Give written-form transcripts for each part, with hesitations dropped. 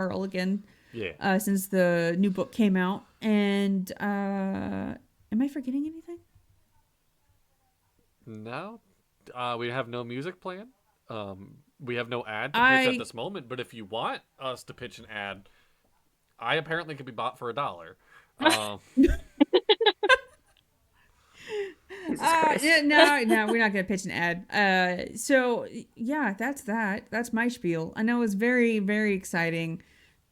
Carl again. Yeah. Since the new book came out. And am I forgetting anything? No, we have no music plan. We have no ad to pitch at I this moment. But if you want us to pitch an ad, I apparently can be bought for $1. Um, Jesus Christ. no, we're not gonna pitch an ad. So yeah, that's that. That's my spiel. I know it's very, very exciting.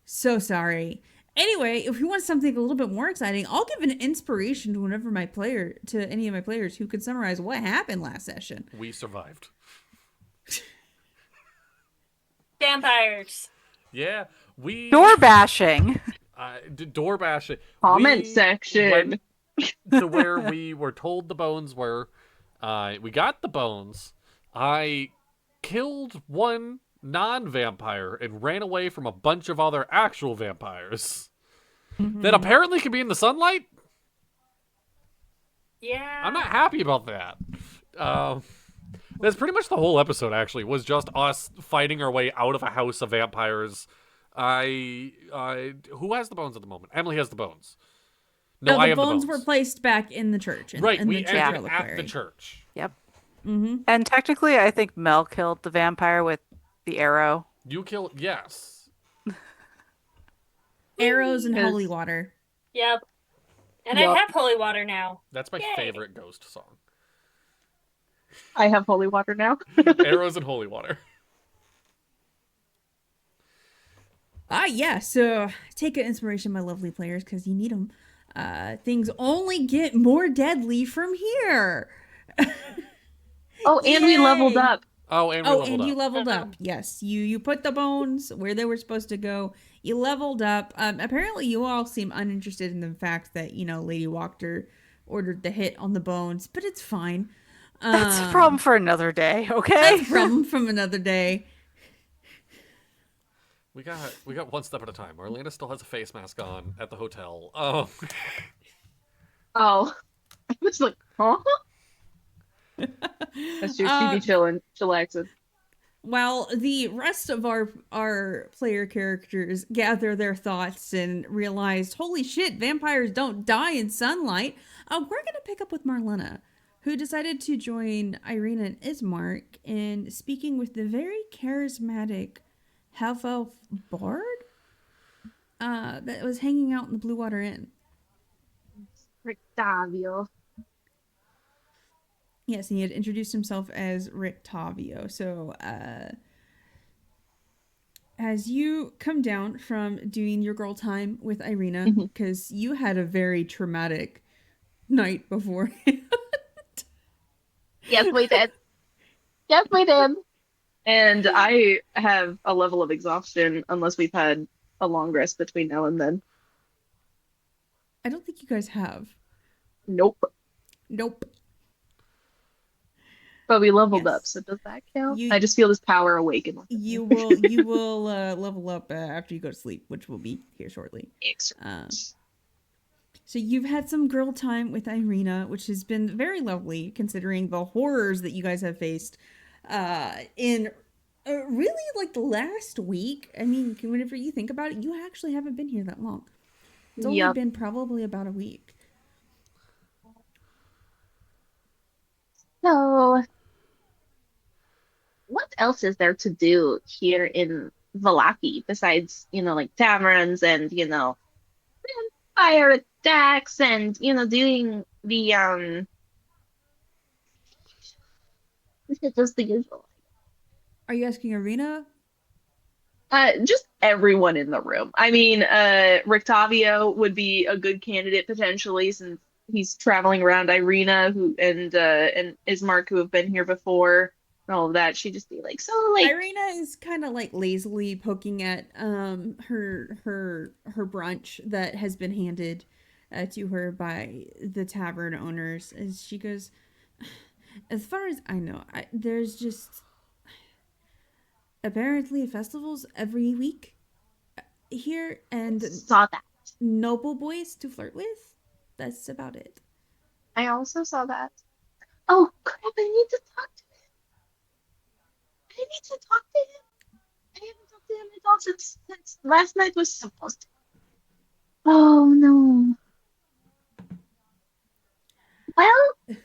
So sorry. Anyway, if you want something a little bit more exciting, I'll give an inspiration to any of my players who can summarize what happened last session. we survived. Vampires. Yeah, we Door bashing. door bashing. Comment We section. went to where we were told the bones were. We got the bones. I killed one non-vampire and ran away from a bunch of other actual vampires that apparently can be in the sunlight. Yeah. I'm not happy about that. That's pretty much the whole episode. Actually, was just us fighting our way out of a house of vampires. Who has the bones at the moment? Emily has the bones. No, the I have bones the bones. were placed back in the church. Right, we the church ended at reliquary. the church. Yep. Mm-hmm. And technically, I think Mel killed the vampire with the arrow. You kill, yes. Arrows and Yes. holy water. Yep. And Yup. I have holy water now. That's my Yay. favorite ghost song. I have holy water now. Arrows and holy water. Yeah, so take an inspiration, my lovely players, because you need them. Things only get more deadly from here. Oh, and we leveled Yay. up. Oh, and we Oh, leveled and up. you leveled up. Yes, you put the bones where they were supposed to go. You leveled up. Apparently, you all seem uninterested in the fact that Lady Wachter ordered the hit on the bones, but it's fine. That's a problem for another day, okay? That's a problem from another day. We got one step at a time. Marlena still has a face mask on at the hotel. Oh. Oh. I was like, huh? That's true. She be chilling, chillaxing. While the rest of our player characters gather their thoughts and realize, holy shit, vampires don't die in sunlight, we're gonna pick up with Marlena, who decided to join Irina and Ismark in speaking with the very charismatic half-elf bard that was hanging out in the Blue Water Inn. Rictavio. Yes, and he had introduced himself as Rick Tavio. So, as you come down from doing your girl time with Irina, because you had a very traumatic night before. Yes, we did. Yes, we did. And I have a level of exhaustion unless we've had a long rest between now and then. I don't think you guys have. Nope. Nope. But we leveled Yes. up, so does that count? You- I just feel this power awaken. You will level up after you go to sleep, which will be here shortly. Excellent. So you've had some girl time with Irina, which has been very lovely considering the horrors that you guys have faced in really like the last week. I mean, whenever you think about it, you actually haven't been here that long. It's only Yep. been probably about a week. So, what else is there to do here in Vallaki besides, like taverns and, fire attacks and, doing the just the usual. Are you asking Irina? Just everyone in the room. I mean, Rictavio would be a good candidate potentially since he's traveling around Irina and Ismark who have been here before and all of that. She'd just be like, so like Irina is kind of like lazily poking at her brunch that has been handed to her by the tavern owners as she goes, as far as I know, there's just apparently festivals every week here and saw that. noble boys to flirt with. That's about it. I also saw that. Oh crap, I need to talk to him. I need to talk to him. I haven't talked damn it! All since last night was supposed to. Oh no. Well, that's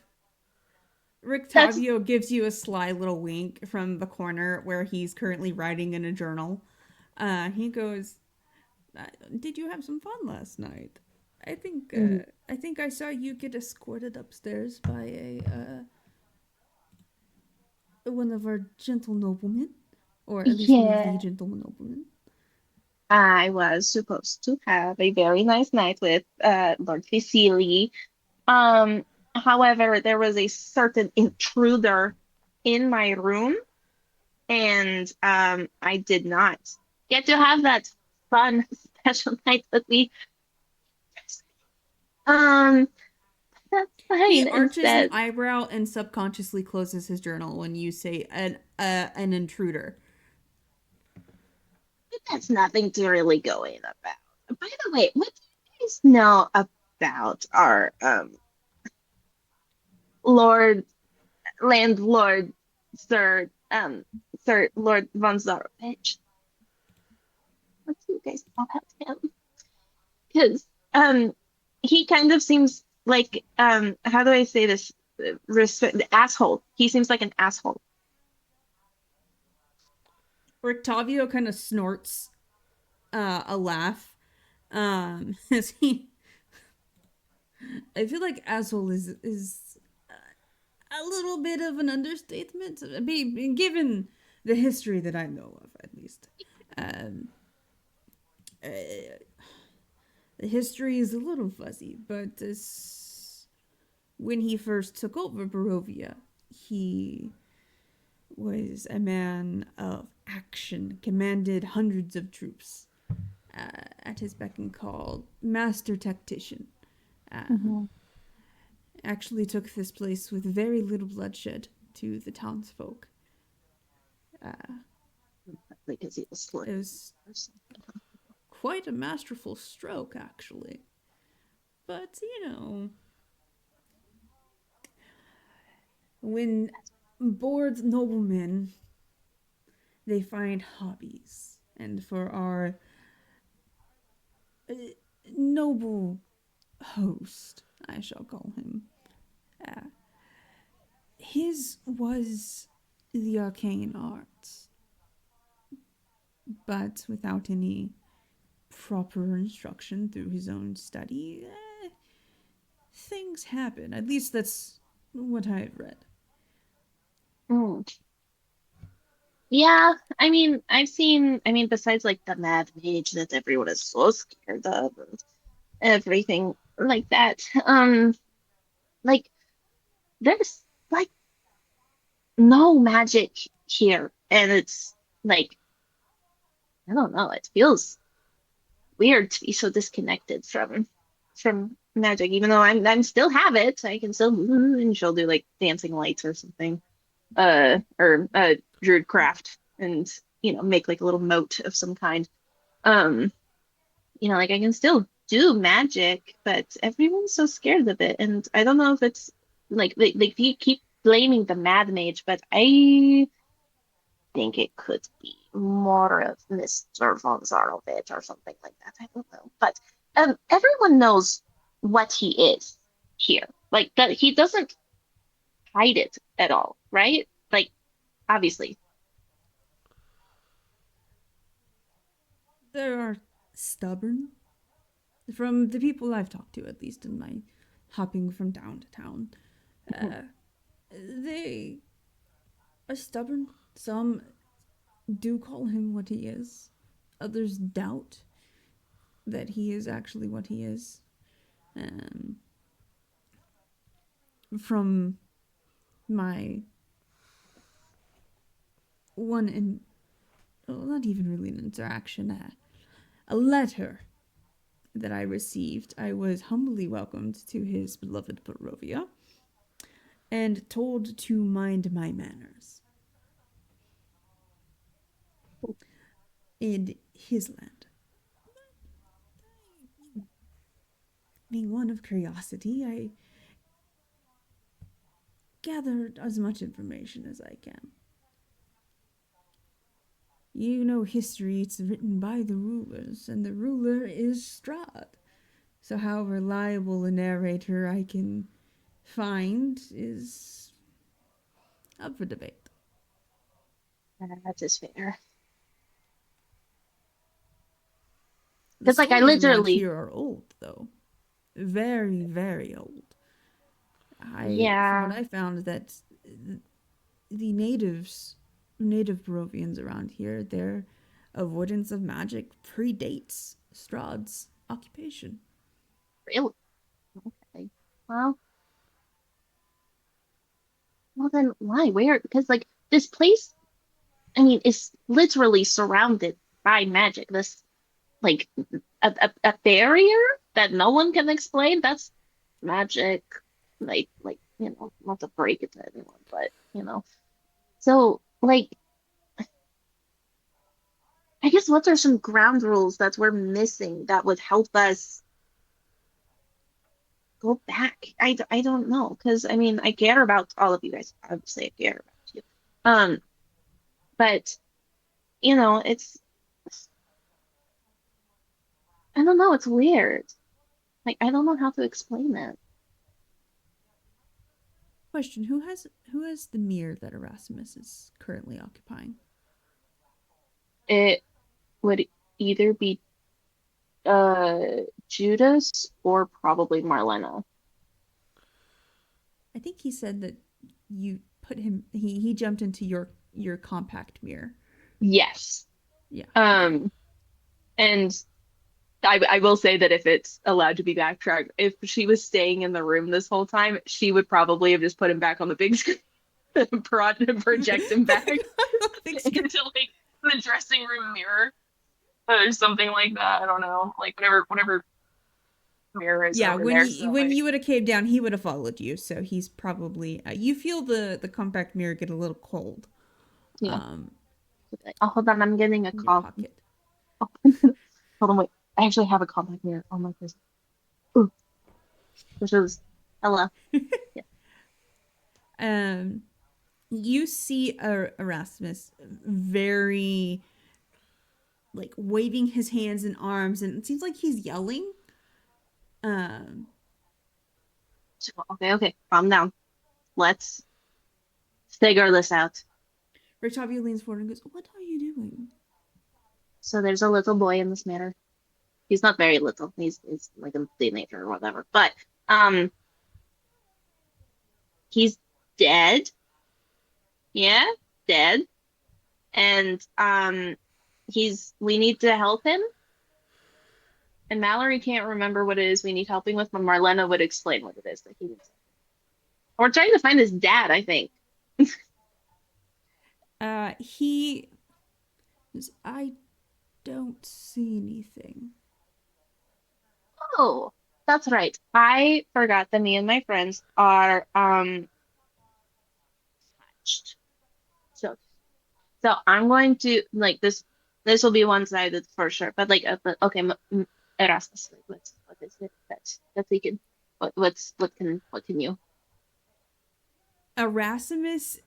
Rictavio gives you a sly little wink from the corner where he's currently writing in a journal. He goes, "Did you have some fun last night? I think mm, I think I saw you get escorted upstairs by a one of our gentle noblemen, or at least one of the yeah. gentle noblemen." I was supposed to have a very nice night with Lord Fisili. Um, However, there was a certain intruder in my room, and I did not get to have that fun special night that we. Um, that's He fine arches an instead. eyebrow and subconsciously closes his journal when you say an intruder. But that's nothing to really go in about. By the way, what do you guys know about our Lord landlord Sir Lord von Zarovich? What do you guys know about him? Because he kind of seems like how do I say this? Respect the asshole. He seems like an asshole. Rictavio kind of snorts a laugh. As he, I feel like asshole is a little bit of an understatement, given the history that I know of, at least. Um, uh, the history is a little fuzzy, but when he first took over Barovia, he was a man of action, commanded hundreds of troops at his beck and call, master tactician. Mhm. Actually took this place with very little bloodshed to the townsfolk. Because he was slick. It was quite a masterful stroke, actually. But, when bored noblemen, they find hobbies. And for our uh, noble host, I shall call him, uh, his was the arcane arts, but without any proper instruction through his own study, things happen. At least that's what I've read. Mm. Yeah, I mean, besides like the Mad Mage that everyone is so scared of and everything like that, like there's like no magic here, and it's like I don't know, it feels weird to be so disconnected from magic, even though I'm still have it, I can still and she'll do like dancing lights or something, or druid craft, and make like a little moat of some kind. Um, like I can still do magic, but everyone's so scared of it, and I don't know if it's like they keep blaming the Mad Mage, but I think it could be more of Mr. von Zarovich or something like that. I don't know, but everyone knows what he is here. Like that, he doesn't hide it at all, right? Like obviously. They are stubborn. From the people I've talked to, at least in my hopping from town to town, uh, they are stubborn. Some do call him what he is. Others doubt that he is actually what he is. Um, from my one in, well, not even really an interaction, a letter that I received, I was humbly welcomed to his beloved Barovia and told to mind my manners in his land. Being one of curiosity, I gathered as much information as I can. You know history, it's written by the rulers, and the ruler is Strahd. So how reliable a narrator I can find is up for debate. That is fair. The 'Cause, like, I stories around literally- here are old, though. Very, very old. Yeah. From what I found, that the native Barovians around here, their avoidance of magic predates Strahd's occupation. Really? Okay. Well, then why? Where? Because, like, this place, I mean, is literally surrounded by magic. This, like, a barrier that no one can explain. That's magic. Like, not to break it to anyone, but So, like, I guess what are some ground rules that we're missing that would help us go back? I don't know, because I mean, I care about all of you guys. Obviously, I care about you. Um, but it's I don't know, it's weird. Like, I don't know how to explain it. Question: Who has the mirror that Erasmus is currently occupying? It would either be Judas or probably Marlena. I think he said that you put him. He jumped into your compact mirror. Yes. Yeah. And I will say that if it's allowed to be backtracked, if she was staying in the room this whole time, she would probably have just put him back on the big screen and project him back into like the dressing room mirror or something like that. I don't know, like whatever mirror is Yeah, over when there. when you would have caved down, he would have followed you. So he's probably. You feel the compact mirror get a little cold. Yeah. Oh, hold on, I'm getting a In your call. pocket. Hold on, wait. I actually have a compact mirror on my person. Ooh, this is hello. You see Erasmus very like waving his hands and arms, and it seems like he's yelling. Okay, calm down. Let's figure this out. Rictavio leans forward and goes, "What are you doing?" So there's a little boy in this matter. He's not very little. He's like a teenager or whatever. But he's dead. Yeah, dead. And we need to help him. And Mallory can't remember what it is we need helping with, but Marlena would explain what it is that he needs. We're trying to find his dad, I think. He goes, "I don't see anything." Oh, that's right. I forgot that me and my friends are matched. So I'm going to like this. This will be one-sided for sure. But like, okay, Erasmus, like, what is it that we can? What can you? Erasmus,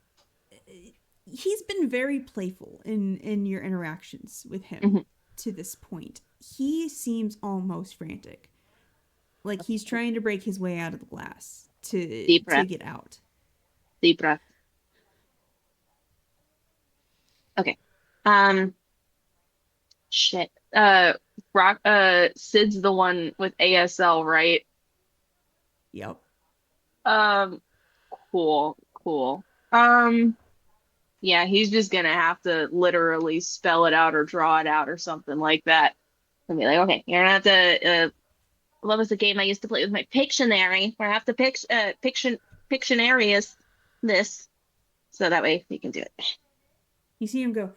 he's been very playful in your interactions with him Mhm. to this point. He seems almost frantic, like he's trying to break his way out of the glass Deep to breath. get out. Deep breath. Okay. Shit. Rock. Sid's the one with ASL, right? Yep. Cool. Cool. Yeah, he's just gonna have to literally spell it out or draw it out or something like that. And be like, okay, you're gonna have to. What was the game I used to play with my Pictionary? Where I have to Pictionary this, so that way we can do it. You see him go,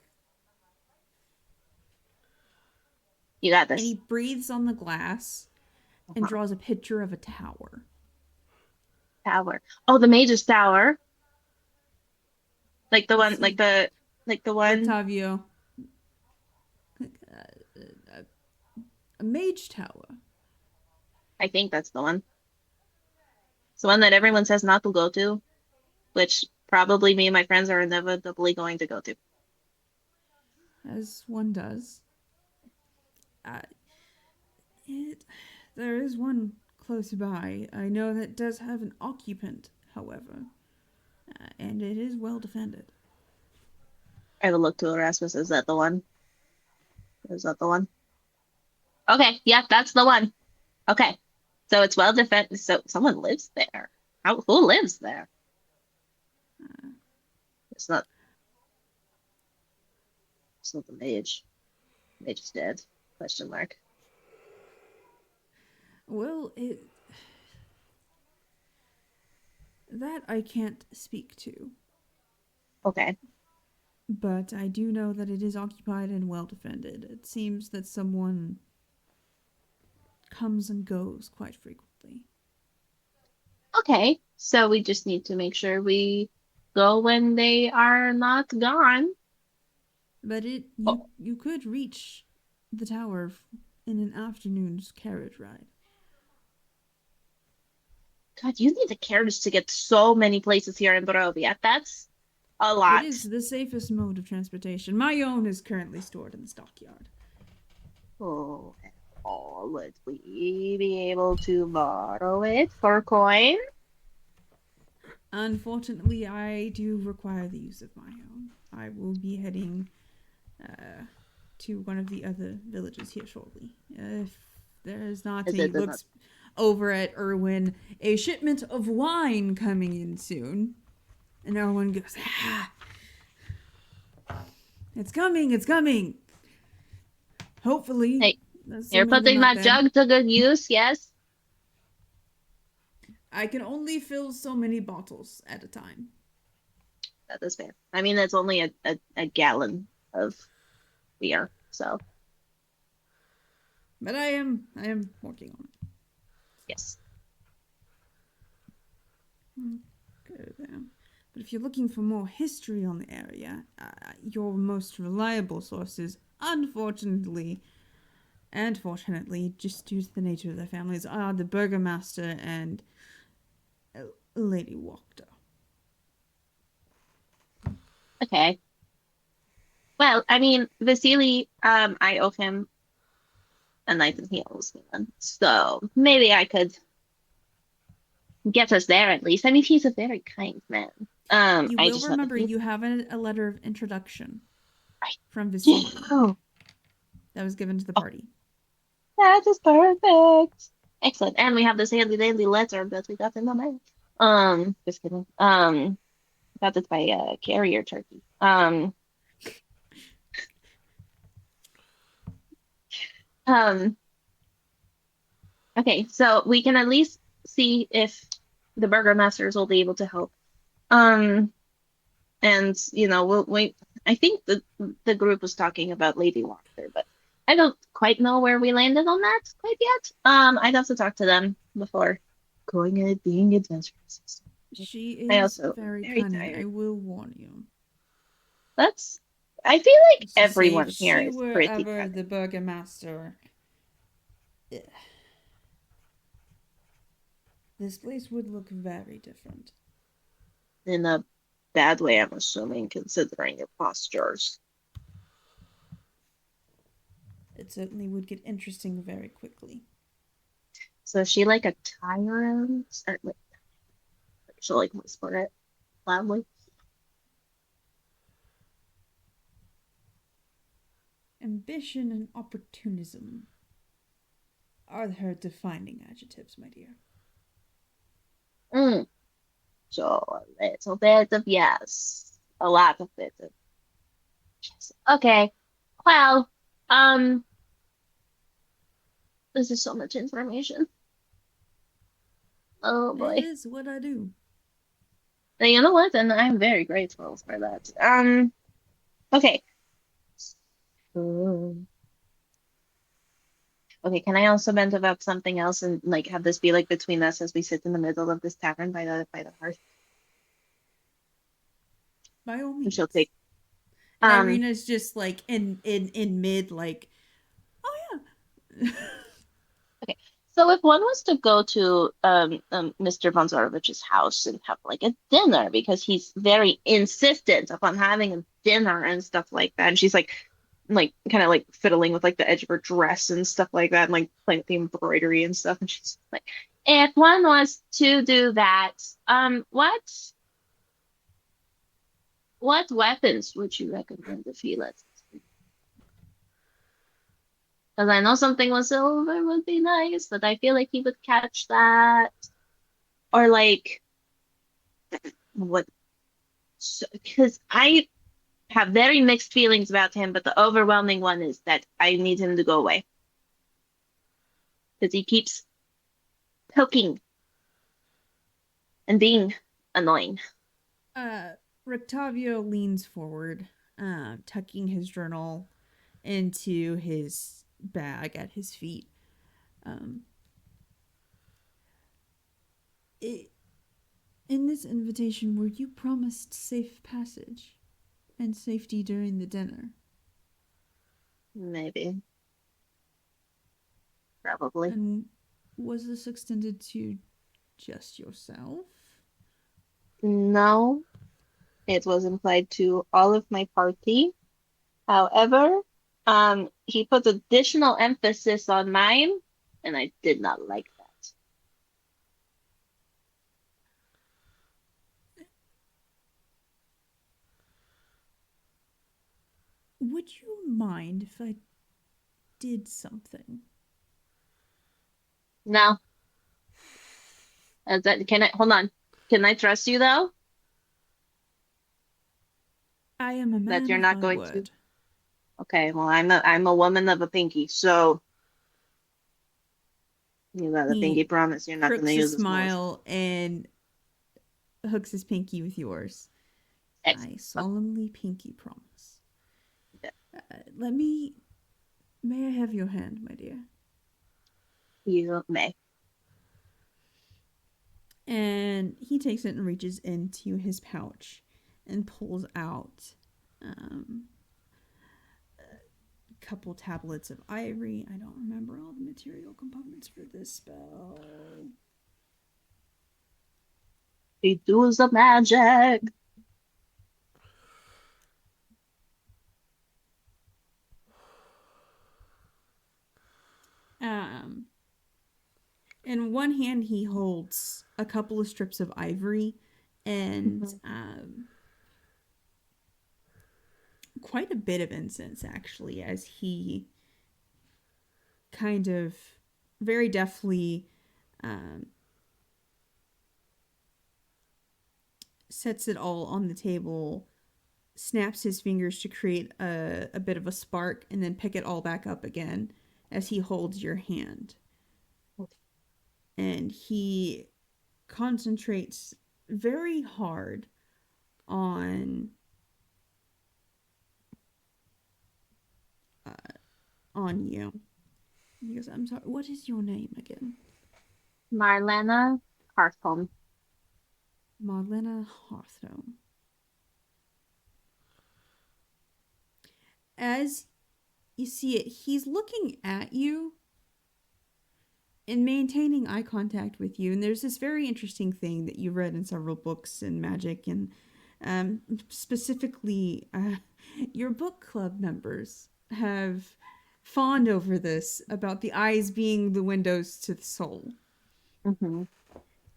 You got and he this. breathes on the glass and draws a picture of a tower. Tower. Oh, the Mage's Tower. Like the one, See, like the one. Octavio. A mage tower. I think that's the one. It's the one that everyone says not to go to, which probably me and my friends are inevitably going to go to. as one does. Uh, there is one close by. I know that does have an occupant, however, and it is well defended. I will look to Erasmus. Is that the one? Is that the one? Okay, yeah, that's the one. Okay. So it's well defended. So someone lives there. Who lives there? It's not the mage. Mage is dead. Question mark. Well, that I can't speak to, Okay. but I do know that it is occupied and well defended. It seems that someone comes and goes quite frequently. Okay. So we just need to make sure we go when they are not gone. But Oh. you could reach the tower in an afternoon's carriage ride. God, you need a carriage to get so many places here in Barovia. That's a lot. It is the safest mode of transportation. My own is currently stored in the stockyard. Oh, would we be able to borrow it for coin? Unfortunately, I do require the use of my own. I will be heading to one of the other villages here shortly. If there is not, he looks over at Erwin, a shipment of wine coming in soon. And Erwin goes, it's coming. Hopefully. Hey, you're putting that jug to good use, yes? I can only fill so many bottles at a time. That is fair. I mean, that's only a gallon of beer, so. But I am working on it. Yes. Good. But if you're looking for more history on the area, your most reliable sources, unfortunately, and fortunately, just due to the nature of their families, are the Burgomaster and Lady Wachter. Okay. Well, I mean, Vasily, I owe him a knife and heels, man. So maybe I could get us there at least. I mean, he's a very kind man. You will remember you have a letter of introduction from Vasily that was given to the party. That is perfect. Excellent. And we have this handy dandy letter that we got in the mail. Just kidding. Got it by carrier turkey. Okay, so we can at least see if the burgomasters will be able to help. And we'll wait. I think the group was talking about Lady Wachter, but I don't quite know where we landed on that quite yet. I'd have to talk to them before going and being adventurous. She is very cunning. Tired. I will warn you. I feel like everyone here is pretty cunning. The burgomaster. This place would look very different. In a bad way, I'm assuming, considering your postures. It certainly would get interesting very quickly. So is she like a tyrant? She'll like whisper it loudly. Ambition and opportunism are her defining adjectives, my dear. So a little bit of yes. A lot of bit of yes. Okay. Well, this is so much information. Oh boy. It is what I do. And you know what? And I'm very grateful for that. Okay. Okay, can I also vent about something else and like have this be like between us as we sit in the middle of this tavern by the hearth? By all means. She'll take. Irina's just like in mid, like, oh yeah. Okay, so if one was to go to Mr. von Zorovich's house and have like a dinner because he's very insistent upon having a dinner and stuff like that, and she's like, like kind of like fiddling with like the edge of her dress and stuff like that, and like playing with the embroidery and stuff. And she's like, if one was to do that, what weapons would you recommend if he lets us? Because I know something with silver would be nice, but I feel like he would catch that. Or like what? Because I have very mixed feelings about him, but the overwhelming one is that I need him to go away because he keeps poking and being annoying. Rictavio leans forward, tucking his journal into his bag at his feet. Um, it, in this invitation, were you promised safe passage and safety during the dinner? Maybe. Probably. And was this extended to just yourself? No, it was implied to all of my party. However, he put additional emphasis on mine, and I did not like that. Would you mind if I did something? No. Can I hold on? Can I trust you though? I am a That man you're of not my going to? word. Okay, well I'm a woman of a pinky, so you got a pinky He promise you're not gonna crooks a use this more. smile and hooks his pinky with yours. I Excellent. solemnly pinky promise. Yeah. May I have your hand, my dear? You may. And he takes it and reaches into his pouch and pulls out a couple tablets of ivory. I don't remember all the material components for this spell. He does the magic. In one hand, he holds a couple of strips of ivory and quite a bit of incense, actually, as he kind of very deftly sets it all on the table, snaps his fingers to create a bit of a spark, and then pick it all back up again as he holds your hand. And he concentrates very hard on you. He goes, I'm sorry, what is your name again? Marlena Hearthhome. Marlena Hearthstone. As you see it, he's looking at you and maintaining eye contact with you. And there's this very interesting thing that you read in several books in magic, and specifically, your book club members have fawned over this about the eyes being the windows to the soul. Mm-hmm.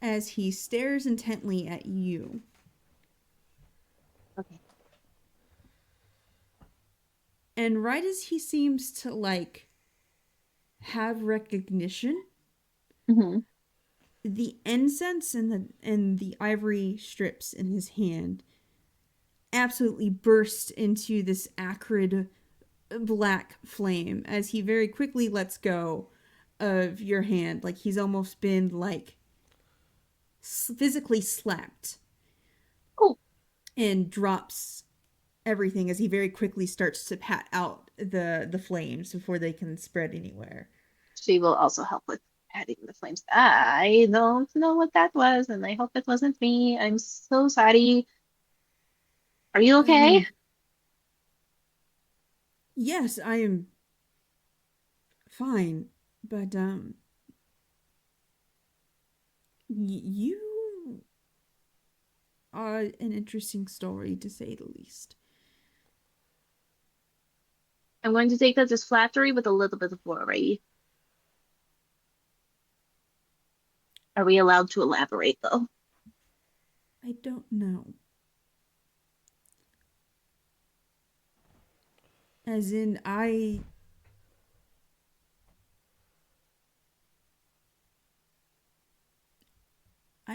As he stares intently at you. Okay. And right as he seems to like have recognition, the incense and the ivory strips in his hand absolutely burst into this acrid black flame as he very quickly lets go of your hand, like he's almost been like physically slapped. Oh. And drops everything as he very quickly starts to pat out the flames before they can spread anywhere. She will also help with adding the flames. I don't know what that was, and I hope it wasn't me. I'm so sorry. Are you okay? Yes, I am fine, but you are an interesting story, to say the least. I'm going to take that as flattery with a little bit of worry. Are we allowed to elaborate, though? I don't know. As in, I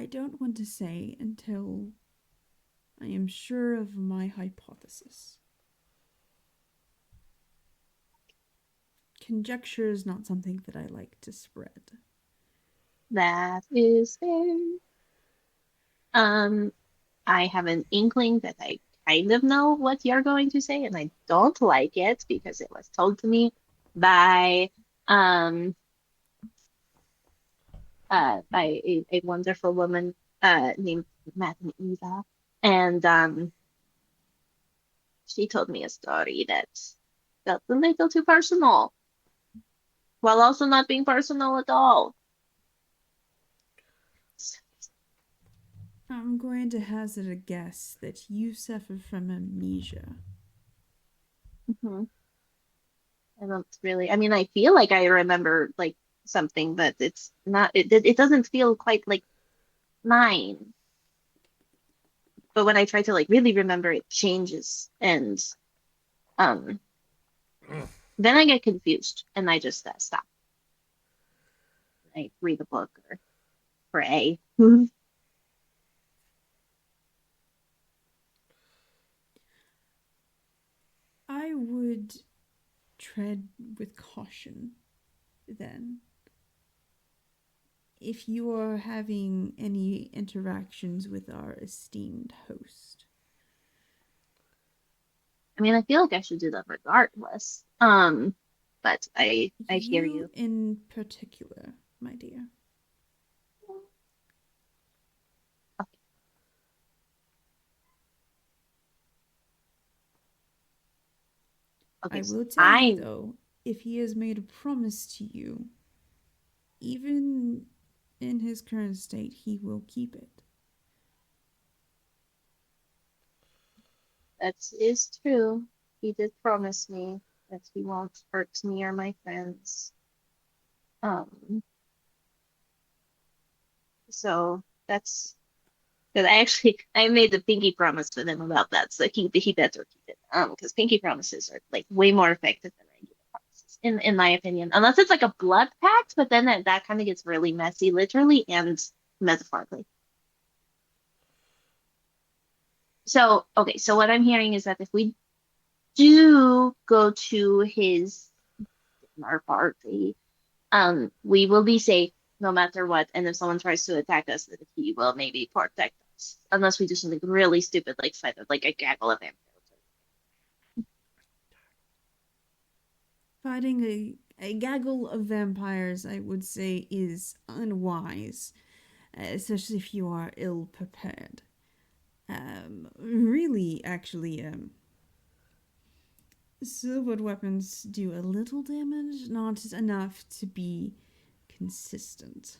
don't want to say until I am sure of my hypothesis. Conjecture is not something that I like to spread. That is fair. I have an inkling that I kind of know what you're going to say, and I don't like it because it was told to me by by a wonderful woman named Madame Eva, and she told me a story that felt a little too personal, while also not being personal at all. I'm going to hazard a guess that you suffer from amnesia. Hmm. I don't really. I mean, I feel like I remember like something, but it's not. It doesn't feel quite like mine. But when I try to like really remember, it changes, and um, then I get confused, and I just stop. I read a book or pray. I would tread with caution then. If you are having any interactions with our esteemed host. I mean, I feel like I should do that regardless. But I hear you. In particular, my dear. Okay, I so will tell you though, if he has made a promise to you, even in his current state, he will keep it. that is true. He did promise me that he won't hurt me or my friends. Um, so that's because I made the pinky promise with him about that, so he better keep it. Because pinky promises are like way more effective than regular promises, in my opinion. Unless it's like a blood pact, but then that kind of gets really messy, literally and metaphorically. So okay, so what I'm hearing is that if we do go to his dinner party, we will be safe no matter what. And if someone tries to attack us, then he will maybe protect us, unless we do something really stupid like fight like a gaggle of vampires. Fighting a gaggle of vampires, I would say, is unwise, especially if you are ill prepared. Really, actually, silvered weapons do a little damage, not enough to be consistent.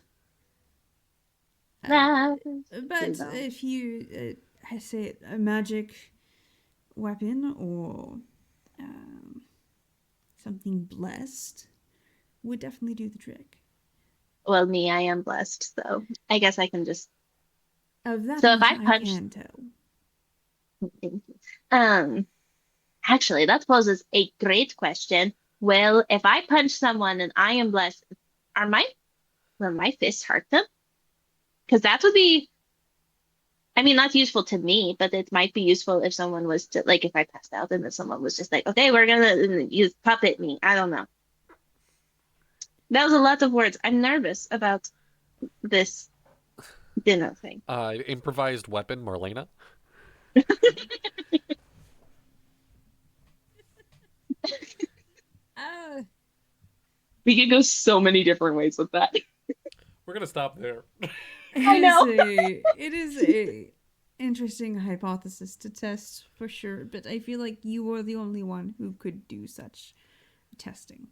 That But is true, if you say a magic weapon or something blessed, would definitely do the trick. well, me, I am blessed, so I guess I can just. Of that So if much I I punch, can tell. um, actually, that poses a great question. Well, if I punch someone and I am blessed, are my will my fists hurt them? Because that would be, I mean, not useful to me, but it might be useful if someone was to, like, if I passed out and then someone was just like, okay, we're gonna use puppet me. I don't know. That was a lot of words. I'm nervous about this dinner thing. Improvised weapon, Marlena. Uh, We could go so many different ways with that. We're gonna stop there. I know. it is a interesting hypothesis to test for sure, but I feel like you are the only one who could do such testing.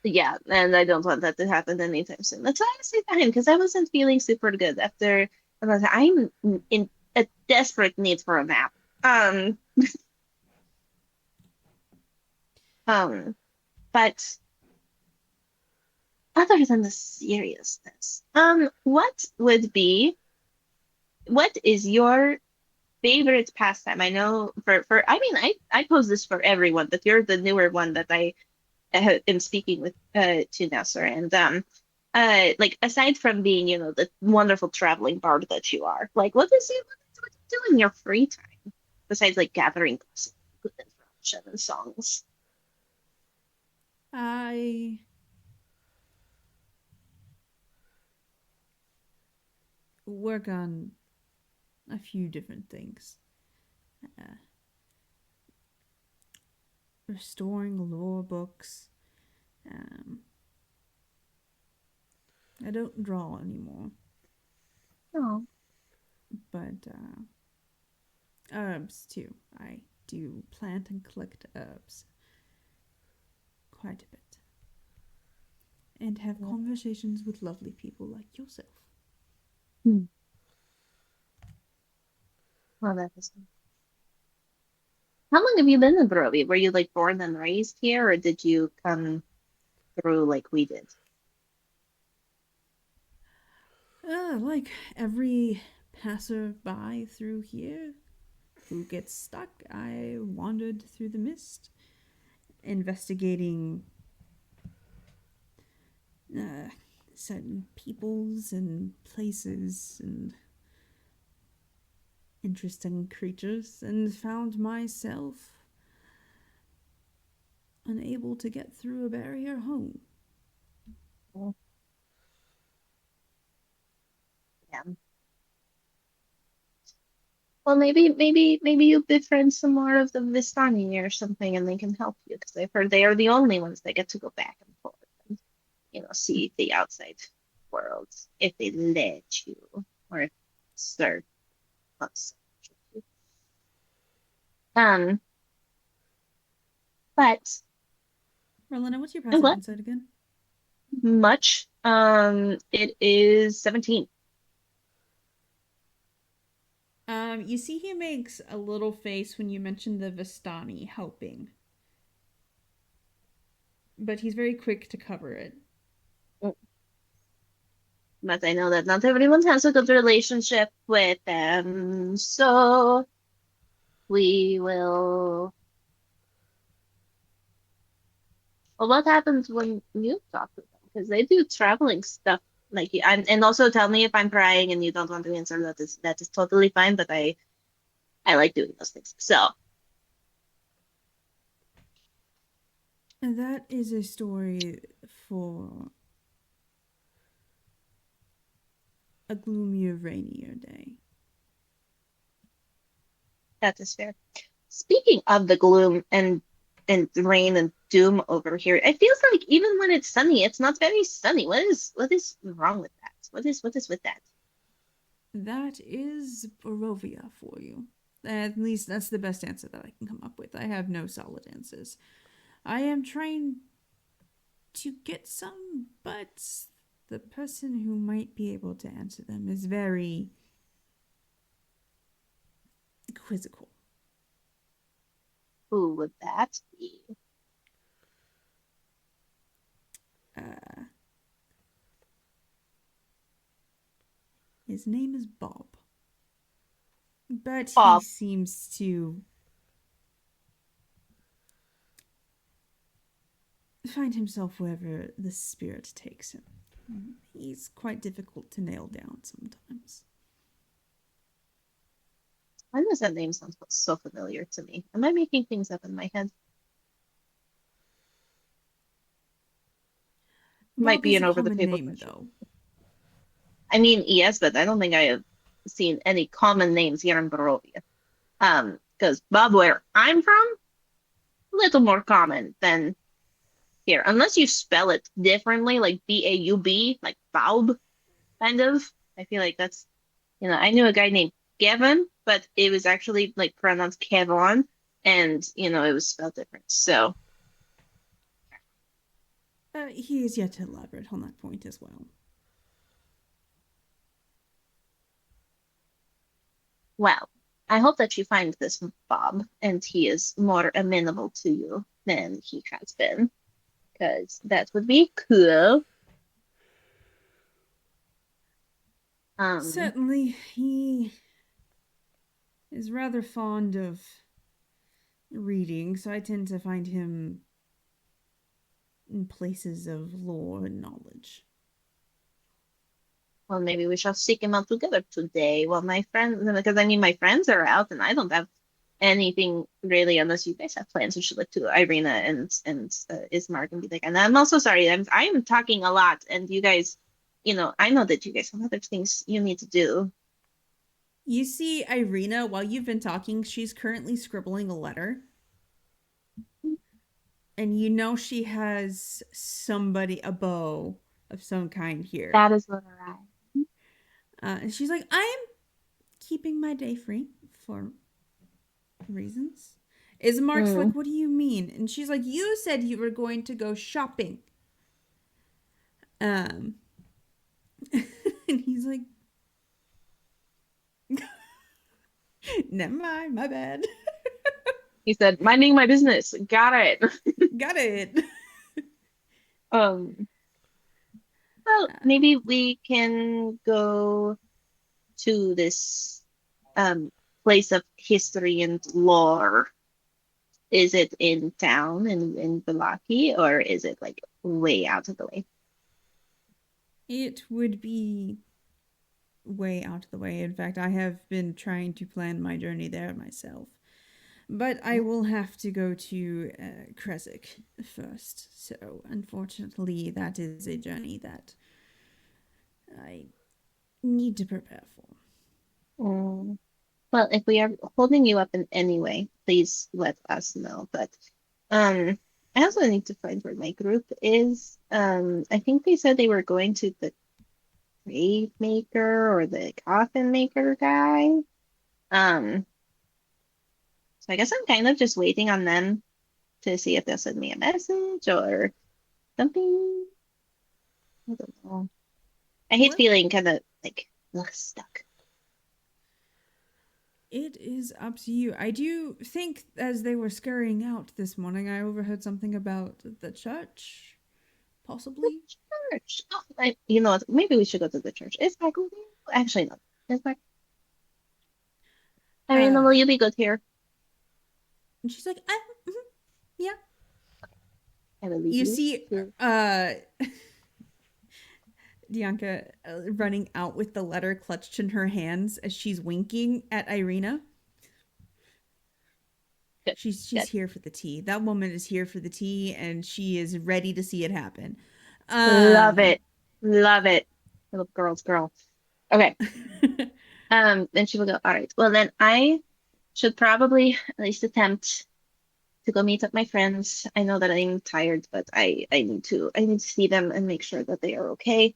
Yeah, and I don't want that to happen anytime soon. That's honestly fine because I wasn't feeling super good after. I'm in a desperate need for a nap. Um, But other than the seriousness, what is your favorite pastime? I know I mean I pose this for everyone, but you're the newer one that I am speaking with to now, sir. And like aside from being, the wonderful traveling bard that you are, like what do you do in your free time besides like gathering gossip, good information and songs? I work on a few different things. Uh, Restoring lore books. Um, I don't draw anymore, Oh, but herbs too. I do plant and collect herbs quite a bit, and have conversations with lovely people like yourself. hmm. Well, that is. How long have you been in Barovia? Were you like born and raised here, or did you come through like we did? Like every passerby through here who gets stuck, I wandered through the mist, investigating uh, certain peoples and places and interesting creatures, and found myself unable to get through a barrier home. Oh, yeah. Well, maybe you befriend some more of the Vistani or something, and they can help you because I've heard they are the only ones that get to go back and forth and see the outside world if they let you or if start us. Um, but Marlena, what's your I'm passive glad insight again? much. It is 17. You see he makes a little face when you mention the Vistani helping, but he's very quick to cover it. But I know that not everyone has a good relationship with them, so we will. Well, what happens when you talk to them? Because they do traveling stuff like you, and also tell me if I'm prying and you don't want to answer. That is totally fine. But I like doing those things. So And that is a story for a gloomier, rainier day. that is fair. Speaking of the gloom and rain and doom over here, it feels like even when it's sunny, it's not very sunny. What is wrong with that? What is with that? That is Barovia for you. At least that's the best answer that I can come up with. I have no solid answers. I am trying to get some, but the person who might be able to answer them is very quizzical. Who would that be? Uh, his name is Bob. But he Bob. seems to find himself wherever the spirit takes him. He's quite difficult to nail down sometimes. Why does that name sound so familiar to me? Am I making things up in my head? Might Bob be is an a over the common table name, question. though. I mean, yes, but I don't think I have seen any common names here in Barovia. Because Bob, where I'm from, a little more common than here, unless you spell it differently, like Baub, like Baub, kind of. I feel like that's, I knew a guy named Gavin, but it was actually like pronounced Kevon, and it was spelled different. So, He is yet to elaborate on that point as well. well, I hope that you find this Bob, and he is more amenable to you. than he has been, because that would be cool. Certainly, he is rather fond of reading, so I tend to find him in places of lore and knowledge. Well, maybe we shall seek him out together today. Well, my friends, because I mean, my friends are out, and I don't have anything really, unless you guys have plans. We should look to Irina and Ismark and be like, and I'm also sorry, I'm talking a lot, and you guys, I know that you guys have other things you need to do. You see Irina, while you've been talking, she's currently scribbling a letter. And you know she has a bow of some kind here. That is what I. And she's like, I am keeping my day free for reasons. Ismark's like, what do you mean? And she's like, you said you were going to go shopping. And he's like, never mind, my bad. He said, minding my business. Got it. Got it. Well, maybe we can go to this place of history and lore. Is it in town in Balaki, or is it like way out of the way? It would be way out of the way. In fact, I have been trying to plan my journey there myself. But I will have to go to Kresik first. So, unfortunately, that is a journey that I need to prepare for. Well, if we are holding you up in any way, please let us know. But I also need to find where my group is. I think they said they were going to the grave maker or the coffin maker guy. So I guess I'm kind of just waiting on them to see if they'll send me a message or something. I don't know. I hate feeling kind of like stuck. It is up to you. I do think as they were scurrying out this morning, I overheard something about the church, possibly. The church. Oh, you know what? Maybe we should go to the church. Is that cool? Actually, no. Is that? I mean, will you be good here? And she's like, yeah. I believe You see, Dianca running out with the letter clutched in her hands as she's winking at Irina. Good. She's Good. here for the tea. That woman is here for the tea, and she is ready to see it happen. Love it. Love it. Little girl's girl. Okay. Then she will go, all right. Well, then I should probably at least attempt to go meet up my friends. I know that I'm tired, but I need to see them and make sure that they are okay.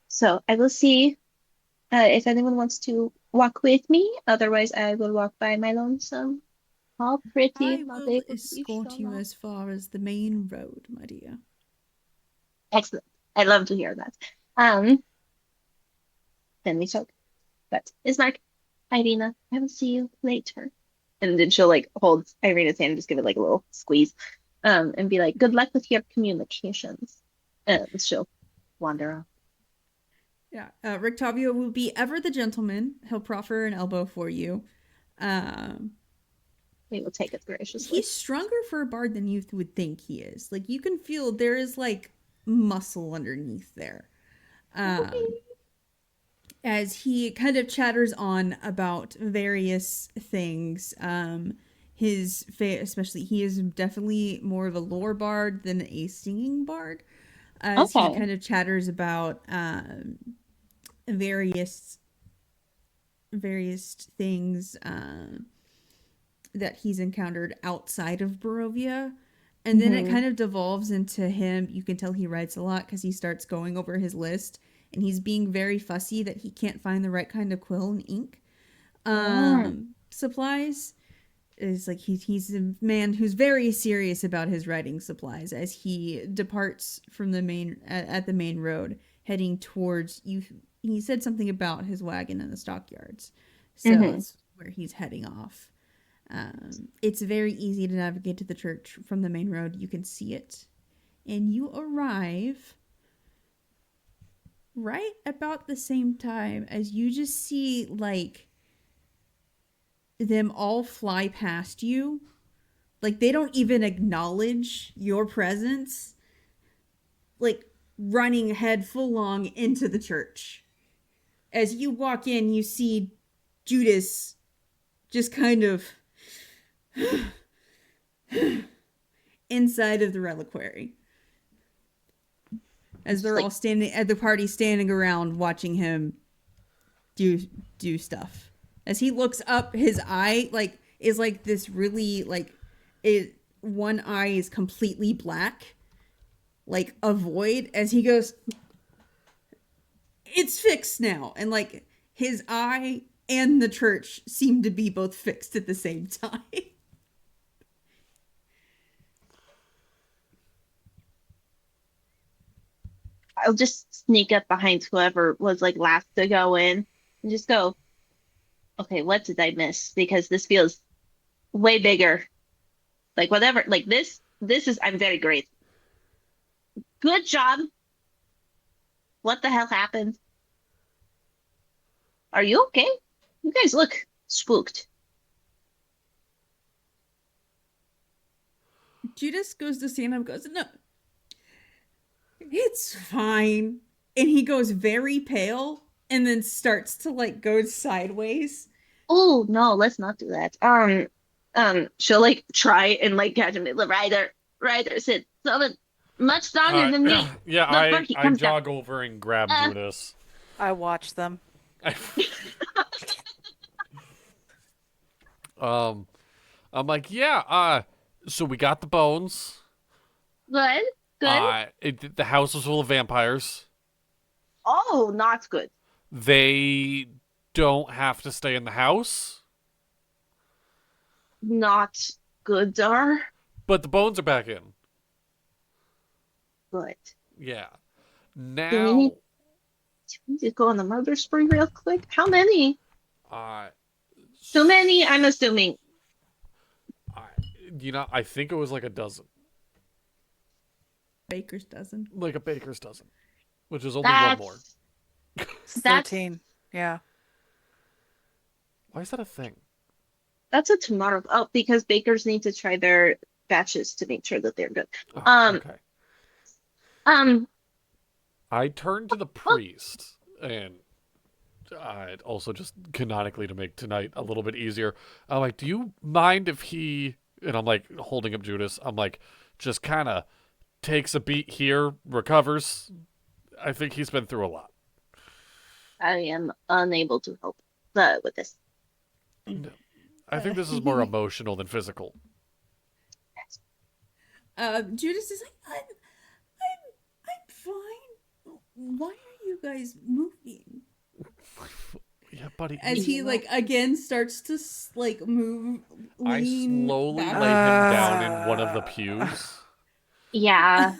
So I will see if anyone wants to walk with me. Otherwise, I will walk by my lonesome. All pretty. I will escort you as far as the main road, my dear. Excellent. I love to hear that. Then we talk. But Ismark, Irina, I will see you later. And then she'll like hold Irina's hand, just give it like a little squeeze, and be like, "Good luck with your communications." And she'll wander off. Yeah, Rictavio will be ever the gentleman. He'll proffer an elbow for you. We will take it graciously. He's stronger for a bard than you would think he is. Like, you can feel there is like muscle underneath there. As he kind of chatters on about various things. Especially, he is definitely more of a lore bard than a singing bard. As he kind of chatters about various things that he's encountered outside of Barovia. And then it kind of devolves into him. You can tell he writes a lot because he starts going over his list. And he's being very fussy that he can't find the right kind of quill and ink. Supplies is like he's a man who's very serious about his writing supplies as he departs from the main road, heading towards you. He said something about his wagon in the stockyards, so that's where he's heading off. It's very easy to navigate to the church from the main road. You can see it. And you arrive right about the same time as you just see, like, them all fly past you. Like, they don't even acknowledge your presence. Like, running headlong into the church. As you walk in, you see Judas just kind of inside of the reliquary. As they're all standing at the party, standing around watching him do stuff. As he looks up, his eye is like this really one eye is completely black, like a void. As he goes, it's fixed now, and like his eye and the church seem to be both fixed at the same time. I'll just sneak up behind whoever was like last to go in and just go, okay, what did I miss? Because this feels way bigger. Like whatever, like this is, I'm very grateful. Good job. What the hell happened? Are you okay? You guys look spooked. Judas goes to stand up, goes, no, it's fine. And he goes very pale and then starts to like go sideways. Oh no, let's not do that. She'll like try and like catch him. Ryder, sit something much stronger than me. Yeah, Look, Berkey, I come jog over and grab Judas. I watch them. I'm like, yeah, so we got the bones. Good, good. The house was full of vampires. Oh, not good. They don't have to stay in the house. Not good, Dar. But the bones are back in. Good. Yeah. Do we need to go on the murder spree real quick? How many? Too many, I'm assuming. I think it was like a dozen. Baker's dozen. Like a baker's dozen. Which is only one more. It's 13. Yeah. Why is that a thing? That's a tomorrow. Oh, because bakers need to try their batches to make sure that they're good. Okay. Um, I turned to the priest and also just canonically to make tonight a little bit easier. I'm like, do you mind if he, and I'm like holding up Judas, I'm like, just kind of takes a beat here, recovers. I think he's been through a lot. I am unable to help with this. No. I think this is more emotional than physical. Judas is like, I'm fine. Why are you guys moving? Yeah, buddy. As he like again starts to like move, I lean slowly back. lay him down in one of the pews, Yeah.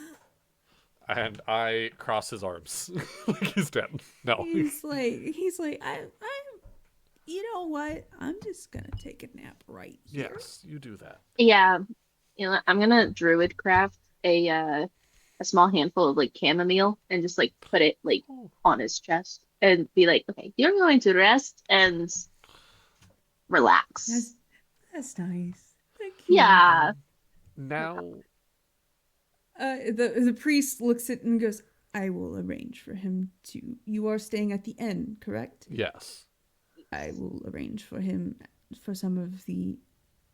and I cross his arms like he's dead. No. He's like, I'm. You know what? I'm just gonna take a nap right here. Yes, you do that. Yeah. You know, I'm gonna druid craft a small handful of like chamomile and just like put it like on his chest and be like, okay, you're going to rest and relax. That's nice. Thank you. Yeah. Now, The priest looks at it and goes, I will arrange for him to. You are staying at the inn, correct? yes. I will arrange for him, for some of the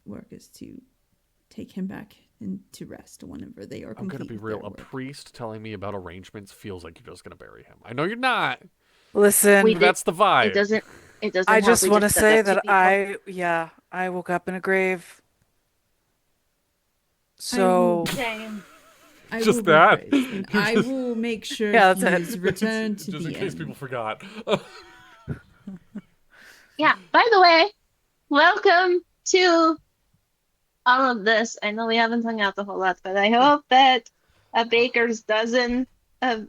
workers to take him back and to rest whenever they are I'm complete. going to be with real. their A work. priest telling me about arrangements feels like you're just going to bury him. I know you're not. Listen, We But that's the vibe. It doesn't. I help. just We want to said say to that people. I woke up in a grave. So Same. I Just will be that? praised, and I will make sure Yeah, that's he's it. returned to Just the in case inn. people forgot. Yeah. By the way, welcome to all of this. I know we haven't hung out a whole lot, but I hope that a baker's dozen of.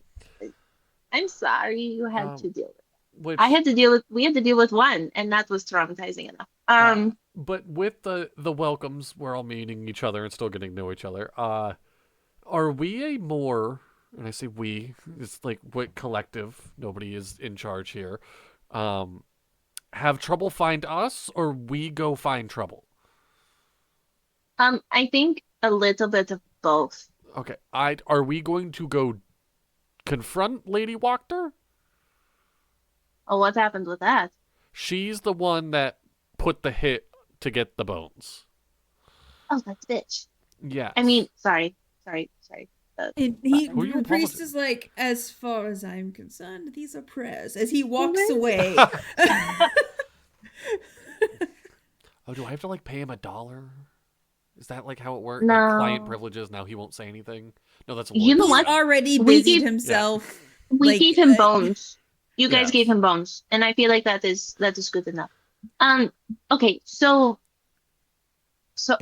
I'm sorry you had to deal with Which we had to deal with one, and that was traumatizing enough. but with the welcomes, we're all meeting each other and still getting to know each other. Are we a more, and I say we, it's like what collective, nobody is in charge here, have trouble find us, or we go find trouble? I think a little bit of both. Okay, are we going to go confront Lady Wachter? Oh, what happened with that? She's the one that put the hit to get the bones. Oh, that's bitch. Yes. I mean, sorry. And Who are you the priest apologizing? is like, as far as I'm concerned, these are prayers. As he walks Really? away. Oh, do I have to like pay him $1? Is that like how it works? No. Like client privileges. Now he won't say anything. No, that's a You know He's what? already We busied gave- himself. We Like, gave him bones. You guys Yes. gave him bones, and I feel like that is good enough. Okay, so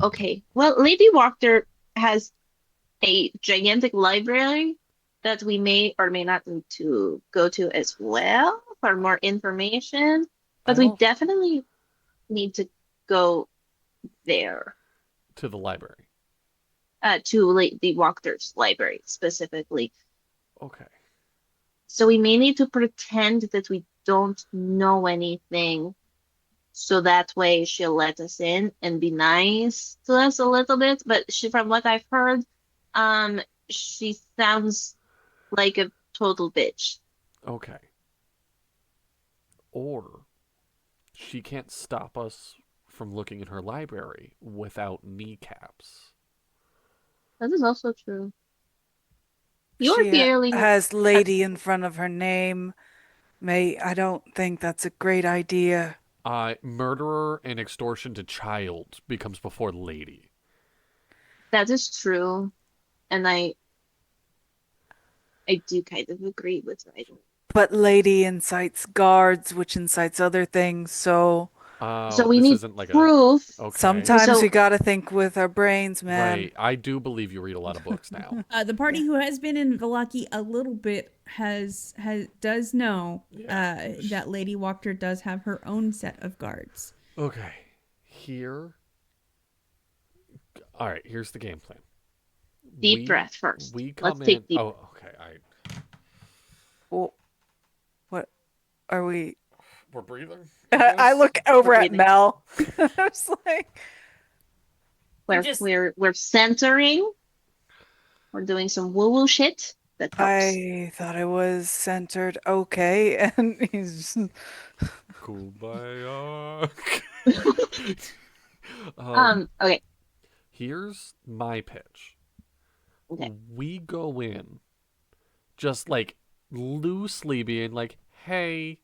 okay. Well, Lady Wachter has a gigantic library that we may or may not need to go to as well for more information, but we Oh. definitely need to go there. To the library. To Lady Wachter's library specifically. Okay. So we may need to pretend that we don't know anything, so that way she'll let us in and be nice to us a little bit. But from what I've heard, she sounds like a total bitch. Okay. Or she can't stop us from looking in her library without kneecaps. That is also true. You're She fairly has lady in front of her name. I don't think that's a great idea. Murderer and extortion to child becomes before lady. that is true, and I do kind of agree with Ryder. But lady incites guards, which incites other things. So So we this need isn't like proof. Okay. sometimes So- we gotta think with our brains, man. Right. I do believe you read a lot of books now. The party who has been in Vallaki a little bit does know that Lady Wachter does have her own set of guards. Okay. Alright, here's the game plan. Deep breath first. We come Let's take in. deep. Oh, okay. Well, what are we? We're breathing. I look over at breathing. Mel. I was like, We're centering. We're doing some woo-woo shit that helps. I thought I was centered. Okay, and he's just, Kumbaya. Okay. Here's my pitch. Okay. We go in just like loosely being like, hey,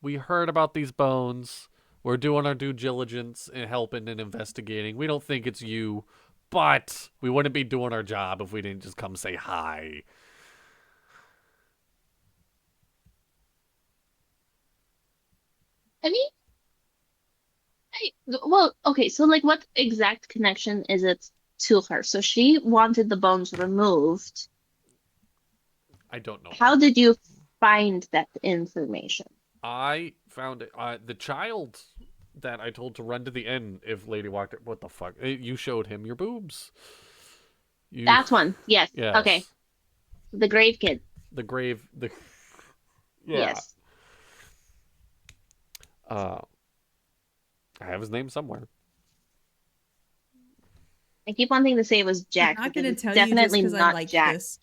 we heard about these bones. We're doing our due diligence and helping and investigating. We don't think it's you, but we wouldn't be doing our job if we didn't just come say hi. I mean, well, okay, so like what exact connection is it to her? So she wanted the bones removed. I don't know. How did you find that information? I found it. The child that I told to run to the inn if Lady walked. What the fuck? You showed him your boobs. That one. Yes. Yes. Okay. The grave kid. The grave. Yeah. Yes. I have his name somewhere. I keep wanting to say it was Jack. I'm not because going to it's tell you just definitely because I not like Jack. this.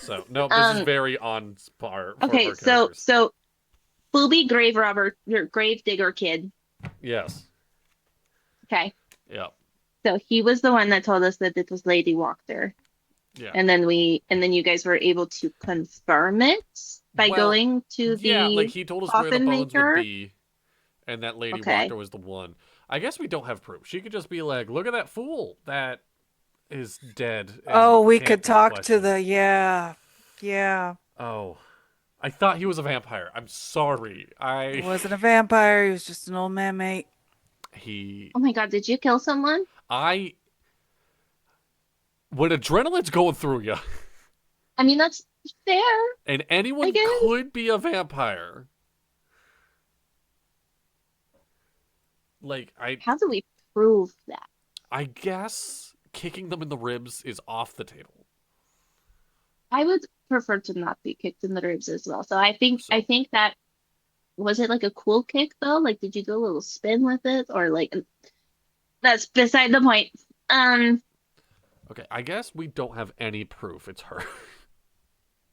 So no, this is very on par. For Okay, our so characters. booby grave robber, your grave digger kid. Yes. Okay. Yeah. So he was the one that told us that it was Lady Wachter. Yeah. And then you guys were able to confirm it by Well, going to the yeah, like he told us where the coffin bones maker. would be, and that Lady Okay. Wachter was the one. I guess we don't have proof. She could just be like, "Look at that fool that is dead." and oh, we can't could be talk to questioned." the yeah. Oh, I thought he was a vampire. I'm sorry. He wasn't a vampire. He was just an old man, mate. Oh my god, did you kill someone? When adrenaline's going through you, I mean, that's fair. and anyone I guess. could be a vampire, Like, How do we prove that? I guess kicking them in the ribs is off the table. I would prefer to not be kicked in the ribs as well. So I So think that was it like a cool kick though? Like, did you do a little spin with it, or like that's beside the point. Um, okay, I guess we don't have any proof it's her.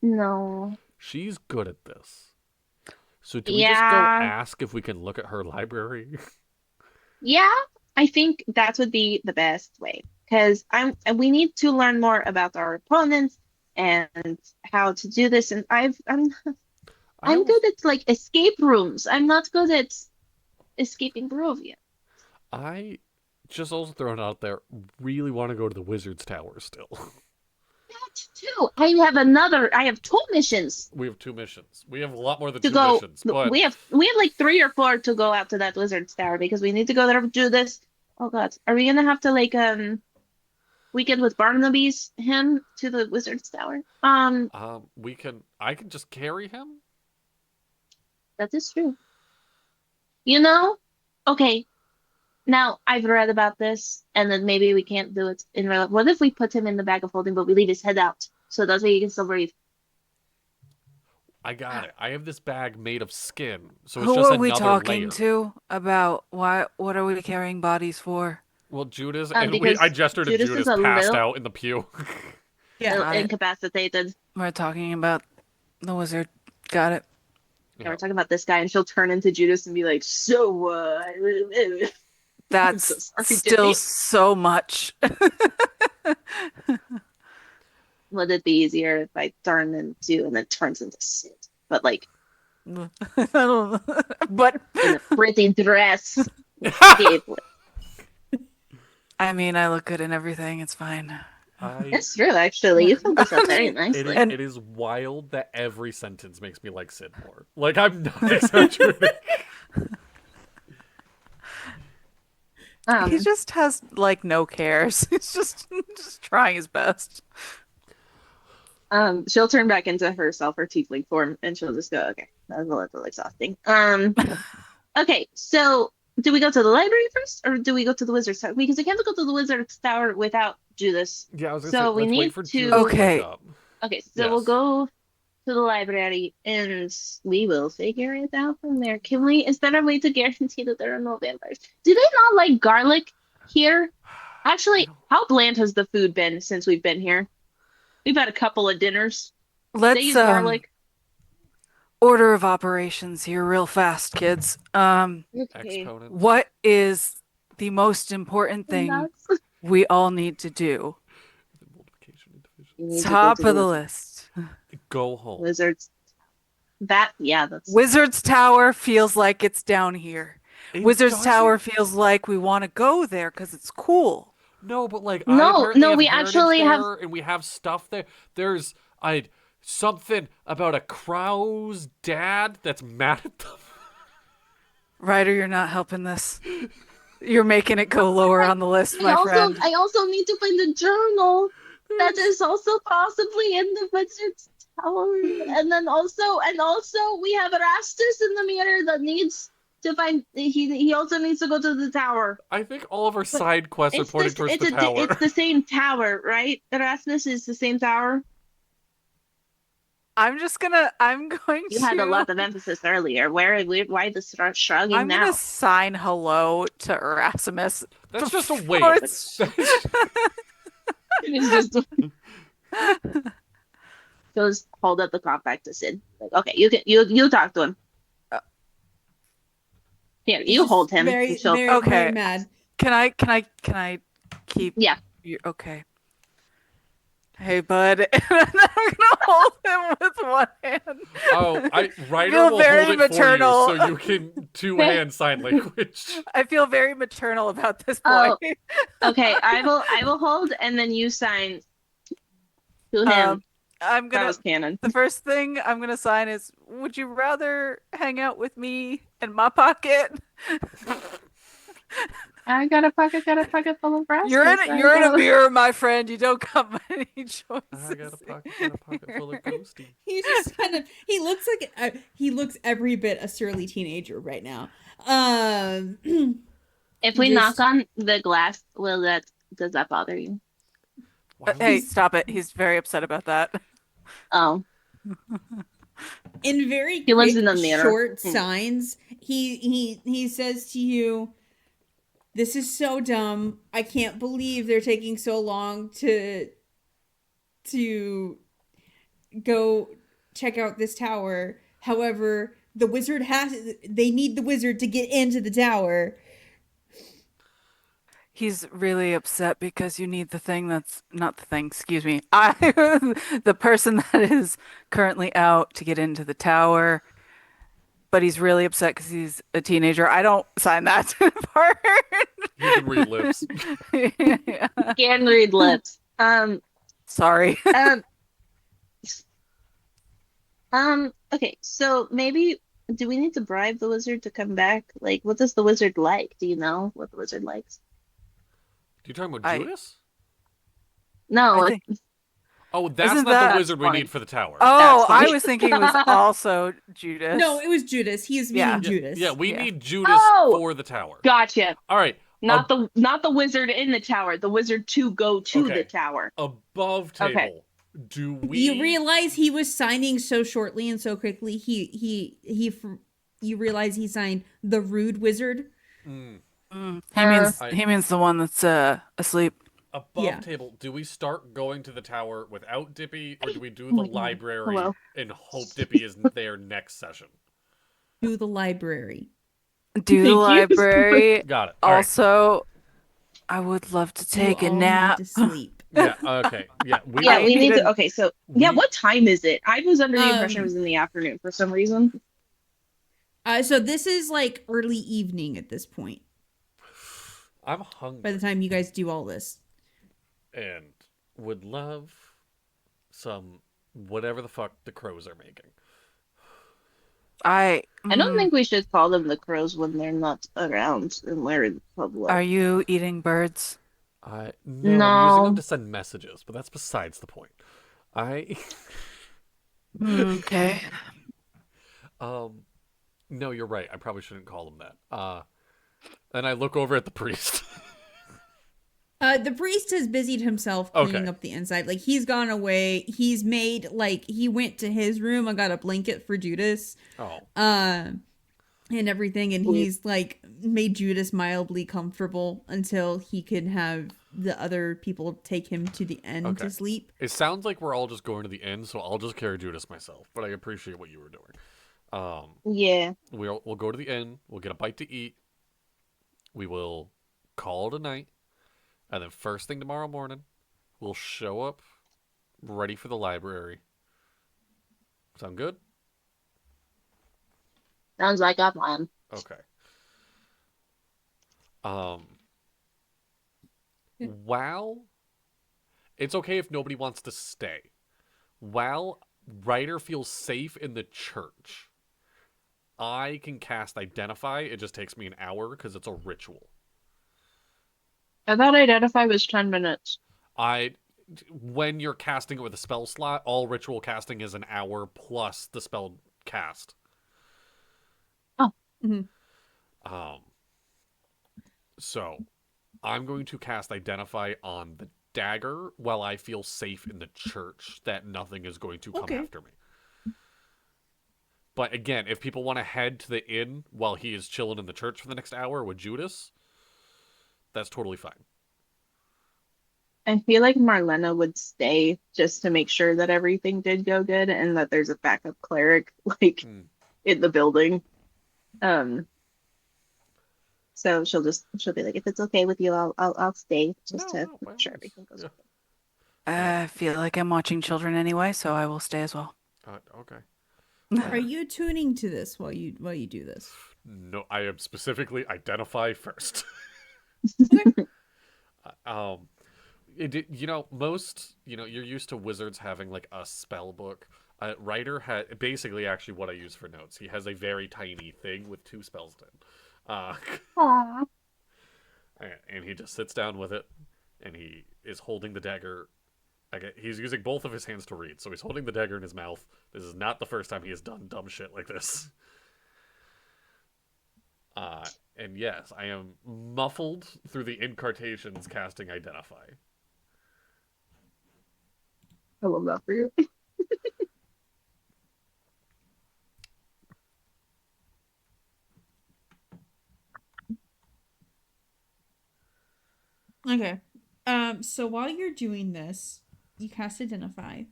no. She's good at this. So do we just go Yeah. ask if we can look at her library? Yeah, I think that would be the best way because we need to learn more about our opponents and how to do this. And I'm good at like escape rooms. I'm not good at escaping Barovia. I just also throwing out there, really want to go to the Wizard's Tower still. That too. I have 2 missions We have 2 missions. We have a lot more than to 2 go. missions, but We have like 3 or 4 to go out to that Wizard's Tower because we need to go there to do this. Oh God, are we gonna have to like Weekend with Barnaby's him to the Wizard's Tower? I can just carry him. That is true. You know, okay. Now I've read about this, and then maybe we can't do it in real life. What if we put him in the bag of holding, but we leave his head out, so that way he can still breathe? I got it. I have this bag made of skin, so it's Who just are we another talking layer. to about what are we carrying bodies for? Well, Judas and Because I gestured to Judas Judas is a passed little- out in the pew. Yeah. Little Got it. incapacitated. We're talking about the wizard. Got it. Yeah, we're talking about this guy, and she'll turn into Judas and be like, "So, That's so sorry, still Dippy. so much. would it be easier if I turn into and then turns into Sid, but like I don't know. But in a pretty dress?" Escape. I mean, I look good in everything. It's fine. It's true, actually. You filled this up very nicely. It is wild that every sentence makes me like Sid more. Like, I'm not exaggerating. He just has like no cares. He's just trying his best. She'll turn back into herself, her tiefling form, and she'll just go, "Okay, that was a little exhausting." Okay, so do we go to the library first, or do we go to the wizard's tower? Because we can't go to the wizard's tower without Judas. Yeah, I was gonna So say, we let's need wait for to- Judas to Okay. wake up. Okay, so we'll Yes. go to the library, and we will figure it out from there. Can we? Is there a way to guarantee that there are no vampires? Do they not like garlic here? Actually, how bland has the food been since we've been here? We've had a couple of dinners. They Let's use garlic. order of operations here real fast, kids. Okay. Exponent. What is the most important thing Nuts. we all need to do? Multiplication and division. We need to go Top to of the list. Go home. Wizards. That's Wizard's Tower feels like it's down here. It Wizard's doesn't- Tower feels like we want to go there because it's cool. No, but like No, apparently no, have we heritage actually have- there, and we have stuff there. There's something about a crow's dad that's mad at them. Ryder, you're not helping this. You're making it go lower on the list, my friend. I also need to find the journal that is also possibly in the wizard's tower. And then also we have Erastus in the mirror that needs to find he also needs to go to the tower. I think all of our side quests are pointing towards the tower. It's the same tower, right? Erasmus is the same tower. I'm going You to. had a lot of emphasis earlier. Why the shrugging I'm now? gonna sign hello to Erasmus. That's just a before wait. it's- It's just just hold up the compact to Sid. Like, okay, you talk to him. Here, you hold him. Very, and she'll- very, Okay. very mad. Can I keep? Yeah. Okay. Hey, bud. And I'm gonna hold him with one hand. Oh, Ryder feel will very hold it maternal. for you, so you can two-hand sign language. I feel very maternal about this boy. Oh. Okay, I will hold, and then you sign to him. I'm That gonna. was canon. The first thing I'm gonna sign is, would you rather hang out with me in my pocket? I got a pocket full of brass. You're in a mirror, my friend. You don't got many choices. I got a pocket full of ghosty. He just kind of he looks every bit a surly teenager right now. If we Just- knock on the glass, does that bother you? Why would Hey, we- stop it. He's very upset about that. Oh, in very he lives quick, in the manor. short signs, he says to you, "This is so dumb. I can't believe they're taking so long to go check out this tower. However, they need the wizard to get into the tower." He's really upset because you need the thing that's not the thing, excuse me. The person that is currently out to get into the tower, but he's really upset because he's a teenager. I don't sign that part. You can read lips. Yeah. Can read lips. Sorry. Um, okay, so maybe do we need to bribe the wizard to come back? Like, what does the wizard like? Do you know what the wizard likes? You talking about I- Judas? No, I like, think- Oh, that's Isn't not that- the wizard we funny. need for the tower. Oh, funny. I was thinking it was also Judas. No, it was Judas. He is meaning Yeah. Judas. Yeah, we Yeah. need Judas Oh! for the tower. gotcha. All right. Not the wizard in the tower, the wizard to go to Okay. the tower. Above table. Okay. Do we You realize he was signing so shortly and so quickly. You realize he signed the rude wizard. Mm. He means the one that's asleep. Above Yeah. table, do we start going to the tower without Dippy, or do we do Oh the my God. library Hello. and hope Dippy is there next session? To the library. Do Thank the you. library. Got it. All right. Also, I would love to take you a all nap. Need to sleep. Yeah. Okay. Yeah. We, Yeah, we need needed- to. Okay, so yeah, we- what time is it? I was under the impression it Um, was in the afternoon for some reason. So this is like early evening at this point. I'm By hungry the time you guys do all this, and would love some whatever the fuck the crows are making. I don't think we should call them the crows when they're not around and we're in public. Are you eating birds? No, I'm No. using them to send messages, but that's besides the point. Okay. No, you're right. I probably shouldn't call them that. And I look over at the priest. the priest has busied himself cleaning Okay. up the inside. Like he's gone away. He's made he went to his room and got a blanket for Judas. Oh, And everything, and he's like made Judas mildly comfortable until he could have the other people take him to the end Okay. to sleep. it sounds like we're all just going to the end, so I'll just carry Judas myself. But I appreciate what you were doing. Yeah. We'll go to the inn. We'll get a bite to eat. We will call it a night, and then first thing tomorrow morning, we'll show up, ready for the library. Sound good? Sounds like a plan. Okay. Yeah. While it's okay if nobody wants to stay, while Ryder feels safe in the church, I can cast Identify. It just takes me an hour because it's a ritual. I thought Identify was 10 minutes. When you're casting it with a spell slot, all ritual casting is an hour plus the spell cast. Mhm. So I'm going to cast Identify on the dagger while I feel safe in the church that nothing is going to come Okay. after me. But again, if people want to head to the inn while he is chilling in the church for the next hour with Judas, that's totally fine. I feel like Marlena would stay just to make sure that everything did go good and that there's a backup cleric like Hmm. in the building. So she'll be like, if it's okay with you, I'll stay just No, to no, by all make sure means. everything goes Yeah. okay. I feel like I'm watching children anyway, so I will stay as well. Okay. Are you tuning to this while you do this? No, I am specifically Identify first. Most, you're used to wizards having like a spell book. Ryder had basically actually what I use for notes. He has a very tiny thing with 2 spells in. Aww. And he just sits down with it, and he is holding the dagger. He's using both of his hands to read, so he's holding the dagger in his mouth. This is not the first time he has done dumb shit like this. And yes, I am muffled through the incartations casting Identify. I love that for you. Okay. So while you're doing this, you cast Identify.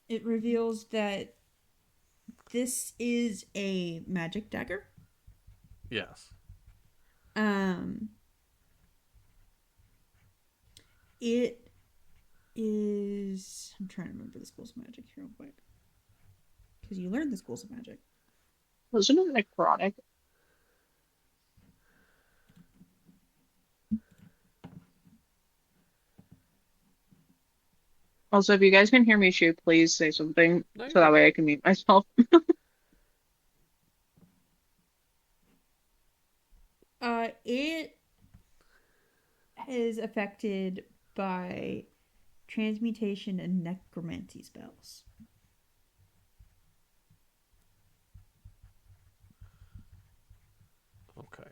It reveals that this is a magic dagger. Yes. It is. I'm trying to remember the schools of magic here real quick. Because you learned the schools of magic. Wasn't it necrotic? Also, if you guys can hear me shoot, please say something No, you're so that good. way I can mute myself. It is affected by transmutation and necromancy spells. Okay.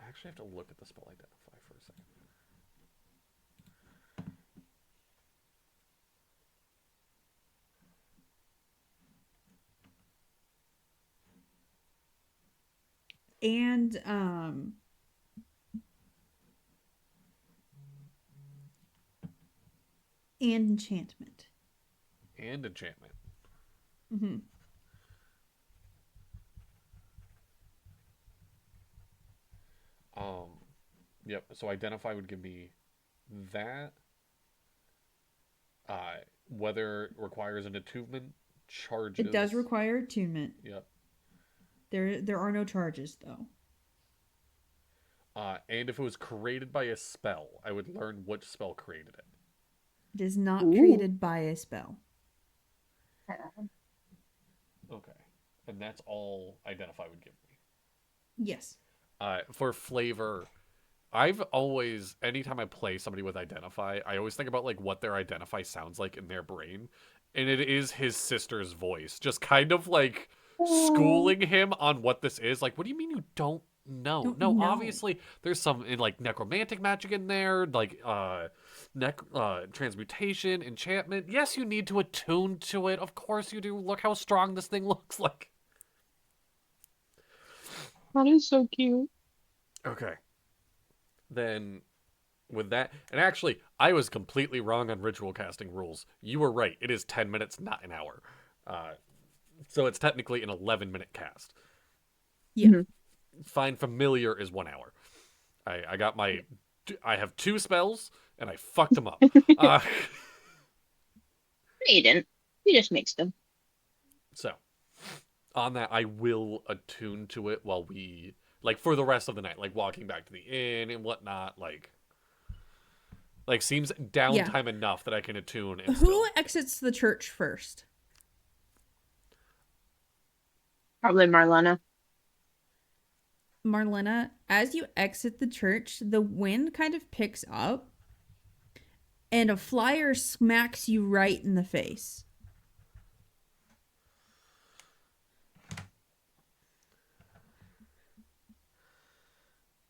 I actually have to look at the spell Identify for a second. And enchantment. And enchantment. Mm-hmm. Yep. So Identify would give me that. Whether it requires an attunement, charges. It does require attunement. Yep. There are no charges though. And if it was created by a spell, I would learn which spell created it. It is not Ooh. created by a spell. Okay. And that's all Identify would give me. Yes. For flavor, I've always, anytime I play somebody with Identify, I always think about like what their Identify sounds like in their brain. And it is his sister's voice. Just kind of like schooling him on what this is. Like, what do you mean you don't know? Don't No, know. obviously there's some like necromantic magic in there, like transmutation, enchantment. Yes, you need to attune to it. Of course you do. Look how strong this thing looks like. That is so cute. Okay. Then with that, and actually I was completely wrong on ritual casting rules. You were right. It is 10 minutes, not an hour. So it's technically an 11-minute cast. Yeah. Mhm. Find familiar is 1 hour. I have 2 spells and I fucked them up. No, you didn't. You just mixed them. So on that, I will attune to it while we, like, for the rest of the night, like walking back to the inn and whatnot, like seems downtime enough that I can attune. And Who still... exits the church first? Probably Marlena. Marlena, as you exit the church, the wind kind of picks up and a flyer smacks you right in the face.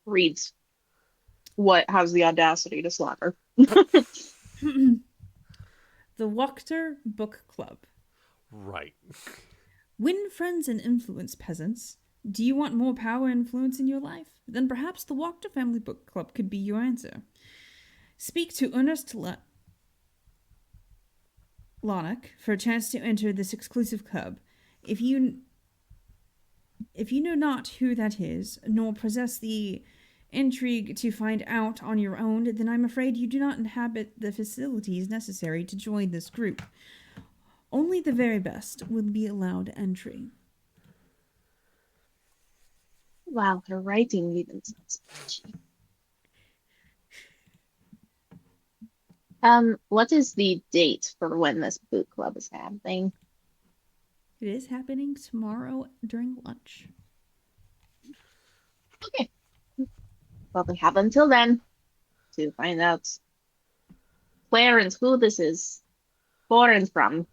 Reads what has the audacity to slap her. The Wachter Book Club. Right. Win friends and influence peasants. Do you want more power and influence in your life? Then perhaps the Wachter Family Book Club could be your answer. Speak to Ernest Lanark for a chance to enter this exclusive club. If you know not who that is, nor possess the intrigue to find out on your own, then I'm afraid you do not inhabit the facilities necessary to join this group. Only the very best will be allowed entry. Wow, her writing even sounds sketchy. What is the date for when this book club is happening? It is happening tomorrow during lunch. Okay. Well, we have until then. to find out where and who this is foreign from.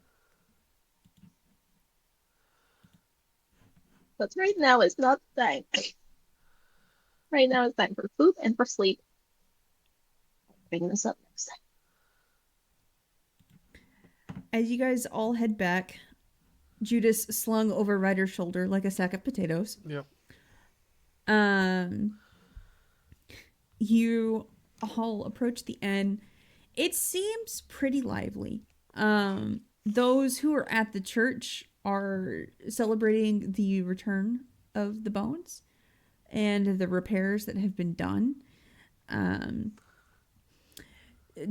But right now it's not time. Right now it's time for food and for sleep. Bring this up next time. As you guys all head back, Judas slung over Ryder's shoulder like a sack of potatoes. Yep. You all approach the inn. It seems pretty lively. Those who are at the church are celebrating the return of the bones and the repairs that have been done.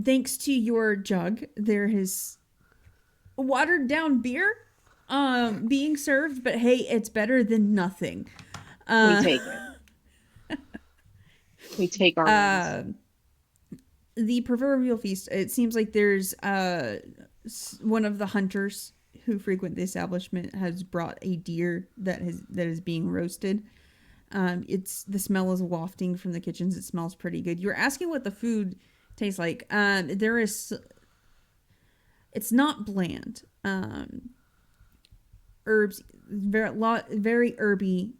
Thanks to your jug, there is watered down beer being served, but hey, it's better than nothing. We take it. We take our wins. The proverbial feast, it seems like there's one of the hunters who frequent the establishment has brought a deer that is being roasted. The smell is wafting from the kitchens. It smells pretty good. You're asking what the food tastes like. It's not bland. Herbs, very herby,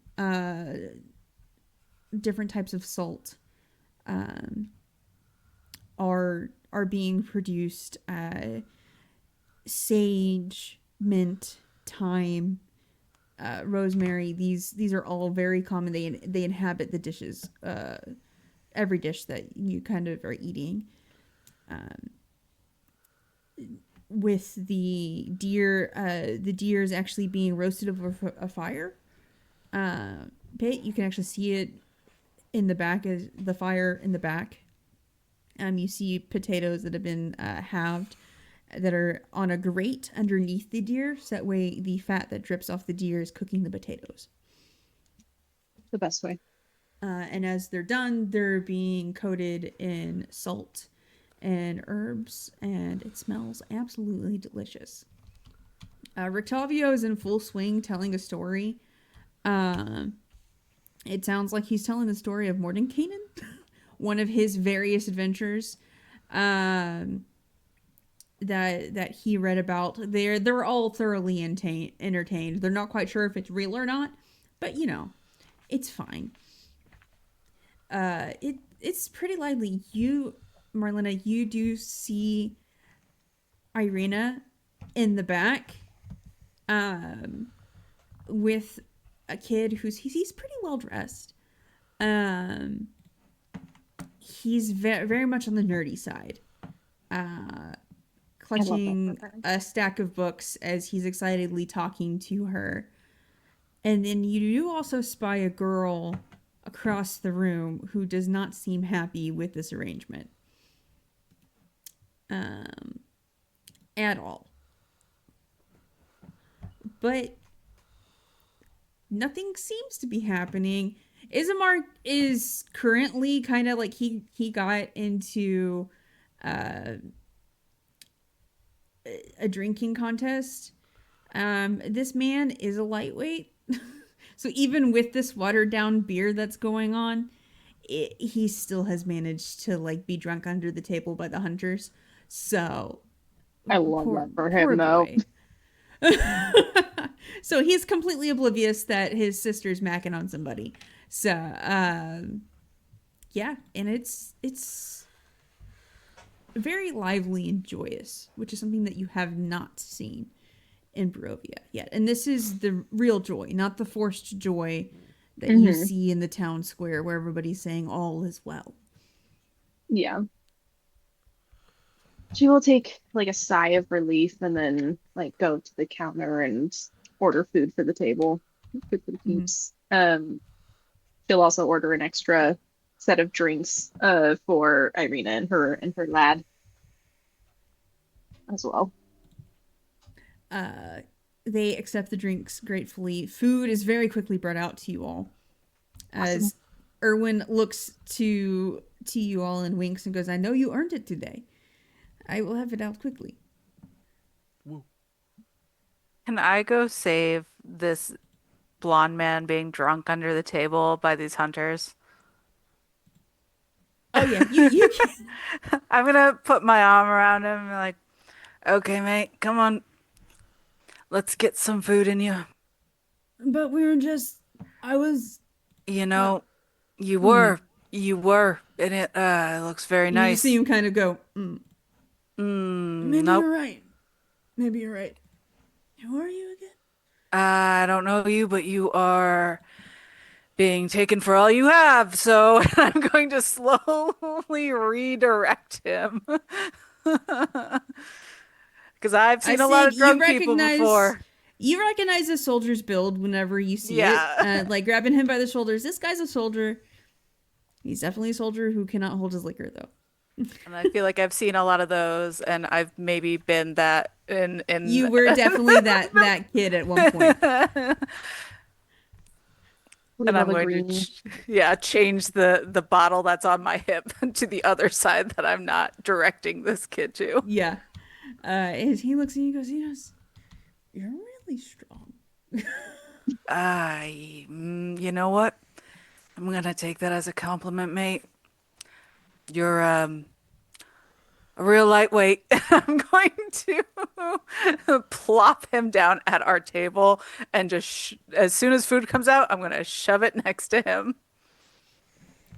different types of salt are being produced. Sage, mint, thyme, rosemary. These are all very common. They inhabit the dishes, every dish that you kind of are eating. With the deer is actually being roasted over a fire pit. You can actually see it in the back, as the fire in the back. You see potatoes that have been halved that are on a grate underneath the deer, so that way the fat that drips off the deer is cooking the potatoes. The best way. And as they're done, they're being coated in salt and herbs, and it smells absolutely delicious. Rictavio is in full swing telling a story. It sounds like he's telling the story of Mordenkainen, one of his various adventures that he read about. They're all thoroughly entertained. They're not quite sure if it's real or not, but it's fine. It's pretty lively. Marlena, you do see Irina in the back with a kid he's pretty well dressed. He's very much on the nerdy side, clutching a stack of books as he's excitedly talking to her. And then you do also spy a girl across the room who does not seem happy with this arrangement at all. But nothing seems to be happening. Ismar is currently kind of like he got into a drinking contest. This man is a lightweight. So even with this watered down beer that's going on, he still has managed to be drunk under the table by the hunters. So I love that for him, though. So he's completely oblivious that his sister's macking on somebody. So yeah, and it's very lively and joyous, which is something that you have not seen in Barovia yet. And this is the real joy, not the forced joy that you see in the town square where everybody's saying all is well. Yeah. She will take a sigh of relief and then go to the counter and order food for the table. Food for the peeps. She'll also order an extra set of drinks for Irina and her lad as well. They accept the drinks gratefully. Food is very quickly brought out to you all. As Erwin looks to you all and winks and goes, "I know you earned it today. I will have it out quickly." Woo. Can I go save this blonde man being drunk under the table by these hunters? Oh yeah, you can. I'm gonna put my arm around him and be like, okay, mate, come on. Let's get some food in you. But we were just. I was. You know, you were, and it looks very You nice. see him kind of go. Maybe Nope. you're right. Maybe you're right. Who are you again? I don't know you, but you are being taken for all you have. So I'm going to slowly redirect him. Because I've seen a lot of drunk people before. You recognize a soldier's build whenever you see Yeah. it. Like grabbing him by the shoulders. This guy's a soldier. He's definitely a soldier who cannot hold his liquor, though. And I feel like I've seen a lot of those, and I've maybe been that in You were definitely that kid at one point. And I'm going to change the bottle that's on my hip to the other side that I'm not directing this kid to. Yeah. As he looks at you, he goes, "You're really strong." You know what? I'm gonna take that as a compliment, mate. You're a real lightweight. I'm going to plop him down at our table and just as soon as food comes out, I'm gonna shove it next to him.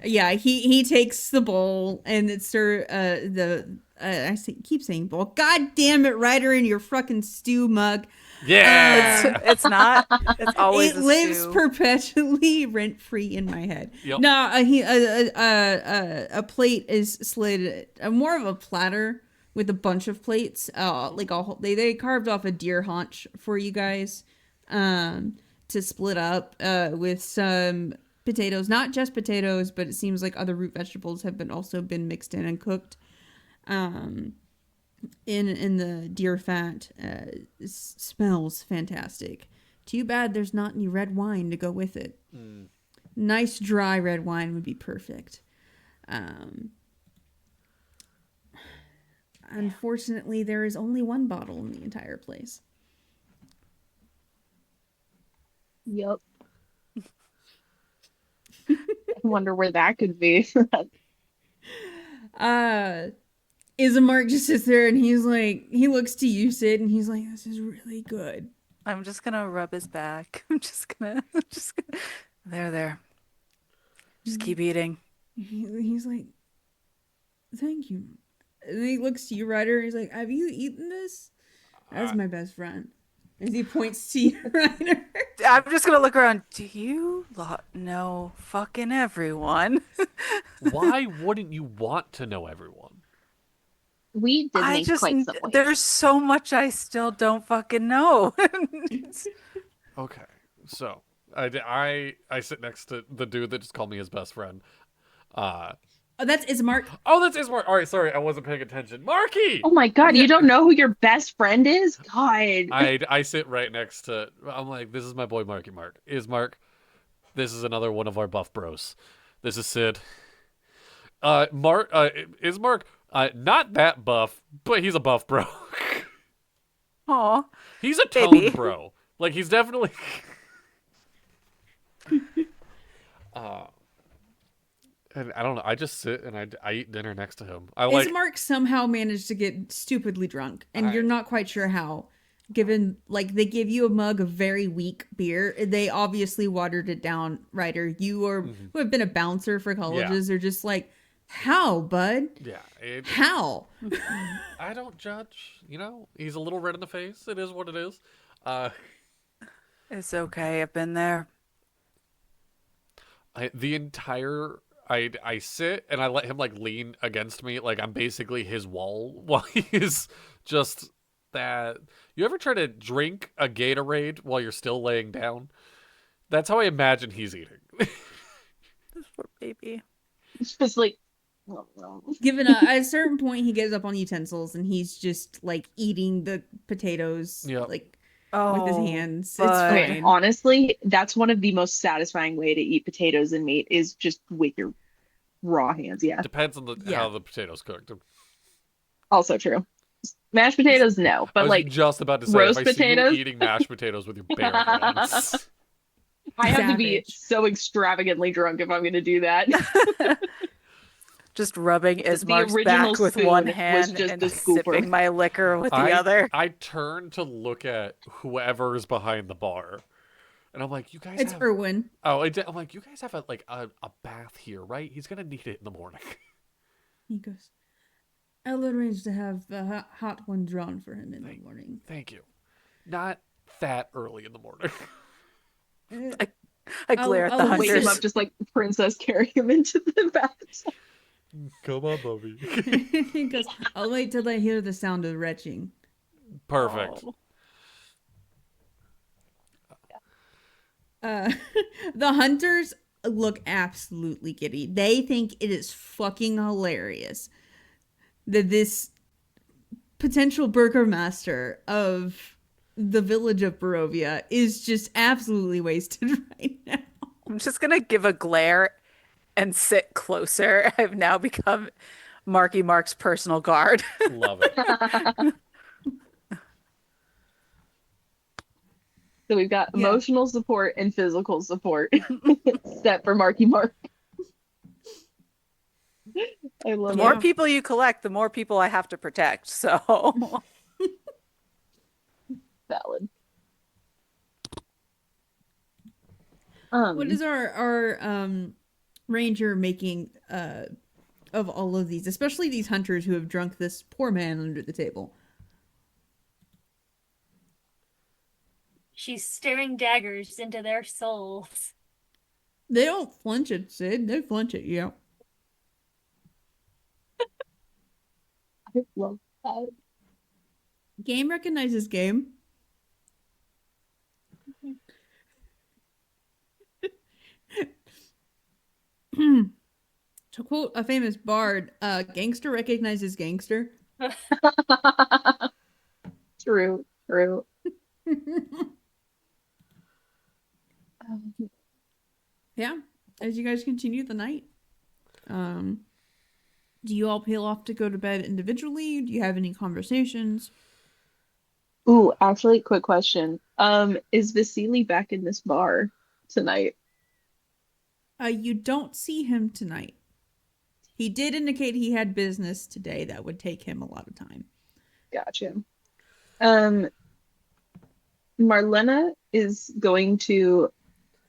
Yeah, he takes the bowl and it's keep saying bowl. God damn it, Ryder, in your fucking stew mug. Yeah. It's not. It's always It a lives stew. perpetually rent free in my head. Yep. No, a plate is slid, more of a platter with a bunch of plates. They carved off a deer haunch for you guys, to split up with some potatoes, not just potatoes, but it seems like other root vegetables have been mixed in and cooked. In the deer fat. Smells fantastic. Too bad there's not any red wine to go with it. Nice dry red wine would be perfect. Unfortunately, there is only one bottle in the entire place. Yep. I wonder where that could be. Ismark just sits there and he looks to you, Sid, and he's like, "This is really good." I'm just gonna rub his back. I'm just gonna there. Just keep eating. He's like, "Thank you." And he looks to you, Ryder. He's like, "Have you eaten this?" That's my best friend. As he points to you, Ryder. I'm just gonna look around. Do you lot know fucking everyone? Why wouldn't you want to know everyone? We did make quite some waves. There's so much I still don't fucking know. Okay, so I sit next to the dude that just called me his best friend. Oh, that's Ismark. Oh, that's Ismark. All right, sorry, I wasn't paying attention. Marky. Oh my god, you don't know who your best friend is? God. I sit right next to. I'm like, this is my boy Marky Mark. Ismark. This is another one of our buff bros. This is Sid. Ismark. Not that buff, but he's a buff bro. Aw. He's a toned Baby. bro. Like, he's definitely... and I don't know, I just sit and I eat dinner next to him. Ismark somehow managed to get stupidly drunk, and you're not quite sure how. Given, like, they give you a mug of very weak beer. They obviously watered it down, Ryder. You who have been a bouncer for colleges are just like, how, bud? Yeah. How? I don't judge, you know? He's a little red in the face. It is what it is. It's okay. I've been there. I sit and I let him, like, lean against me. Like, I'm basically his wall while he is just that. You ever try to drink a Gatorade while you're still laying down? That's how I imagine he's eating. This poor baby. It's just like, Given at a certain point, he gets up on utensils and he's just like eating the potatoes, like with his hands. It's okay, fine. honestly, that's one of the most satisfying way to eat potatoes and meat is just with your raw hands. Yeah. Depends on how the potatoes cooked. Also true. Mashed potatoes, no, but I was like just about to say, roast if I potatoes, see you eating mashed potatoes with your bare hands. I have to be so extravagantly drunk if I'm going to do that. Just rubbing The Ismark's original back with one spoon was hand just and a scooper. sipping my liquor with the other. I turn to look at whoever's behind the bar, and I'm like, "You guys It's have." Erwin. Oh, I'm like, "You guys have a bath here, right? He's gonna need it in the morning." He goes, I'll arrange to have the hot one drawn for him in the morning. Thank you. Not that early in the morning. I glare at the I'll Wake him hunters. up just like Princess carrying him into the bathtub. Come on, Bubby. He goes, I'll wait till I hear the sound of retching. Perfect. Oh. The hunters look absolutely giddy. They think it is fucking hilarious that this potential burgomaster of the village of Barovia is just absolutely wasted right now. I'm just gonna give a glare and sit closer. I've now become Marky Mark's personal guard. Love it. So we've got Yeah. emotional support and physical support set for Marky Mark. I love The more it. people you collect, the more people I have to protect. So Valid. What is our ranger making of all of these, especially these hunters who have drunk this poor man under the table? She's staring daggers into their souls. They don't flinch at Sid. They flinch at you. I love that. Game recognizes game. To quote a famous bard, gangster recognizes gangster. True. Yeah, as you guys continue the night. Do you all peel off to go to bed individually? Do you have any conversations? Ooh, actually, quick question. Is Vasily back in this bar tonight? You don't see him tonight. He did indicate he had business today that would take him a lot of time. Gotcha. Marlena is going to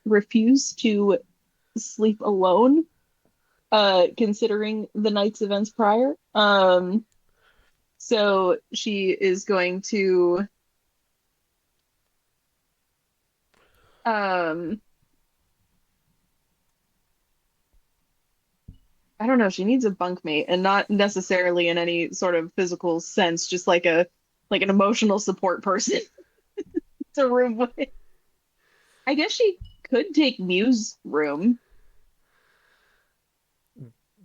refuse to sleep alone, considering the night's events prior. So she is going to I don't know, she needs a bunkmate, and not necessarily in any sort of physical sense, just like an emotional support person to room with. I guess she could take Mew's room.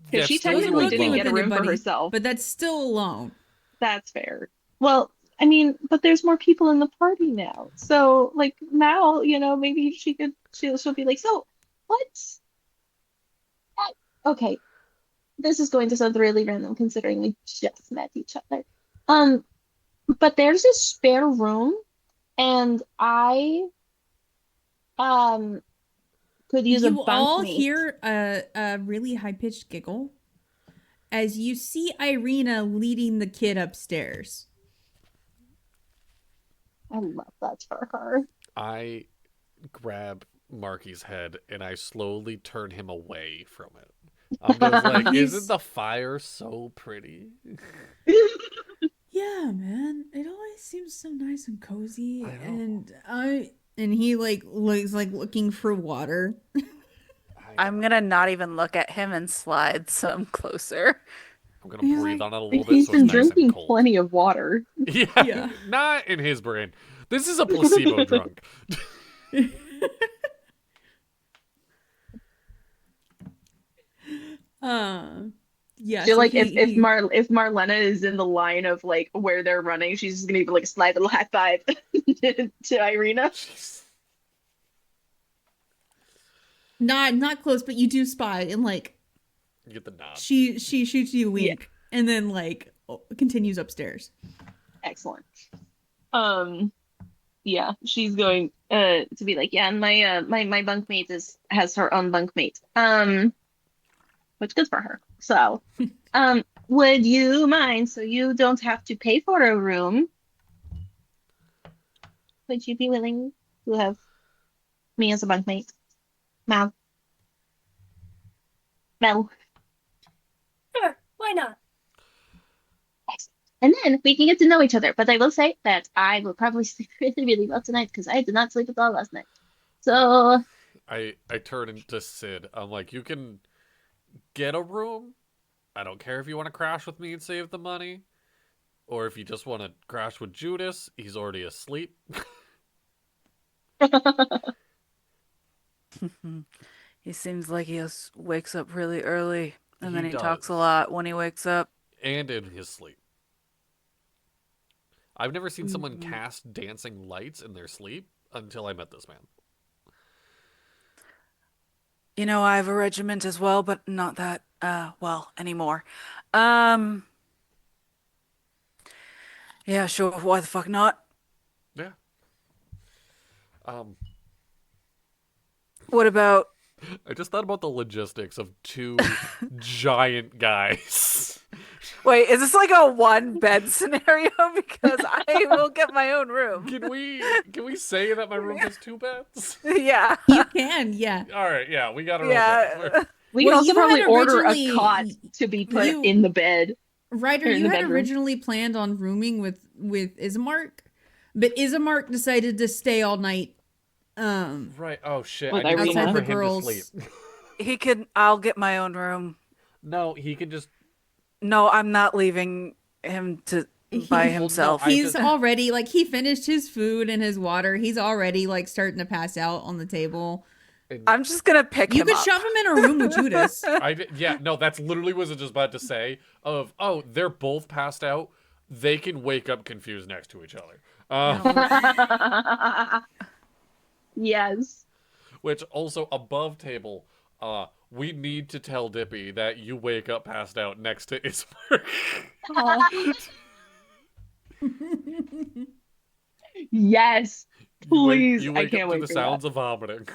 Because she still technically alone. didn't get a room for herself. But that's still alone. That's fair. Well, I mean, but there's more people in the party now. So, like, now, maybe she'll be like, so, what? Okay, this is going to sound really random considering we just met each other. But there's a spare room, and I could use a You all bunkmate. hear a really high-pitched giggle as you see Irina leading the kid upstairs. I love that for her. I grab Marky's head and I slowly turn him away from it. I'm just like, isn't the fire so pretty? Yeah, man. It always seems so nice and cozy. I know. And he looks like looking for water. I'm gonna not even look at him and slide some closer. I'm gonna breathe on it a little bit He's so it's been nice and drinking cold. plenty of water. Yeah, not in his brain. This is a placebo drunk. Yeah. So, So like, if Marlena is in the line of like where they're running, she's just gonna be like slide a little high five to Irina. not close, but you do spy and like You get the nod. she shoots you a wink and then like continues upstairs. Excellent. Yeah, she's going to be like, yeah, and my bunkmate has her own bunkmate. Which is good for her. So, would you mind, so you don't have to pay for a room, would you be willing to have me as a bunkmate? Mal, Mel. Sure, why not? And then we can get to know each other. But I will say that I will probably sleep really, really well tonight because I did not sleep at all last night. So, I turn into Sid. I'm like, you can get a room. I don't care if you want to crash with me and save the money, or if you just want to crash with Judas. He's already asleep. He seems like wakes up really early, and He then he talks a does. lot when he wakes up. And in his sleep. I've never seen someone Mhm. cast dancing lights in their sleep until I met this man. You know, I have a regiment as well, but not that well anymore. Um, yeah, sure. Why the fuck not? Yeah. Um, What about I just thought about the logistics of two giant guys. Wait, is this like a one bed scenario? Because I will get my own room. Can we say that my room has two beds? Yeah. You can, yeah. All right, yeah, we got our own bed. Yeah. we can Well, also you had probably order a originally- cot to be put you- in the bed. Ryder, Or in you the had bedroom. originally planned on rooming with Isamark, but Isamark decided to stay all night. Right. Oh shit! With I need Irina. somewhere for Outside the him girls. to sleep. I'll get my own room. No, he can just. No, I'm not leaving him by Well, no, himself. I He's just- already like he finished his food and his water. He's already like starting to pass out on the table. I'm just gonna pick You him could up. shove him in a room with Judas. Yeah, no, that's literally what I was just about to say. They're both passed out. They can wake up confused next to each other. Yes. Which also above table, we need to tell Dippy that you wake up passed out next to Ismark. Yes. Please. You I wake can't up to wait the for sounds of vomiting.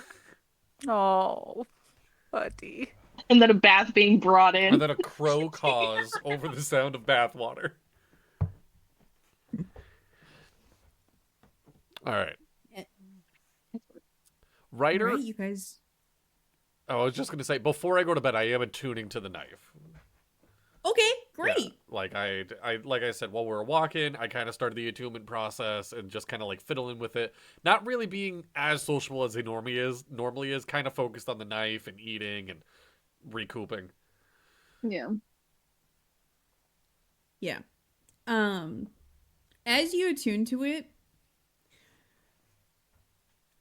Oh, buddy. that. And then a bath being brought in. And then a crow caws over the sound of bathwater. Alright. Ryder, Right, you guys. I was just gonna say, before I go to bed, I am attuning to the knife. Okay, great. Yeah, like like I said, while we were walking, I kind of started the attunement process and just kind of like fiddling with it. Not really being as sociable as he normally is, kind of focused on the knife and eating and recouping. Yeah. Yeah. As you attune to it,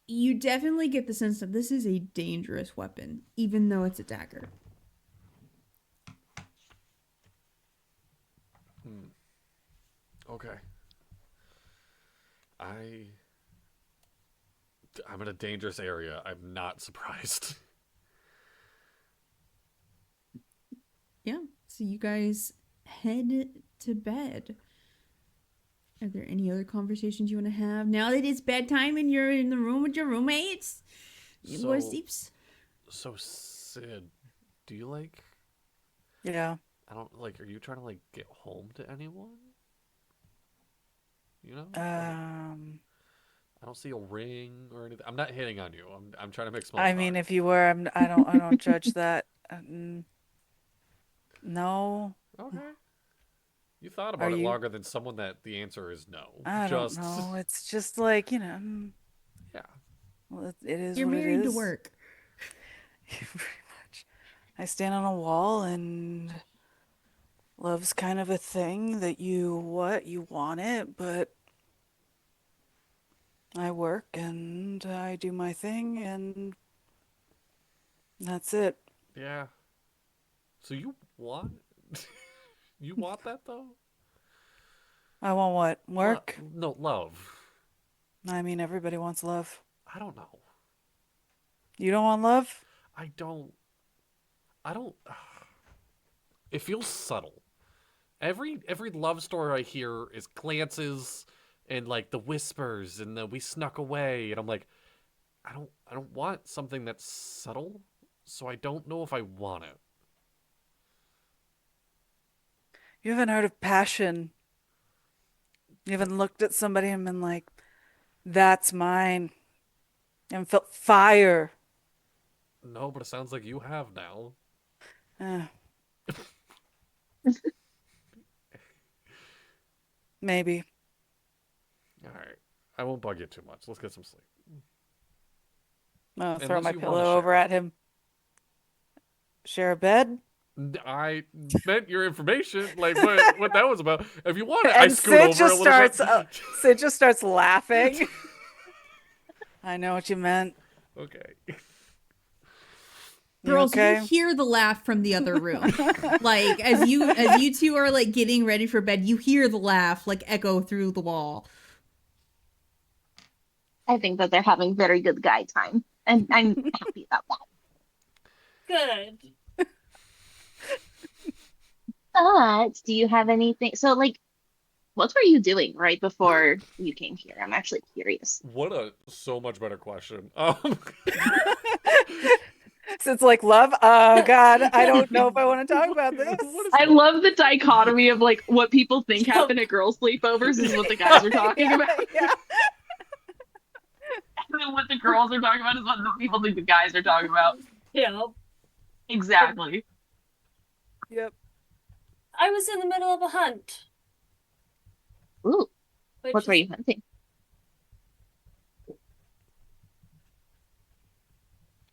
you definitely get the sense that this is a dangerous weapon, even though it's a dagger. Okay. I'm in a dangerous area. I'm not surprised. Yeah. So you guys head to bed. Are there any other conversations you want to have now that it's bedtime and you're in the room with your roommates? You So- boys sleeps. So Sid, do you like? Yeah. I don't like. Are you trying to like get home to anyone? You know? I don't see a ring or anything. I'm not hitting on you. I'm trying to make small I talk. mean, if you were, I don't judge that. No, Okay. You thought Are about it you- longer than someone that the answer is no. I Just don't know. It's just like yeah. well, it is You're what married it to is. work. Pretty much. I stand on a wall, and love's kind of a thing that you want it, but I work and I do my thing, and that's it. Yeah. So you want you want that though? I want what? Work? No, love. I mean, everybody wants love. I don't know. You don't want love? I don't. It feels subtle. Every love story I hear is glances and like the whispers and the we snuck away, and I'm like, I don't want something that's subtle, so I don't know if I want it. You haven't heard of passion. You haven't looked at somebody and been like, that's mine. And felt fire. No, but it sounds like you have now. Eh, maybe. All right. I won't bug you too much. Let's get some sleep. I'll throw Unless my you want to pillow over share. at him. Share a bed? I meant your information, like what that was about. If you want it, I And scoot over a little bit. Sid just starts laughing. I know what you meant. Okay. You Girls, okay? you hear the laugh from the other room. Like as you two are like getting ready for bed, you hear the laugh like echo through the wall. I think that they're having very good guy time, and I'm happy about that. Good. But do you have anything? So, like, what were you doing right before you came here? I'm actually curious. What a so much better question. So it's like love. Oh God, I don't know if I want to talk about this. What is I love the dichotomy of like what people think Yep. happen at girl sleepovers is what the guys are talking Yeah, about, yeah. and then what the girls are talking about is what the people think the guys are talking about. Yeah. Exactly. Yep. I was in the middle of a hunt, Ooh, which what were is you hunting?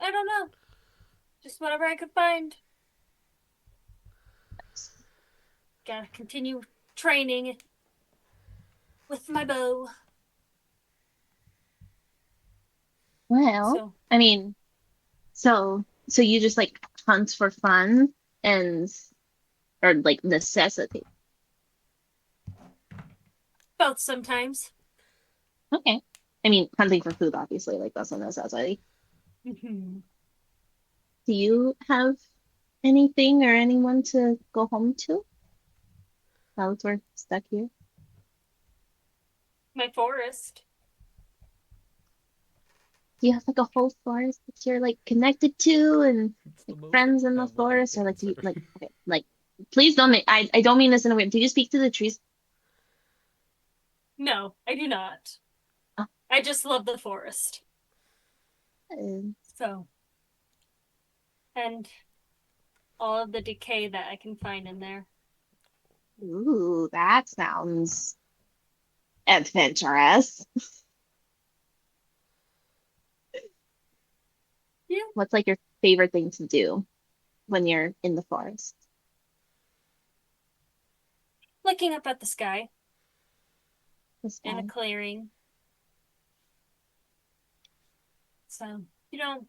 I don't know. Just whatever I could find. Gotta continue training with my bow. Well, So I mean, so you just like hunt for fun and or like necessity. both sometimes. Okay. I mean, hunting for food, obviously, like that's a necessity. Mhm. Do you have anything or anyone to go home to? Now that we're stuck here. My forest. Do you have like a whole forest that you're like connected to and It's the like most friends in the Emily forest? Or like do you answer. like okay, like please don't make I don't mean this in a way. Do you speak to the trees? No, I do not. Oh, I just love the forest. uh, So, and all of the decay that I can find in there. ooh, that sounds adventurous. Yeah. What's like your favorite thing to do when you're in the forest? Looking up at the sky The in a sky. clearing. So, you know,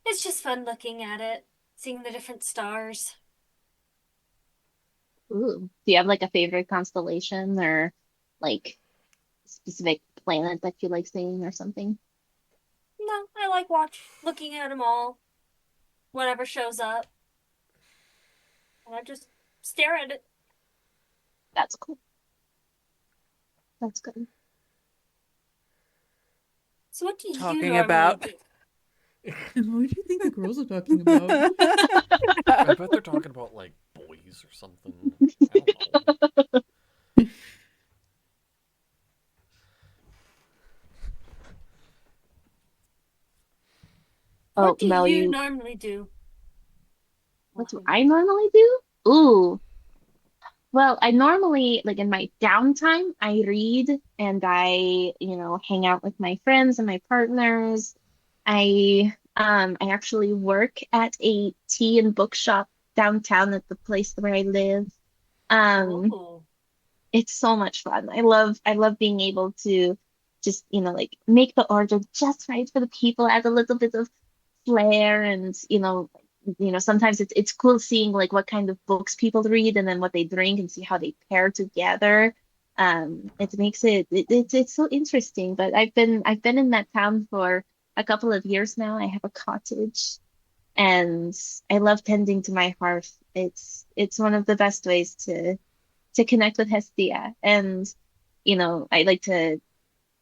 it's just fun looking at it, seeing the different stars. Ooh. Do you have like a favorite constellation or like specific planet that you like seeing or something? No, I like looking at them all, whatever shows up, and I just stare at it. That's cool. That's good. So, what do you Talking normally about. do? And what do you think the girls are talking about? I bet they're talking about like boys or something. I don't know. Oh, What do Mel, you you, normally do? what do I normally do? Ooh, well, I normally, like in my downtime, I read and hang out with my friends and my partners. I actually work at a tea and bookshop downtown at the place where I live. Um, Oh, it's so much fun. I love being able to just, like make the order just right for the people, add a little bit of flair and sometimes it's cool seeing like what kind of books people read and then what they drink and see how they pair together. It makes it's so interesting. But I've been in that town for a couple of years now. I have a cottage and I love tending to my hearth. It's one of the best ways to connect with Hestia. And I like to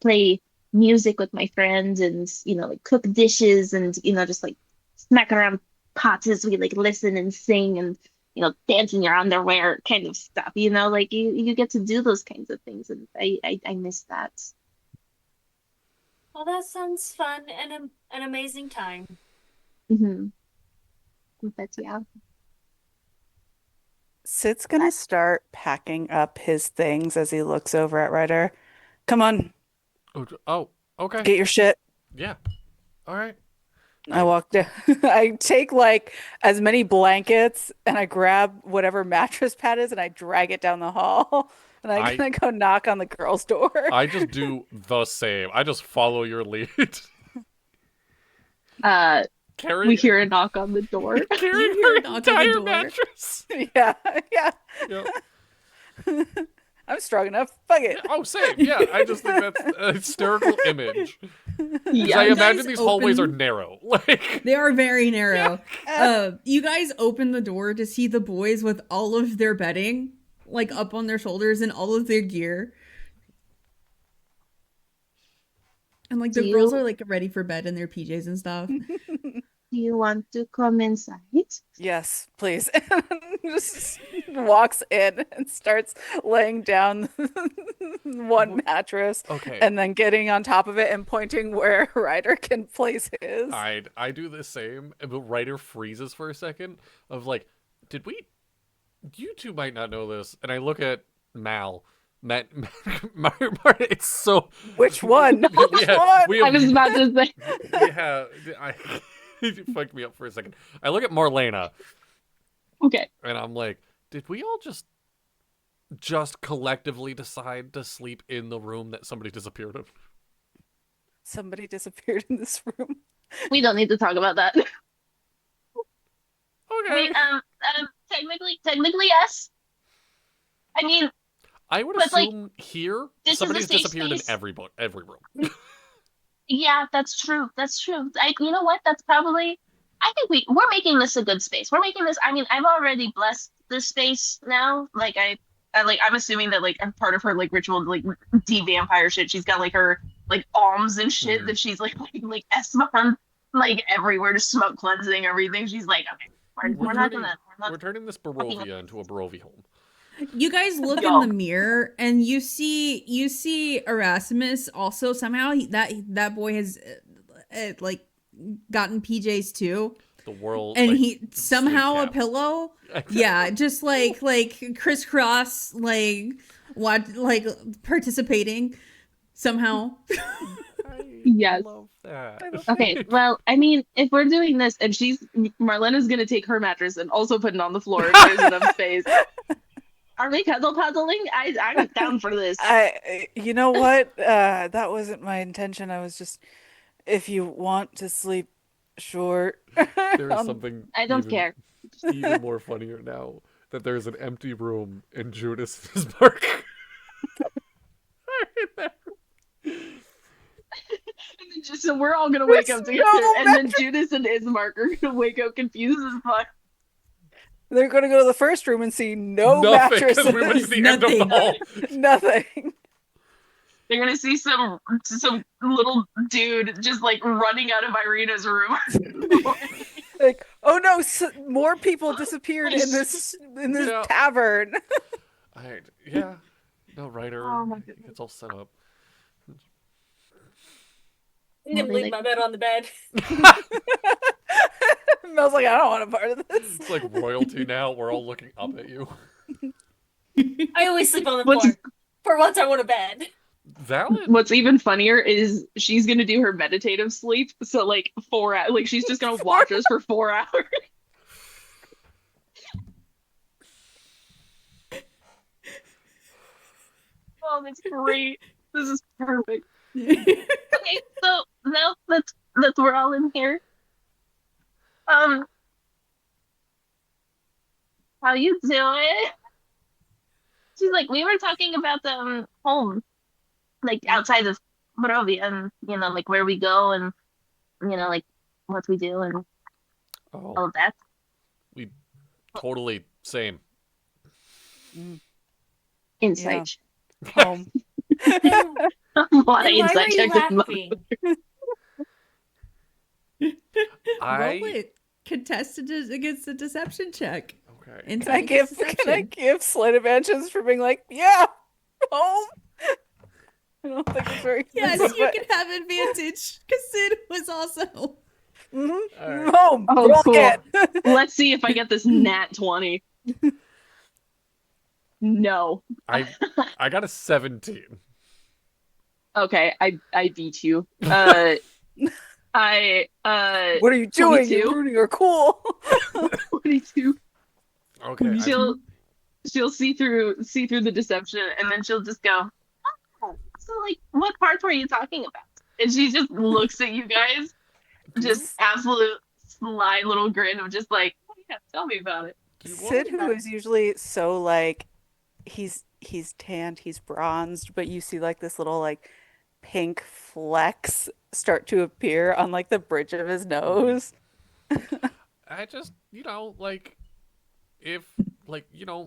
play music with my friends and like cook dishes and just like smack around pots as we like listen and sing. And dance in your underwear kind of stuff. Like you get to do those kinds of things, and I miss that. Well, that sounds fun and an amazing time. Hmm. But yeah. Sid's gonna start packing up his things as he looks over at Ryder. Come on, Oh, okay. get your shit. Yeah. All right. I walk down. I take like as many blankets and I grab whatever mattress pad is and I drag it down the hall. And I'm I gonna go knock on the girl's door. I just do the same. I just follow your lead. We Carry hear a knock on the door. carrying You hear her a knock on the entire door. mattress. Yeah, yeah. Yep. I'm strong enough. Fuck it. Oh, same. Yeah, I just think that's a hysterical image. 'Cause Yeah. I You imagine guys these hallways are open- narrow. Like, They are very narrow. You guys open the door to see the boys with all of their bedding, like up on their shoulders and all of their gear. And like the Do girls you- are like ready for bed in their PJs and stuff. Do you want to come inside? Yes, please. Just walks in and starts laying down one mattress okay. and then getting on top of it and pointing where Ryder can place his. I do the same, but Ryder freezes for a second of like, did we? You two might not know this, and I look at Mal. It's so. Which one? Which one? we I have, was about to say. yeah, you fucked me up for a second. I look at Marlena, Okay. and I'm like, did we all just collectively decide to sleep in the room that somebody disappeared in? Somebody disappeared in this room. We don't need to talk about that. Okay. Wait, technically, yes. I mean, I would but, like, assume here this is a somebody's safe disappeared space. in every room. yeah, that's true. That's true. You know what? That's probably. I think we're making this a good space. We're making this. I mean, I've already blessed this space now. Like I'm assuming that like part of her like ritual like de-vampire shit. She's got like her like alms and shit that she's like Esmon like everywhere to smoke cleansing everything. She's like, okay, we're not gonna. We're turning this Barovia into a Barovia home. You guys look Go. in the mirror and you see Erasmus also somehow that boy has like gotten PJs too. The world, And like, he somehow a sleep pillow, yeah, just like crisscross, like participating somehow. I Yes. love that. Okay, well, I mean, if we're doing this and Marlena's gonna take her mattress and also put it on the floor if there's enough space. Are we cuddle puzzling? I'm down for this. You know what? That wasn't my intention. I was just, if you want to sleep short. There is something I don't care. even more funnier now that there's an empty room in Judas and his park. And then just so we're all gonna wake up There's together, no and then Judas and Ismark are gonna wake up confused as fuck. They're going to go to the first room and see no Nothing, mattresses. because we went to the end of the Nothing. hall. Nothing. They're gonna see some little dude just like running out of Irina's room. Like, oh no, more people disappeared in this Yeah. tavern. Yeah. No, Ryder. Oh my It's all set up. I didn't leave my bed on the bed. Mel's like, I don't want a part of this. It's like royalty now. We're all looking up at you. I always sleep on the What's- floor. For once, I want a bed. Valid. What's even funnier is she's gonna do her meditative sleep, so like 4 hours, like she's just gonna watch us for 4 hours. Oh, that's great. This is perfect. Okay, so now that we're all in here, how you doing? She's like, we were talking about the home, like outside of Barovia, and like where we go, and like what we do, and all Oh, of that. we totally same. Insight. Home. A lot of And why insight were you checks. in my- laughing? Roll it. Contested against the deception check. Okay. Insight Can I give sleight of advantage for being like, yeah, home? I don't think it's very Yes, expensive, you but can have advantage because Sid was also. mhm, All right. home. Oh, Roll cool. again. Let's see if I get this nat 20. No. I got a 17. Okay, I beat you. I What are you doing? 22. You're ruining our cool. 22. Okay. She'll see through the deception, and then she'll just go, "Oh, so like what parts were you talking about?" And she just looks at you guys, just absolute sly little grin of just like, "Oh yeah, tell me about it." Do you Sid, want who is usually so like, he's tanned, he's bronzed, but you see like this little like pink flecks start to appear on like the bridge of his nose. I just, like if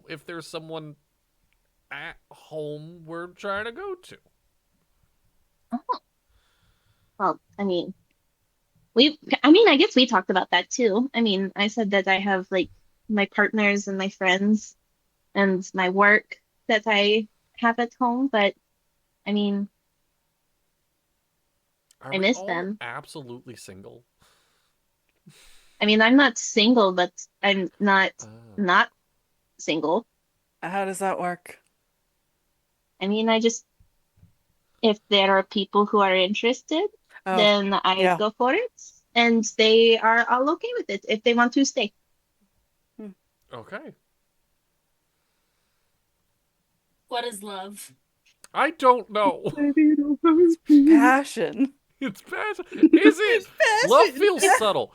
if there's someone at home we're trying to go to. Oh, well, I mean, I guess we talked about that too. I mean, I said that I have like my partners and my friends and my work that I have at home, but I mean, Are I we miss all them. absolutely single? I mean, I'm not single, but I'm not not single. How does that work? I mean, if there are people who are interested, Oh, then I yeah. go for it, and they are all okay with it if they want to stay. Okay. What is love? I don't know. Passion. It's passion. Is it? passion. Love feels subtle.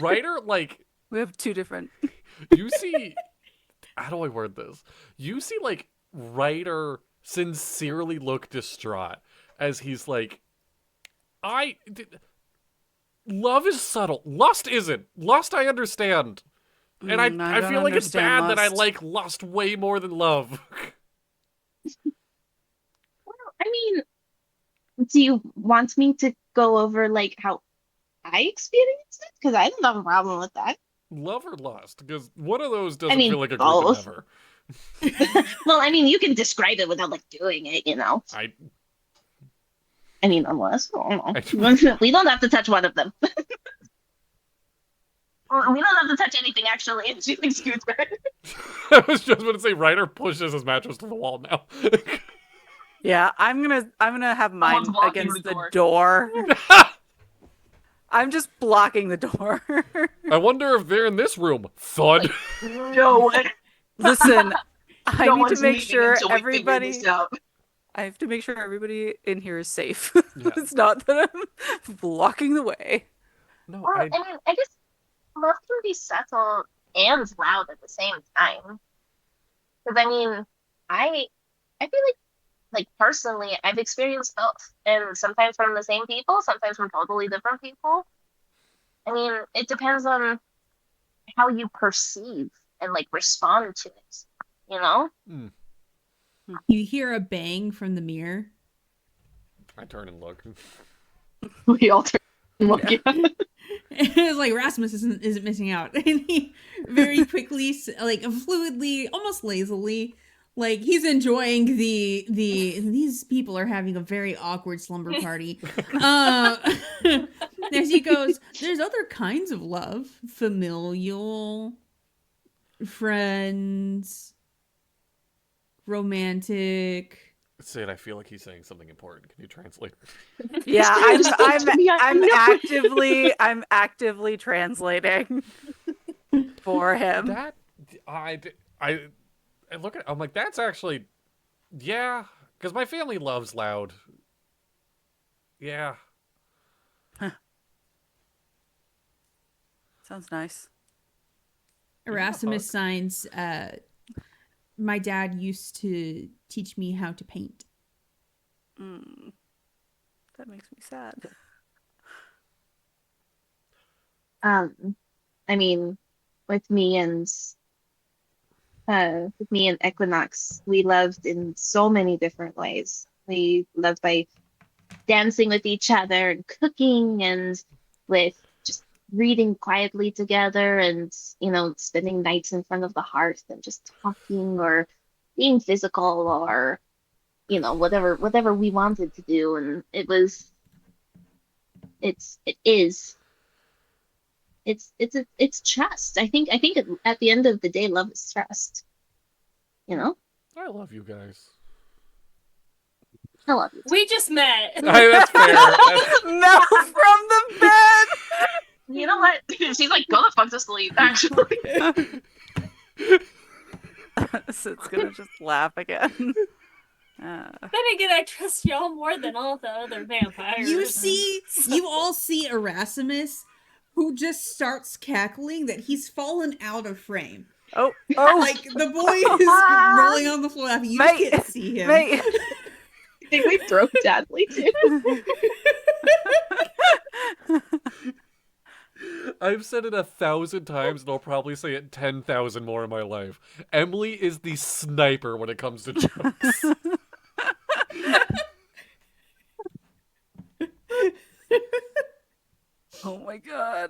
Ryder, like, We have two different. you see, how do I word this? You see, like, Ryder sincerely look distraught as he's like, love is subtle. Lust isn't. Lust I understand. And I don't feel like it's understand bad that I lust. like lust way more than love. Well, I mean, do you want me to go over like how I experienced it? Because I don't have a problem with that. Love or lust? Because one of those doesn't mean, feel like a group both. endeavor. Well, I mean, you can describe it without like doing it, you know. I I mean, unless I don't know. We don't have to touch one of them. Well, we don't have to touch anything actually. It's just excuse me. I was just going to say Ryder pushes his mattress to the wall now. Yeah, I'm gonna have mine Someone's blocking against the the door. I'm just blocking the door. I wonder if they're in this room. Thud. No one, Listen, I no need to one's make leaving sure until we figure everybody. this out. I have to make sure everybody in here is safe. Yeah. It's not that I'm blocking the way. No, Well, I mean, I guess love can be subtle and loud at the same time. Because I mean, I feel like personally, I've experienced both, and sometimes from the same people, sometimes from totally different people. I mean, it depends on how you perceive and like respond to it, you know? You hear a bang from the mirror. I turn and look. We all turn and look at It's like Rasmus isn't missing out, and he very quickly, like fluidly, almost lazily, like he's enjoying these people are having a very awkward slumber party. As he goes, there's other kinds of love, familial, friends, romantic. Sid, I feel like he's saying something important. Can you translate? Yeah, Just speak to me, I'm actively translating for him. That I look at. I'm like, that's actually, yeah, because my family loves loud. Yeah. Sounds nice. Erasmus signs, my dad used to teach me how to paint. That makes me sad. I mean, with me and Equinox, we loved in so many different ways. We loved by dancing with each other and cooking and with just reading quietly together and, spending nights in front of the hearth and just talking or being physical or, whatever we wanted to do. And it is, it's trust. I think at the end of the day, love is trust. I love you guys. I love you. We just met. That's fair. No, from the bed. You know what? She's like, go the fuck to sleep, actually. Sid's gonna just laugh again. Then again, I trust y'all more than all the other vampires. You all see Erasmus, who just starts cackling that he's fallen out of frame. Oh, Like, the boy is rolling on the floor laughing. You just Mate, can't see him. mate. I think we broke Dadley too. I've said it 1,000 times, and I'll probably say it 10,000 more in my life. Emily is the sniper when it comes to jokes. Oh my god.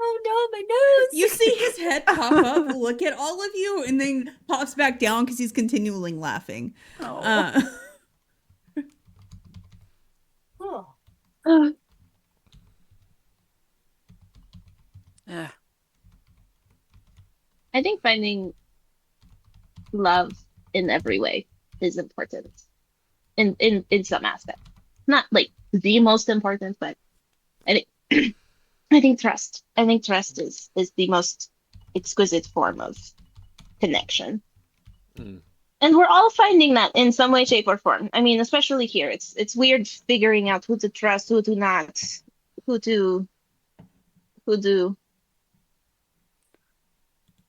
Oh no, my nose! You see his head pop up, look at all of you, and then pops back down because he's continually laughing. Oh. Oh. Yeah. I think finding love in every way is important. In some aspect. Not like the most important, but I think I think trust. I think trust is the most exquisite form of connection. Mm. And we're all finding that in some way, shape, or form. I mean, especially here. It's weird figuring out who to trust, who to not, who to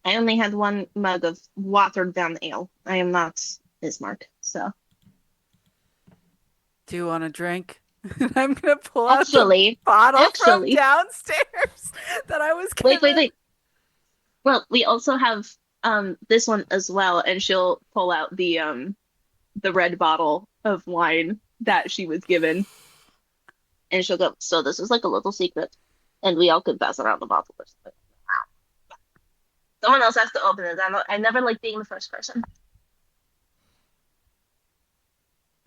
I only had one mug of watered down ale. I am not Bismarck, so Do you want a drink? I'm gonna pull out actually, the bottle from actually- downstairs that I was wait. given. Well, we also have this one as well, and she'll pull out the red bottle of wine that she was given, and she'll go, so this is like a little secret, and we all could pass around the bottle or something. Someone else has to open it. I never like being the first person.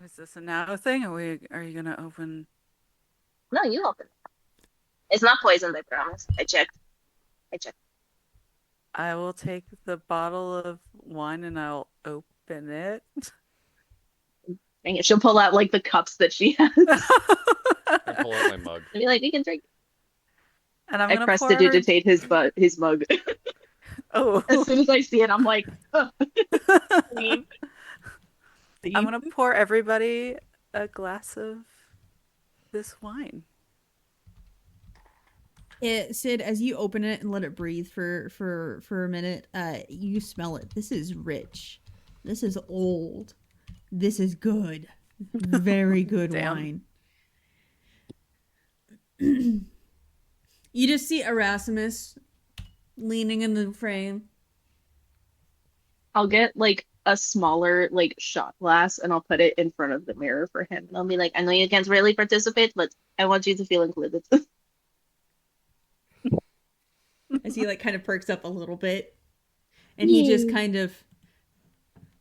Is this a now thing? Are you gonna open? No, you open it. It's not poisoned, I promise. I checked. I will take the bottle of wine and I'll open it. Dang it. She'll pull out like the cups that she has. I pull out my mug. And be like, we can drink. And I'm I gonna pour. prestidigitate his mug. Oh, As soon as I see it, I'm like, oh. Leave. I'm gonna pour everybody a glass of this wine. Sid, as you open it and let it breathe for a minute, you smell it. This is rich. This is old. This is good. Very good Damn. wine. You just see Erasmus leaning in the frame. I'll get like a smaller like shot glass and I'll put it in front of the mirror for him. And I'll be like, I know you can't really participate, but I want you to feel included. As he like kind of perks up a little bit. And he just kind of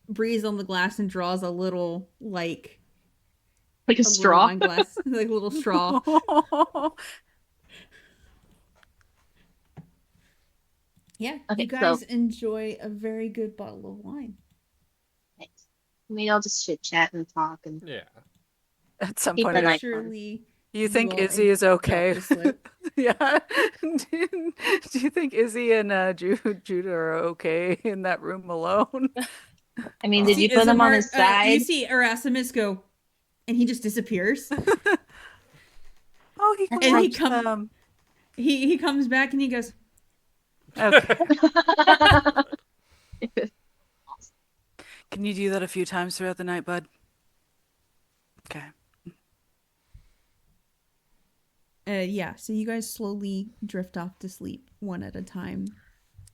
breathes on the glass and draws a little like Like a little straw. wine glass, like a little straw. Yeah, Okay, you guys enjoy a very good bottle of wine. Thanks. We all just chit chat and talk and Yeah. At some Keep point, the night Surely, you think all Izzy is okay? drop the slip. Yeah. Do you think Izzy and Judah are okay in that room alone? I mean, did See you put him on Isambard- his side? You see Erasmus go, and he just disappears. Oh, he And he comes. come- he comes back and he goes, Okay. Can you do that a few times throughout the night, bud? Okay. yeah. So you guys slowly drift off to sleep one at a time.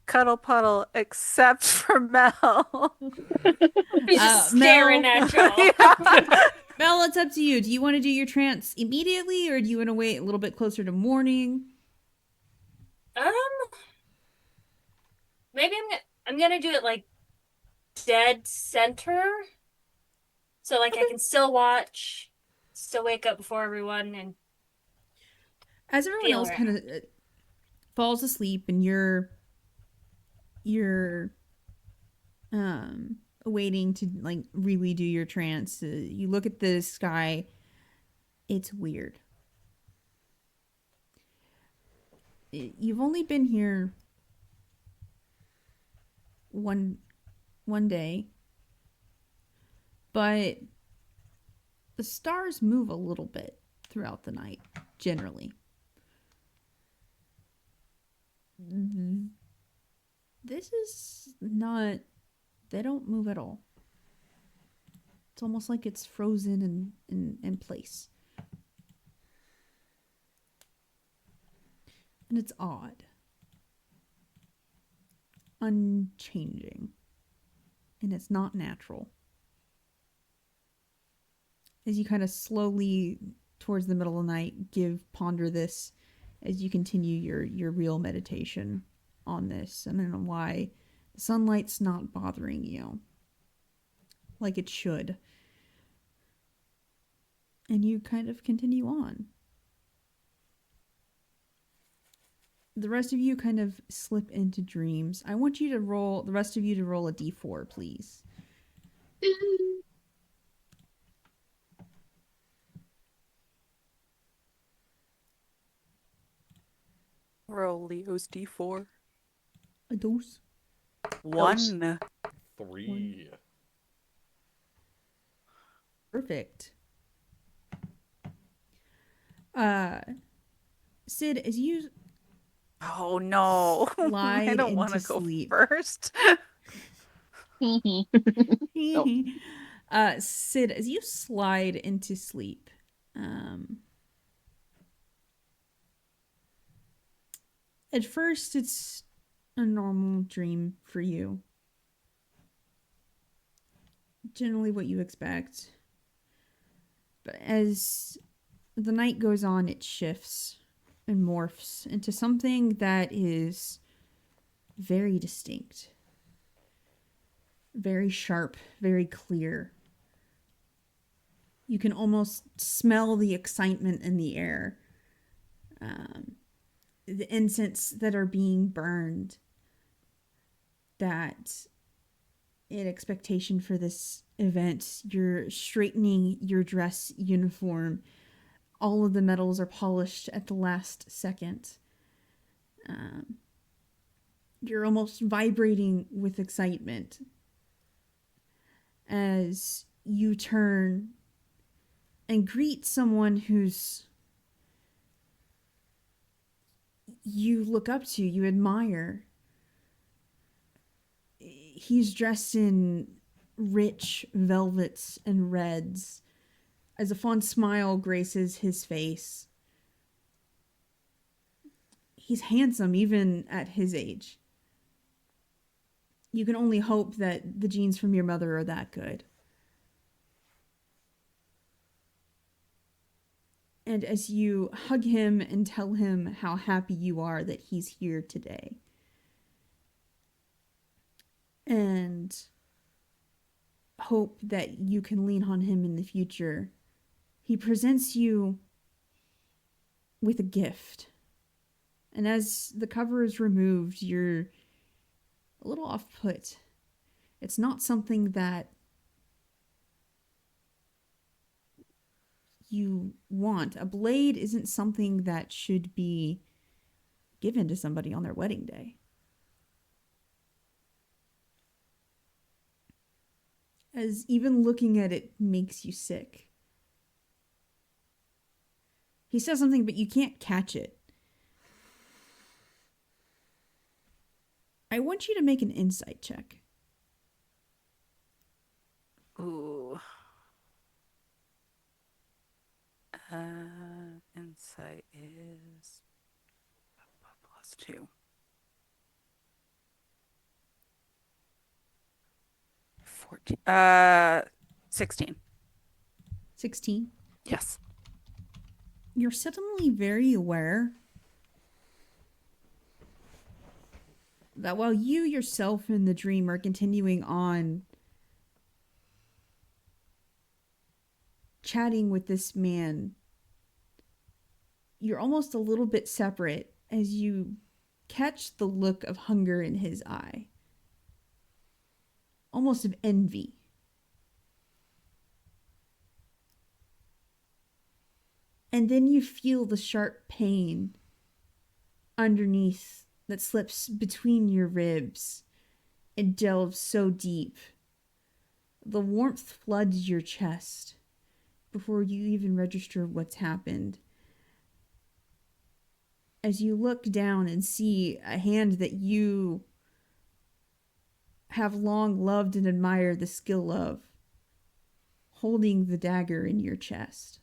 Cuddle puddle, except for Mel. He's just Mel- staring at y'all. Mel, it's up to you. Do you want to do your trance immediately, or do you want to wait a little bit closer to morning? Um, maybe I'm gonna do it like dead center, so like I can still watch, still wake up before everyone, and As everyone feel else around. kind of falls asleep and you're waiting to like really do your trance, you look at the sky. It's weird. You've only been here one one day, but the stars move a little bit throughout the night generally. This is not, they don't move at all. It's almost like it's frozen in place. And it's odd. Unchanging. And it's not natural. As you kind of slowly, towards the middle of the night, ponder this as you continue your real meditation on this. I don't know why the sunlight's not bothering you like it should. And you kind of continue on. The rest of you kind of slip into dreams. I want you to roll, the rest of you to roll a d4, please. Roll Leo's D4. A dose. 1. 3. Perfect. Sid, as you Oh no. I slide don't want to into go sleep. first. Sid, as you slide into sleep, at first it's a normal dream for you. Generally what you expect. But as the night goes on, it shifts and morphs into something that is very distinct. Very sharp, very clear. You can almost smell the excitement in the air. The incense that are being burned. That in expectation for this event, you're straightening your dress uniform. All of the metals are polished at the last second. You're almost vibrating with excitement as you turn and greet someone you look up to, you admire. He's dressed in rich velvets and reds as a fond smile graces his face. He's handsome even at his age. You can only hope that the genes from your mother are that good. And as you hug him and tell him how happy you are that he's here today, and hope that you can lean on him in the future, he presents you with a gift. And as the cover is removed, you're a little off put. It's not something that you want. A blade isn't something that should be given to somebody on their wedding day. As even looking at it makes you sick. He says something, but you can't catch it. I want you to make an insight check. Ooh. Insight is +2. 14. 16. 16. Yes. You're suddenly very aware that while you yourself in the dream are continuing on chatting with this man, you're almost a little bit separate as you catch the look of hunger in his eye, almost of envy. And then you feel the sharp pain underneath that slips between your ribs and delves so deep. The warmth floods your chest before you even register what's happened. As you look down and see a hand that you have long loved and admired the skill of, holding the dagger in your chest.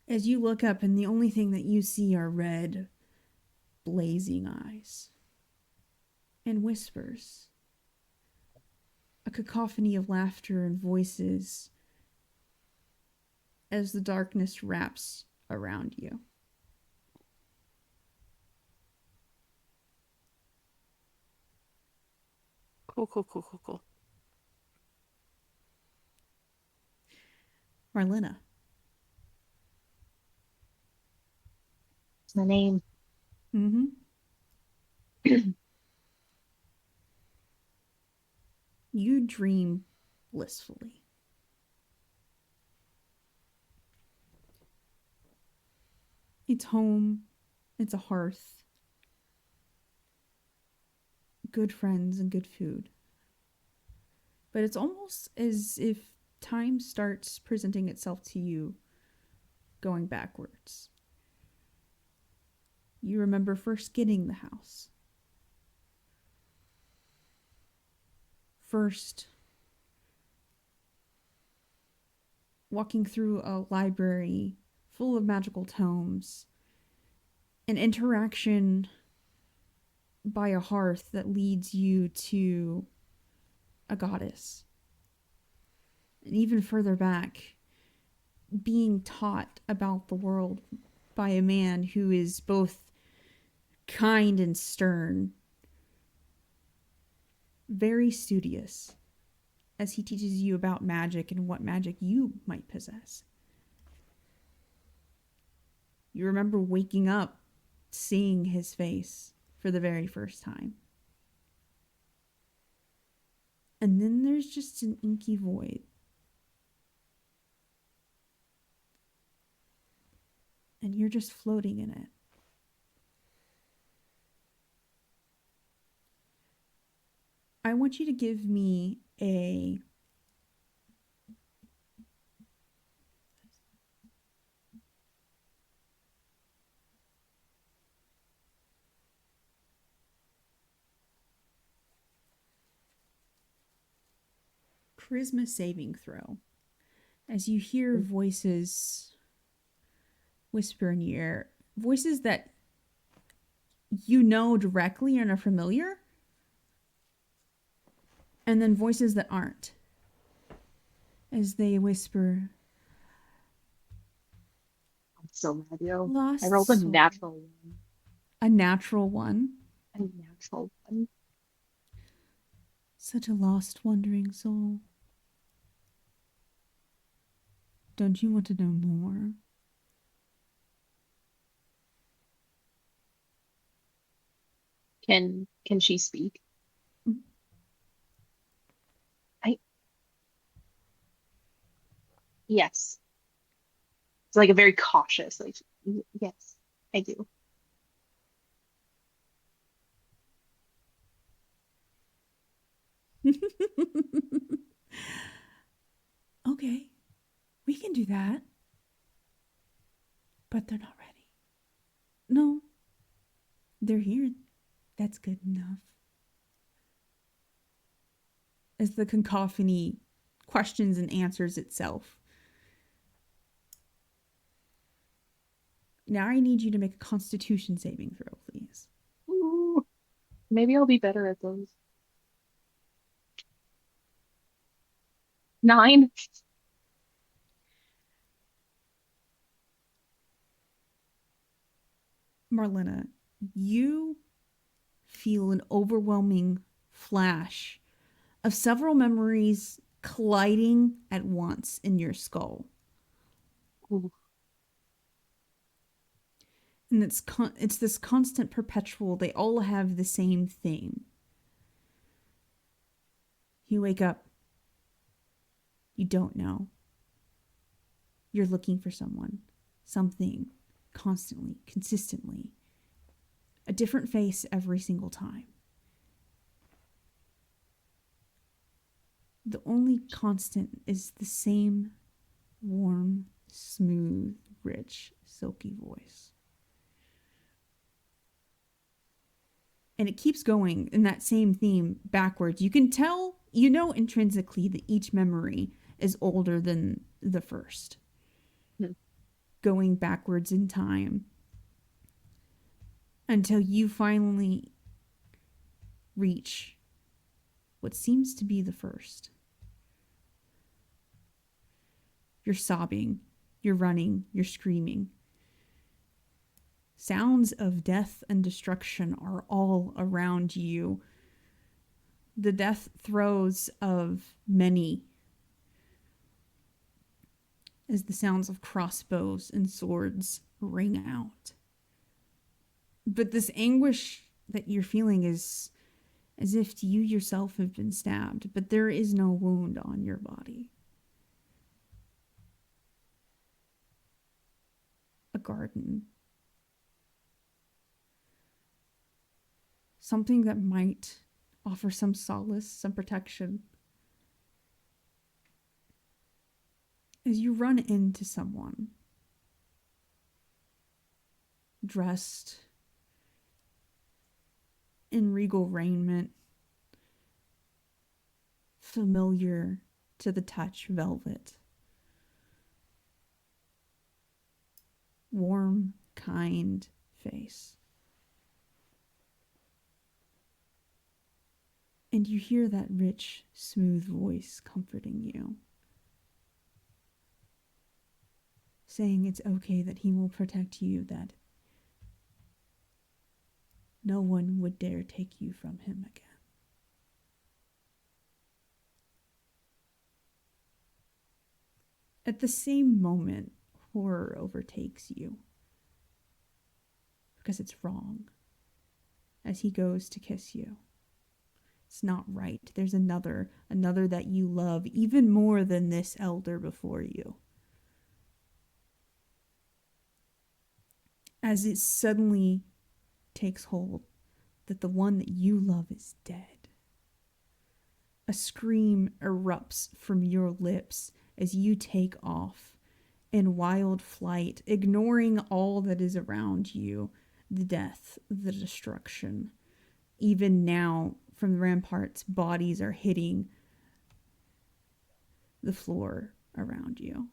As you look up, and the only thing that you see are red, blazing eyes and whispers, a cacophony of laughter and voices as the darkness wraps around you. Cool. Marlena. It's my name. Mm-hmm. You dream blissfully. It's home. It's a hearth. Good friends and good food. But it's almost as if time starts presenting itself to you going backwards. You remember first getting the house. First walking through a library full of magical tomes. An interaction by a hearth that leads you to a goddess. And even further back, being taught about the world by a man who is both kind and stern, very studious, as he teaches you about magic and what magic you might possess. You remember waking up, seeing his face for the very first time. And then there's just an inky void. And you're just floating in it. I want you to give me a charisma saving throw. As you hear voices whisper in your ear, voices that you know directly and are familiar, and then voices that aren't. As they whisper, I'm so mad, yo. lost I rolled a soul. natural one. A natural one. A natural one. Such a lost, wandering soul. Don't you want to know more? Can she speak? Mhm. Yes. It's like a very cautious, like, yes, I do. Okay, we can do that. But they're not ready. No, they're here. That's good enough. As the cacophony questions and answers itself. Now I need you to make a constitution saving throw, please. Ooh, maybe I'll be better at those. 9. Marlena, you feel an overwhelming flash of several memories colliding at once in your skull. Ooh. And it's this constant perpetual, they all have the same theme. You wake up. You don't know. You're looking for someone, something, constantly, consistently. A different face every single time. The only constant is the same warm, smooth, rich, silky voice. And it keeps going in that same theme backwards. You can tell, you know intrinsically that each memory is older than the first. Going backwards in time until you finally reach what seems to be the first. You're sobbing, you're running, you're screaming. Sounds of death and destruction are all around you. The death throes of many as the sounds of crossbows and swords ring out. But this anguish that you're feeling is as if you yourself have been stabbed, but there is no wound on your body. A garden. Something that might offer some solace, some protection. As you run into someone dressed in regal raiment, familiar to the touch velvet, warm, kind face. And you hear that rich, smooth voice comforting you, saying it's okay, that he will protect you, that no one would dare take you from him again. At the same moment, horror overtakes you, because it's wrong, as he goes to kiss you. It's not right. There's another that you love even more than this elder before you. As it suddenly takes hold that the one that you love is dead. A scream erupts from your lips as you take off in wild flight, ignoring all that is around you, the death, the destruction. Even now, from the ramparts, bodies are hitting the floor around you.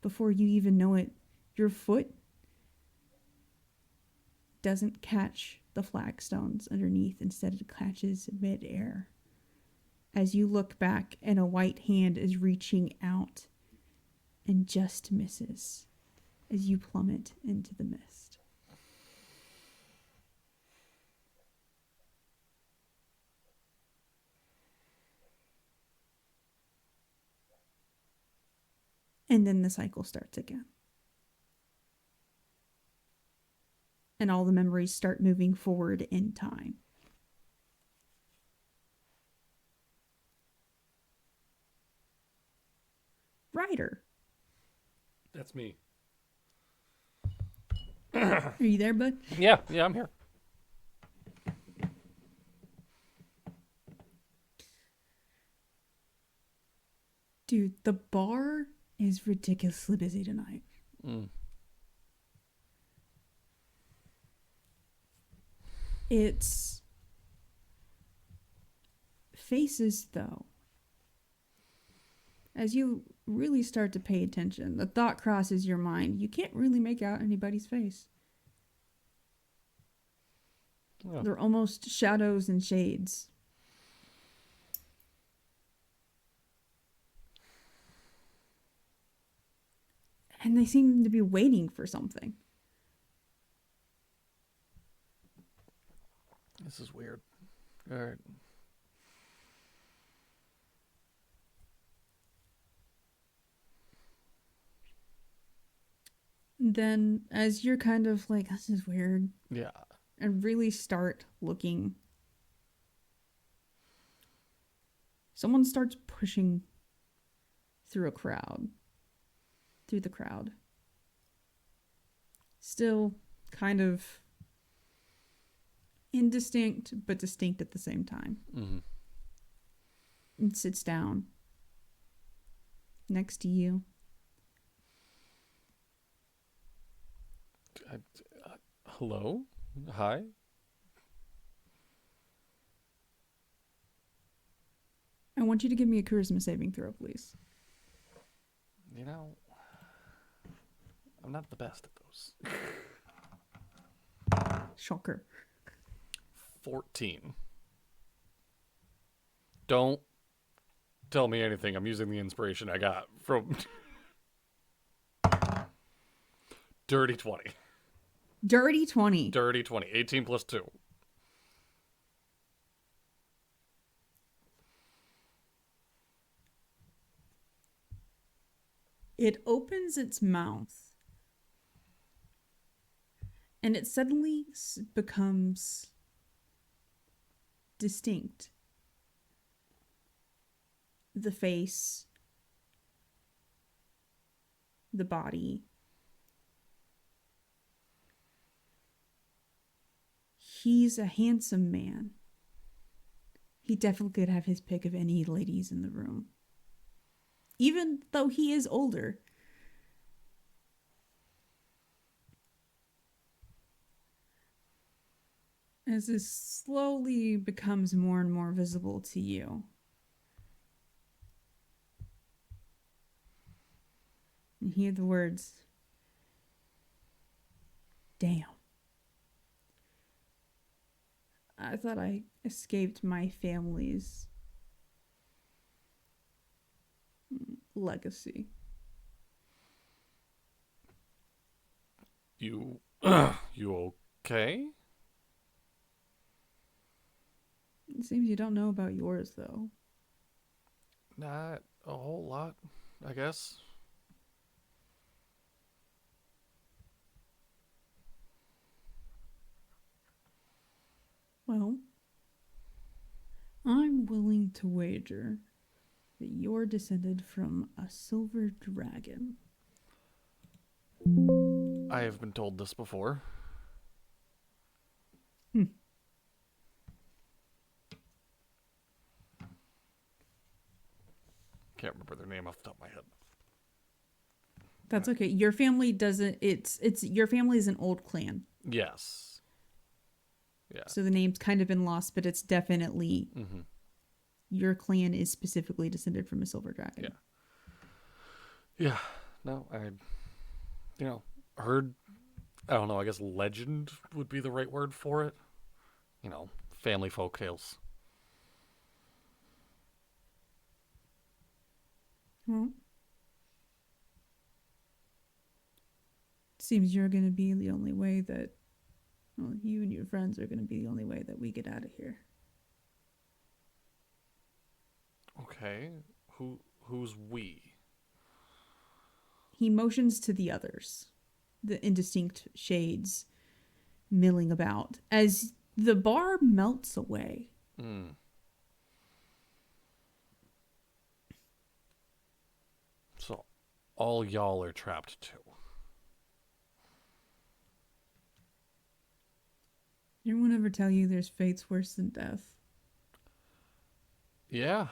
Before you even know it, your foot doesn't catch the flagstones underneath. Instead, it catches midair. As you look back and a white hand is reaching out and just misses as you plummet into the mist. And then the cycle starts again. And all the memories start moving forward in time. Ryder. That's me. Are you there, bud? Yeah, I'm here. Dude, the bar is ridiculously busy tonight. It's faces, though. As you really start to pay attention, the thought crosses your mind. You can't really make out anybody's face. Oh. They're almost shadows and shades. And they seem to be waiting for something. This is weird. All right. Then, as you're kind of like, this is weird, Yeah. and really start looking, someone starts pushing through the crowd. Still kind of indistinct, but distinct at the same time. Mm-hmm. And sits down next to you. Hello? Hi? I want you to give me a charisma saving throw, please. You know, I'm not the best at those. Shocker. 14. Don't tell me anything. I'm using the inspiration I got from Dirty 20. Dirty 20. Dirty 20. 18 plus 2. It opens its mouth. And it suddenly becomes distinct. The face, the body. He's a handsome man. He definitely could have his pick of any ladies in the room. Even though he is older. As this slowly becomes more and more visible to you. You hear the words, "Damn. I thought I escaped my family's legacy." You okay? It seems you don't know about yours, though. Not a whole lot, I guess. Well, I'm willing to wager that you're descended from a silver dragon. I have been told this before. Can't remember their name off the top of my head. That's okay. Your family doesn't. It's your family is an old clan, Yes. Yeah. so the name's kind of been lost, but it's definitely Mm-hmm. your clan is specifically descended from a silver dragon. Yeah. Yeah. No, heard, I don't know, I guess legend would be the right word for it. Family folk tales. Well, seems you're going to be the only way that, well, you and your friends are going to be the only way that we get out of here. Okay. Who's we? He motions to the others, the indistinct shades milling about, as the bar melts away. Mm. So, all y'all are trapped too. Anyone ever tell you there's fates worse than death? Yeah.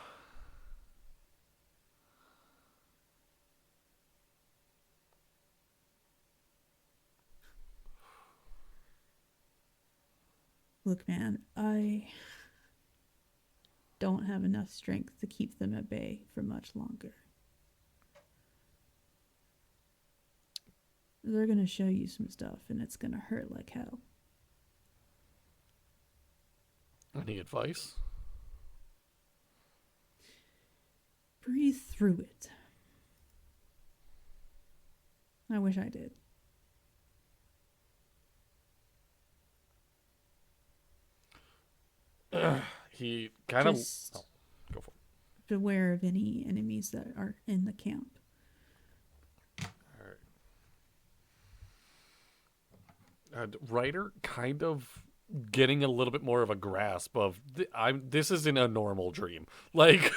Look, man, I don't have enough strength to keep them at bay for much longer. They're going to show you some stuff, and it's going to hurt like hell. Any advice? Breathe through it. I wish I did. He kind of... Just Oh, go for it. beware of any enemies that are in the camp. All right. Ryder kind of getting a little bit more of a grasp of this isn't a normal dream. Like,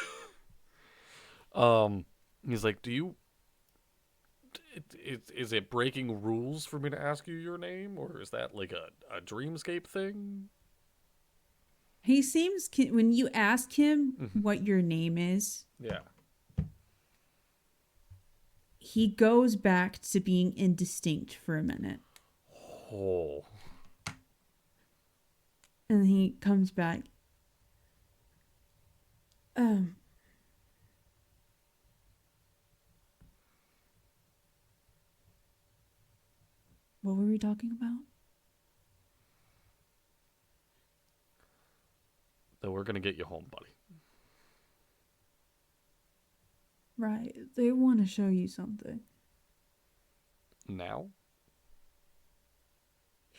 he's like, do you... Is it breaking rules for me to ask you your name, or is that like a dreamscape thing? He seems, when you ask him Mhm. what your name is, Yeah. he goes back to being indistinct for a minute. Oh. And he comes back. What were we talking about? Then we're gonna get you home, buddy. Right. They want to show you something. Now?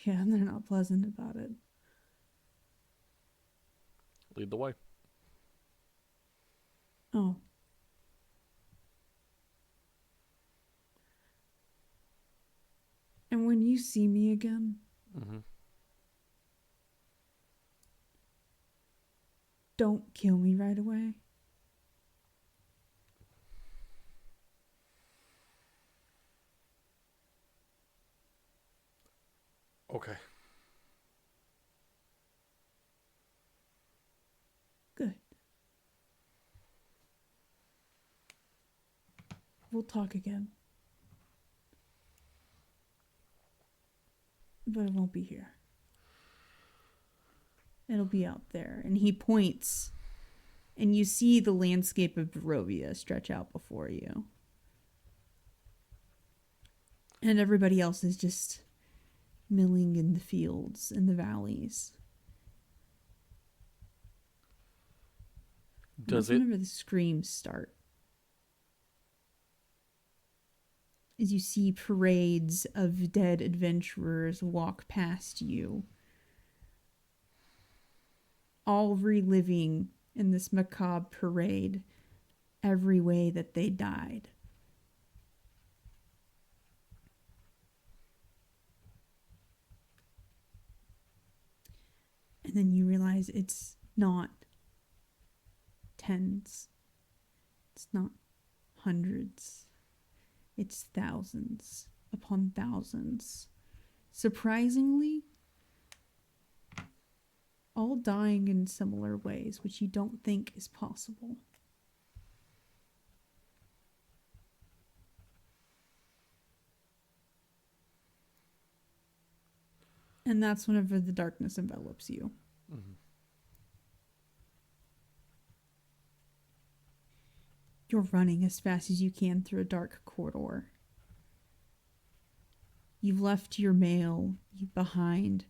Yeah, and they're not pleasant about it. Lead the way. Oh. And when you see me again, Mm-hmm. don't kill me right away. Okay. Good. We'll talk again. But it won't be here. It'll be out there. And he points, and you see the landscape of Barovia stretch out before you. And everybody else is just milling in the fields and the valleys. Does That's it... whenever the screams start. As you see parades of dead adventurers walk past you, all reliving in this macabre parade every way that they died. And then you realize it's not tens, it's not hundreds, it's thousands upon thousands. Surprisingly, all dying in similar ways, which you don't think is possible. And that's whenever the darkness envelops you. Mm-hmm. You're running as fast as you can through a dark corridor. You've left your mail behind.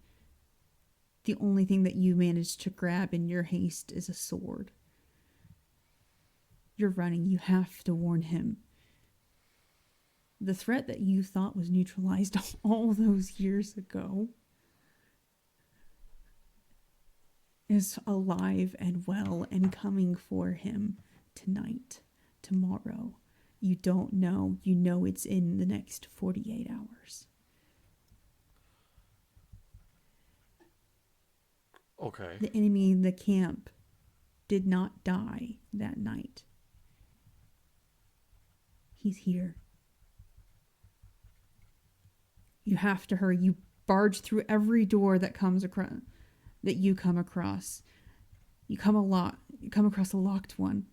The only thing that you managed to grab in your haste is a sword. You're running. You have to warn him. The threat that you thought was neutralized all those years ago is alive and well and coming for him tonight, tomorrow. You don't know. You know it's in the next 48 hours. Okay. The enemy in the camp did not die that night. He's here. You have to hurry. You barge through every door that comes across, that you come across. You come across a locked one,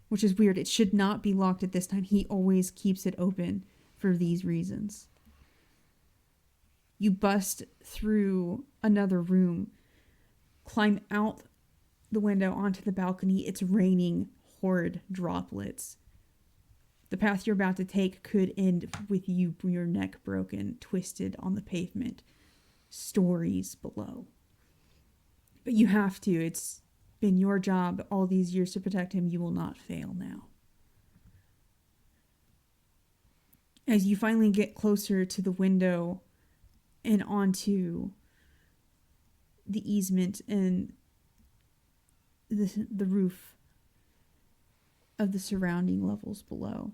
which is weird. It should not be locked at this time. He always keeps it open for these reasons. You bust through another room, climb out the window onto the balcony. It's raining horrid droplets. The path you're about to take could end with your neck broken, twisted on the pavement, stories below. But you have to. It's been your job all these years to protect him. You will not fail now. As you finally get closer to the window and onto the easement and the roof of the surrounding levels below.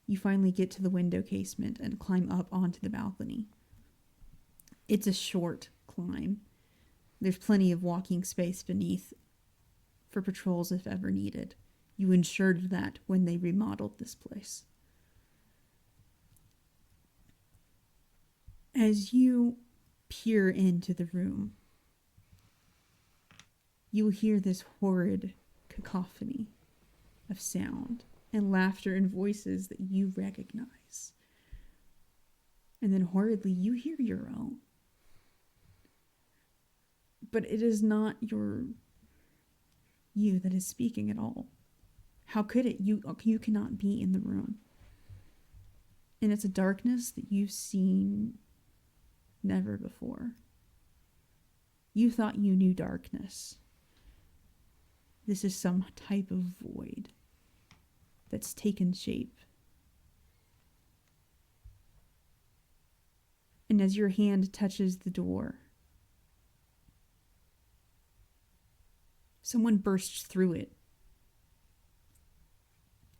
You finally get to the window casement and climb up onto the balcony. It's a short climb. There's plenty of walking space beneath for patrols if ever needed. You ensured that when they remodeled this place. As you peer into the room, you will hear this horrid cacophony of sound and laughter and voices that you recognize. And then horridly, you hear your own. But it is not you that is speaking at all. How could it? You cannot be in the room. And it's a darkness that you've seen never before. You thought you knew darkness. This is some type of void that's taken shape. And as your hand touches the door, someone bursts through it.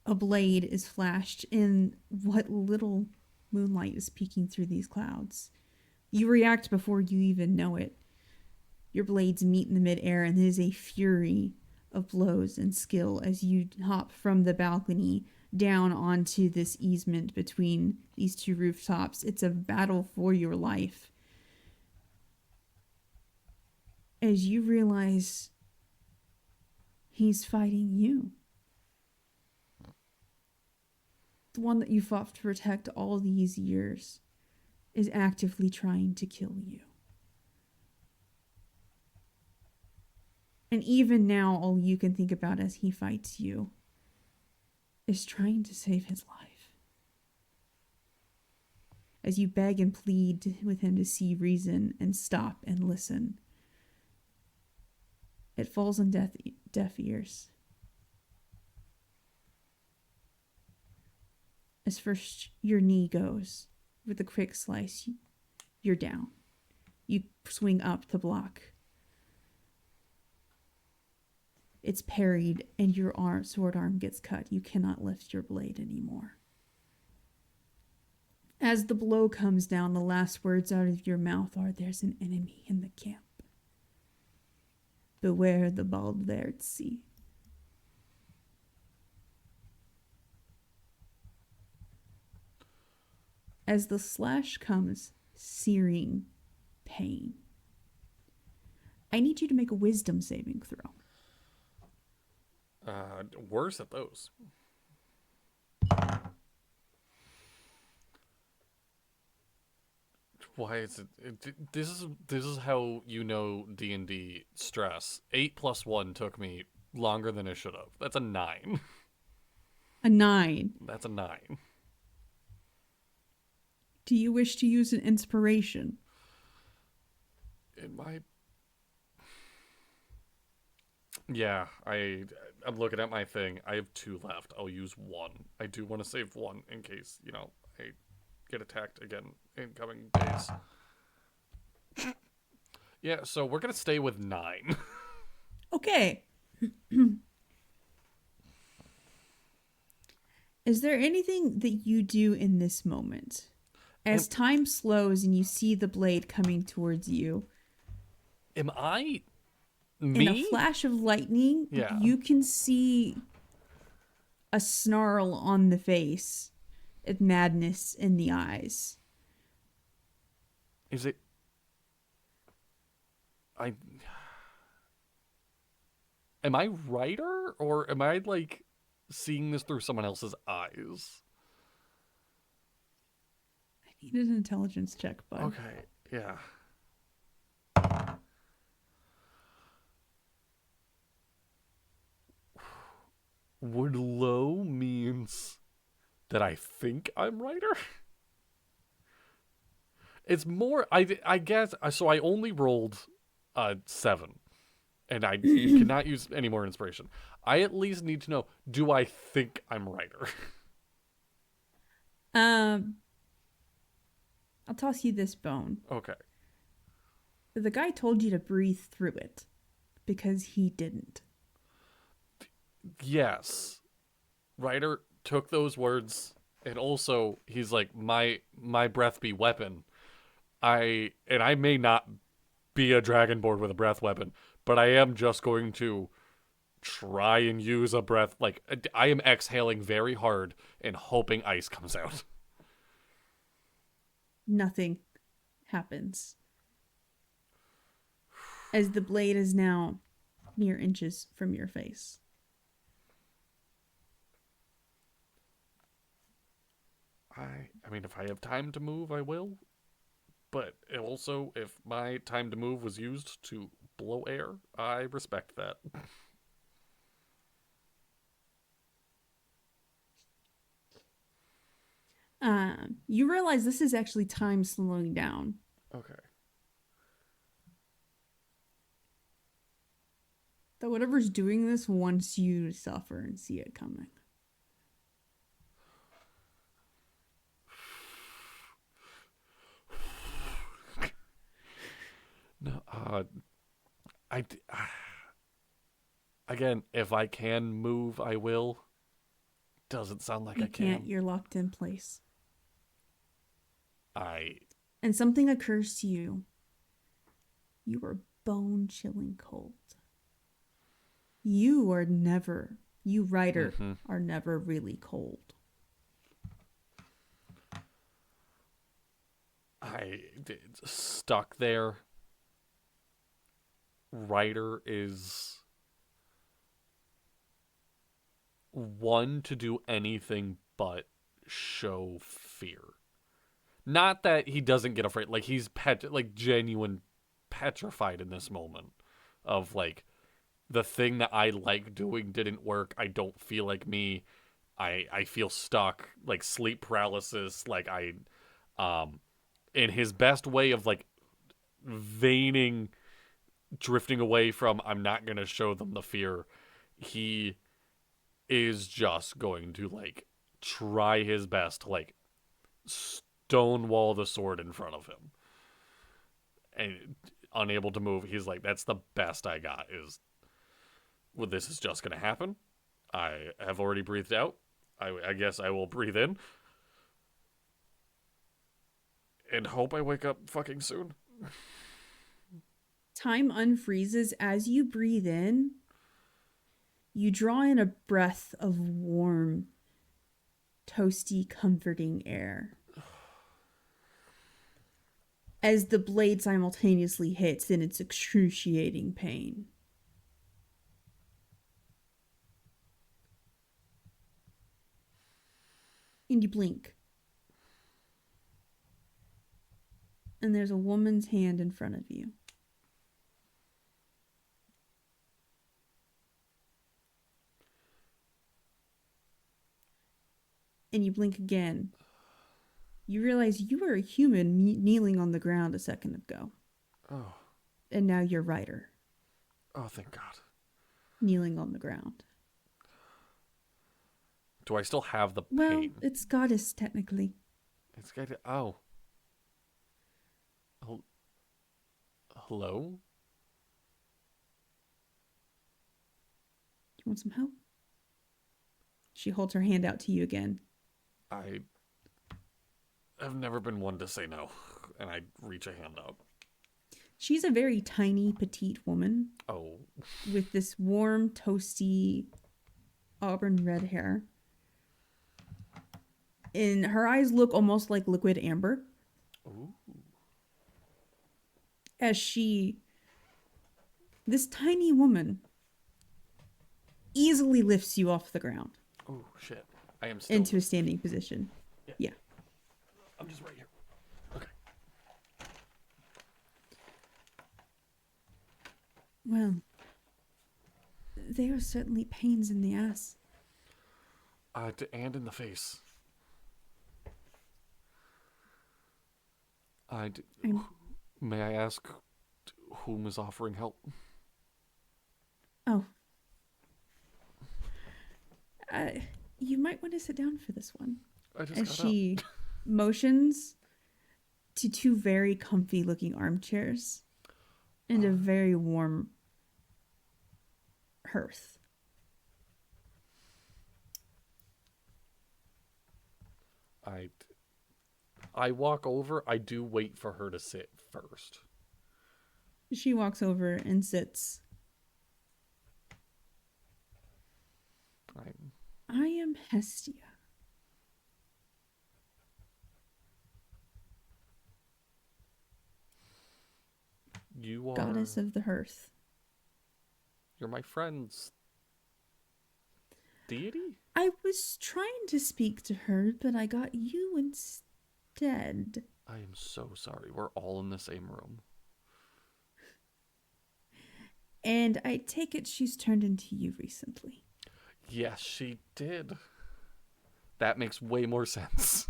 A blade is flashed in what little moonlight is peeking through these clouds. You react before you even know it. Your blades meet in the midair, and there is a fury of blows and skill as you hop from the balcony down onto this easement between these two rooftops. It's a battle for your life. As you realize he's fighting you. The one that you fought to protect all these years is actively trying to kill you. And even now, all you can think about as he fights you is trying to save his life. As you beg and plead with him to see reason and stop and listen, it falls on deaf ears. As first your knee goes, with a quick slice, you're down. You swing up to block. It's parried, and your sword arm gets cut. You cannot lift your blade anymore. As the blow comes down, the last words out of your mouth are, "There's an enemy in the camp. Beware the Baldverzi." As the slash comes, searing pain. I need you to make a wisdom saving throw. Worse at those. Why is it? This is how you know D&D stress. 8 + 1 took me longer than it should have. That's a 9. A 9. That's a 9. Do you wish to use an inspiration? It might. Yeah, I'm looking at my thing. I have 2 left. I'll use 1. I do want to save 1 in case, I get attacked again in coming days. Yeah, so we're going to stay with 9. Okay. Is there anything that you do in this moment? As time slows and you see the blade coming towards you. Am I... Me? In a flash of lightning, you can see a snarl on the face and madness in the eyes. Is it... Am I Ryder? Or am I, seeing this through someone else's eyes? I need an intelligence check, bud. Okay, yeah. Would low means that I think I'm Ryder? It's more, I guess, so I only rolled 7. And I cannot use any more inspiration. I at least need to know, do I think I'm Ryder? I'll toss you this bone. Okay. The guy told you to breathe through it. because he didn't. Yes. Ryder took those words, and also he's like, my breath be weapon. I may not be a dragonborn with a breath weapon, but I am just going to try and use a breath. Like, I am exhaling very hard and hoping ice comes out. Nothing happens. As the blade is now mere inches from your face. I mean, if I have time to move, I will. But also, if my time to move was used to blow air, I respect that. You realize this is actually time slowing down. Okay. That whatever's doing this wants you to suffer and see it coming. No, again, if I can move, I will. Doesn't sound like You I can. can't, you're locked in place. I And something occurs to you. You are bone chilling cold. You, Ryder, are never really cold. stuck there. Ryder is one to do anything but show fear. Not that he doesn't get afraid, like he's genuine petrified in this moment of like the thing that I like doing didn't work. I don't feel like me. I feel stuck, like sleep paralysis, like in his best way of like drifting away from I'm not going to show them the fear. He is just going to like try his best to like stonewall the sword in front of him. And unable to move, he's like, that's the best I got is, well, this is just going to happen. I have already breathed out. I guess I will breathe in. And hope I wake up fucking soon. Time unfreezes as you breathe in. You draw in a breath of warm, toasty, comforting air. As the blade simultaneously hits in its excruciating pain. And you blink. And there's a woman's hand in front of you. And you blink again. You realize you were a human kneeling on the ground a second ago. Oh. And now you're Ryder. Oh, thank God. Kneeling on the ground. Do I still have the pain? Well, it's goddess, technically. It's got to... Oh. Hello? You want some help? She holds her hand out to you again. I have never been one to say no, and I reach a hand out. She's a very tiny, petite woman. Oh. With this warm, toasty, auburn red hair. And her eyes look almost like liquid amber. Ooh. As this tiny woman, easily lifts you off the ground. Oh, shit. I am still... Into a standing position. Yeah. I'm just right here. Okay. Well, they are certainly pains in the ass. And in the face. May I ask whom is offering help? Oh. You might want to sit down for this one. As she motions to two very comfy looking armchairs and a very warm hearth. I walk over. I do wait for her to sit first. She walks over and sits. I am Hestia. You are Goddess of the hearth. You're my friend's deity? I was trying to speak to her, but I got you instead. I am so sorry. We're all in the same room. And I take it she's turned into you recently. Yes, she did. That makes way more sense.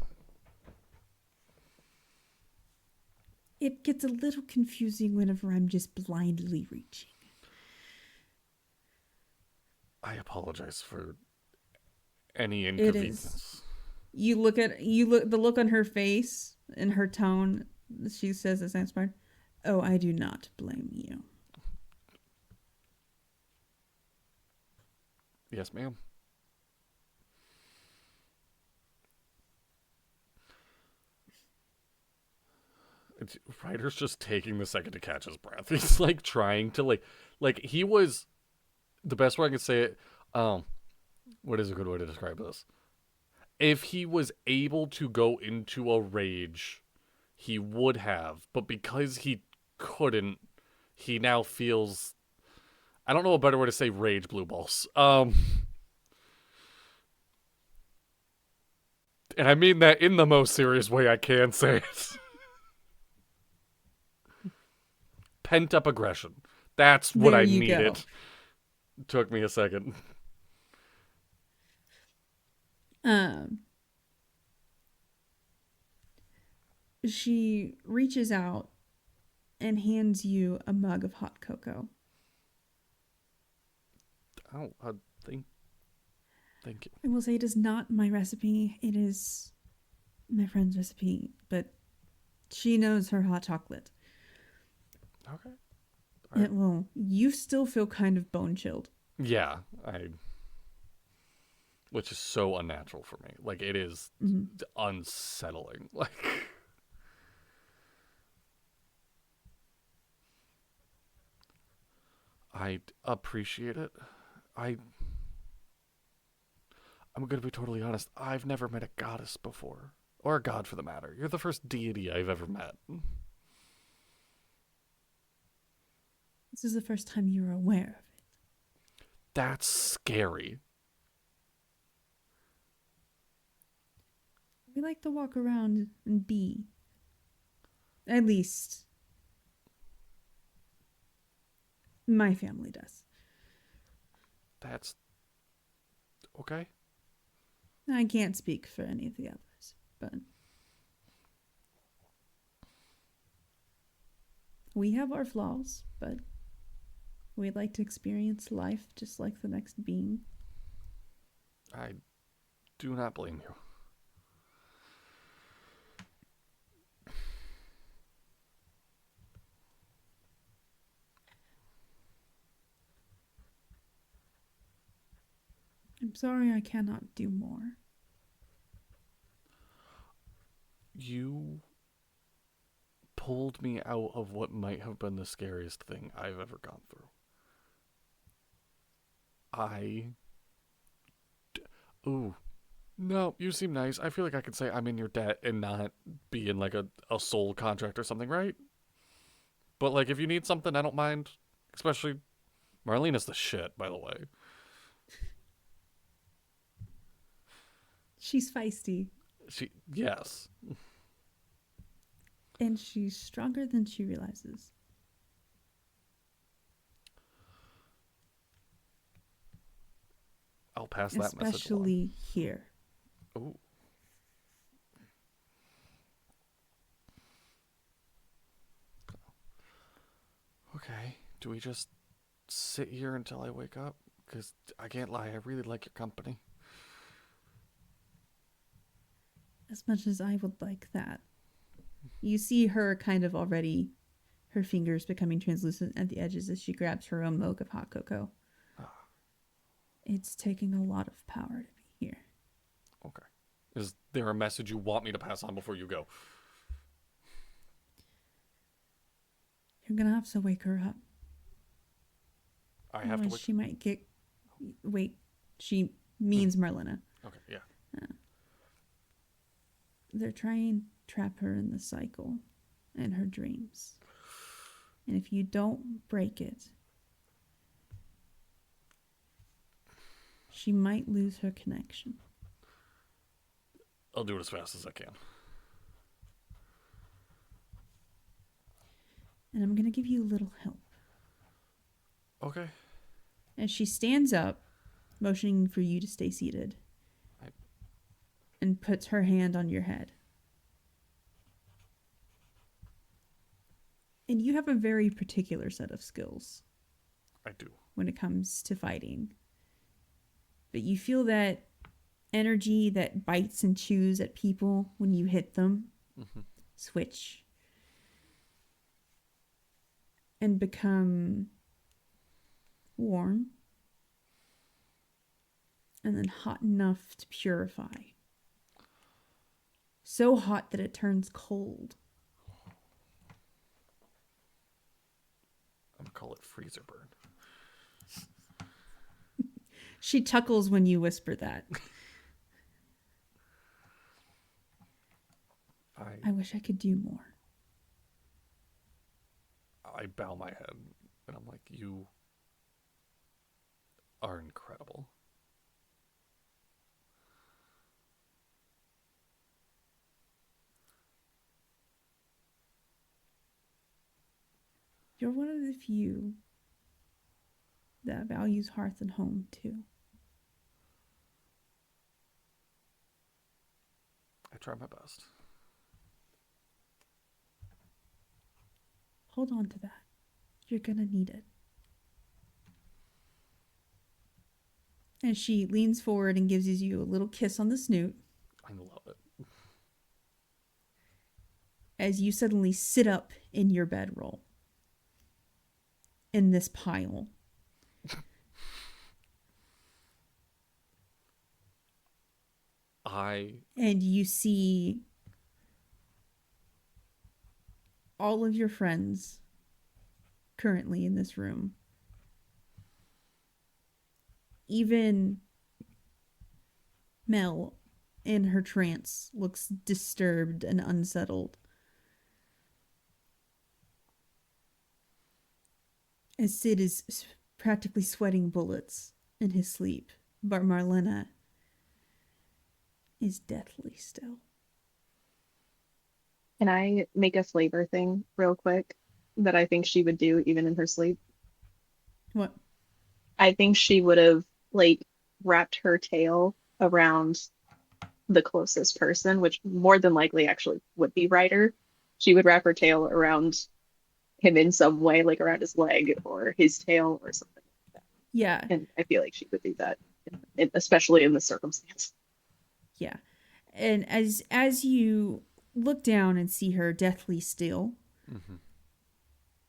It gets a little confusing whenever I'm just blindly reaching. I apologize for any It inconvenience. is. You look the look on her face and her tone. She says this next part. Oh, I do not blame you. Yes, ma'am. Ryder's just taking the second to catch his breath. He's like trying to like he was the best way I could say it. What is a good way to describe this? If he was able to go into a rage, he would have, but because he couldn't, he now feels. I don't know a better way to say rage blue balls. And I mean that in the most serious way I can say it. Pent up aggression. That's what There I you needed. go. Took me a second. She reaches out and hands you a mug of hot cocoa. Oh, thank you. I will say it is not my recipe. It is my friend's recipe, but she knows her hot chocolate. Okay. It will. You still feel kind of bone chilled. Yeah, which is so unnatural for me. Like it is unsettling. Like I appreciate it. I'm gonna be totally honest. I've never met a goddess before, or a god for the matter. You're the first deity I've ever met. This is the first time you're aware of it. That's scary. We like to walk around and be. At least, my family does. That's okay. I can't speak for any of the others, but we have our flaws, but we'd like to experience life just like the next being. I do not blame you. I'm sorry I cannot do more. You pulled me out of what might have been the scariest thing I've ever gone through. Ooh. No, you seem nice. I feel like I could say I'm in your debt and not be in like a soul contract or something, right? But like if you need something, I don't mind. Especially Marlena's the shit, by the way. She's feisty. Yes. And she's stronger than she realizes. I'll pass that message along. Especially here. Ooh. Okay. Do we just sit here until I wake up? Because I can't lie, I really like your company. As much as I would like that. You see her kind of already, her fingers becoming translucent at the edges as she grabs her own mug of hot cocoa. It's taking a lot of power to be here. Okay. Is there a message you want me to pass on before you go? You're gonna have to wake her up. I have to Otherwise wait. she might get... Wait, she means Marlena. Okay, yeah. They're trying to trap her in the cycle and her dreams. And if you don't break it, she might lose her connection. I'll do it as fast as I can. And I'm going to give you a little help. Okay. As she stands up, motioning for you to stay seated, and puts her hand on your head. And you have a very particular set of skills I do. when it comes to fighting. But you feel that energy that bites and chews at people when you hit them switch and become warm and then hot enough to purify. So hot that it turns cold. I'm gonna call it freezer burn. She chuckles when you whisper that. I wish I could do more. I bow my head and I'm like, you are incredible. You're one of the few that values hearth and home too. I try my best. Hold on to that. You're gonna need it. And she leans forward and gives you a little kiss on the snoot I love it. as you suddenly sit up in your bedroll. In this pile. And you see all of your friends currently in this room. Even Mel, in her trance, looks disturbed and unsettled. As Sid is practically sweating bullets in his sleep, but Marlena is deathly still. Can I make a flavor thing real quick that I think she would do even in her sleep? What? I think she would have like wrapped her tail around the closest person, which more than likely actually would be Ryder. She would wrap her tail around him in some way, like around his leg or his tail or something like that. Yeah. And I feel like she would do that, especially in this circumstance. Yeah. And as you look down and see her deathly still,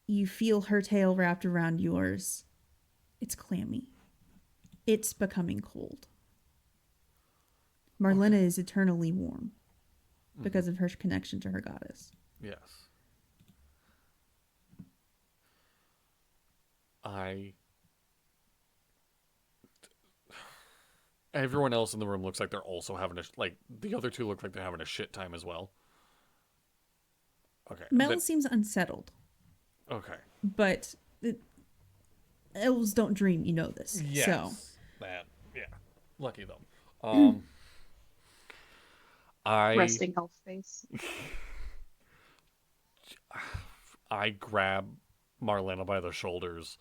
you feel her tail wrapped around yours. It's clammy. It's becoming cold. Marlena is eternally warm because of her connection to her goddess. Yes. Everyone else in the room looks like they're also having like the other two look like they're having a shit time as well. Okay. Mel seems unsettled. Okay. But elves don't dream, you know this. Yes. So Yeah. Lucky them. Resting health face. I grab Marlena by the shoulders,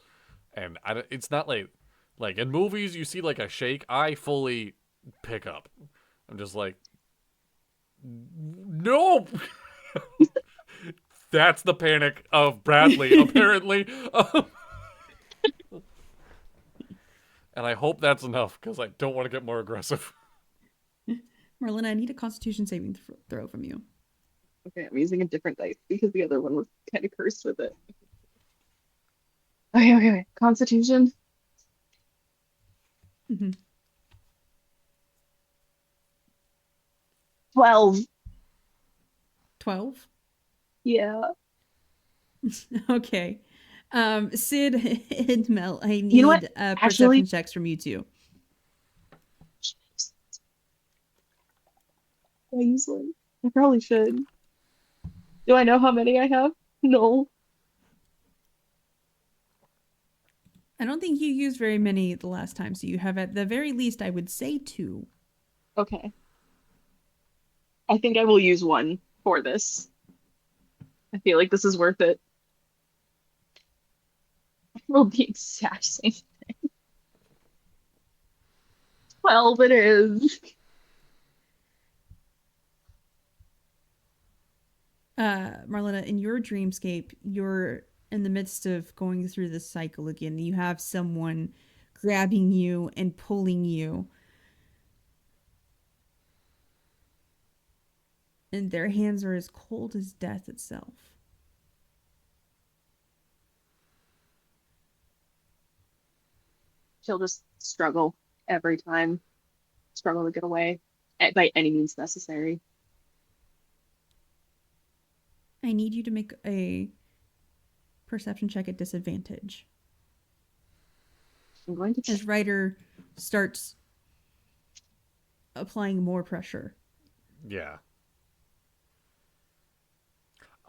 and it's not like in movies you see like a shake. I fully pick up. I'm just like, no. That's the panic of Bradley, apparently. And I hope that's enough because I don't want to get more aggressive. Marlena, I need a Constitution saving throw from you. Okay, I'm using a different dice because the other one was kind of cursed with it. Okay. Constitution. Mhm. 12. 12. Yeah. Okay. Sid and Mel, I You know what? need Actually, perception checks from you two. I use one. I probably should. Do I know how many I have? No. I don't think you used very many the last time, so you have at the very least, I would say 2. Okay. I think I will use one for this. I feel like this is worth it. I rolled the exact same. 12 it is. Marlena, in your dreamscape, you're in the midst of going through this cycle again. You have someone grabbing you and pulling you, and their hands are as cold as death itself. She'll just struggle every time. Struggle to get away by any means necessary. I need you to make a perception check at disadvantage. I'm going to As Ryder starts applying more pressure. Yeah.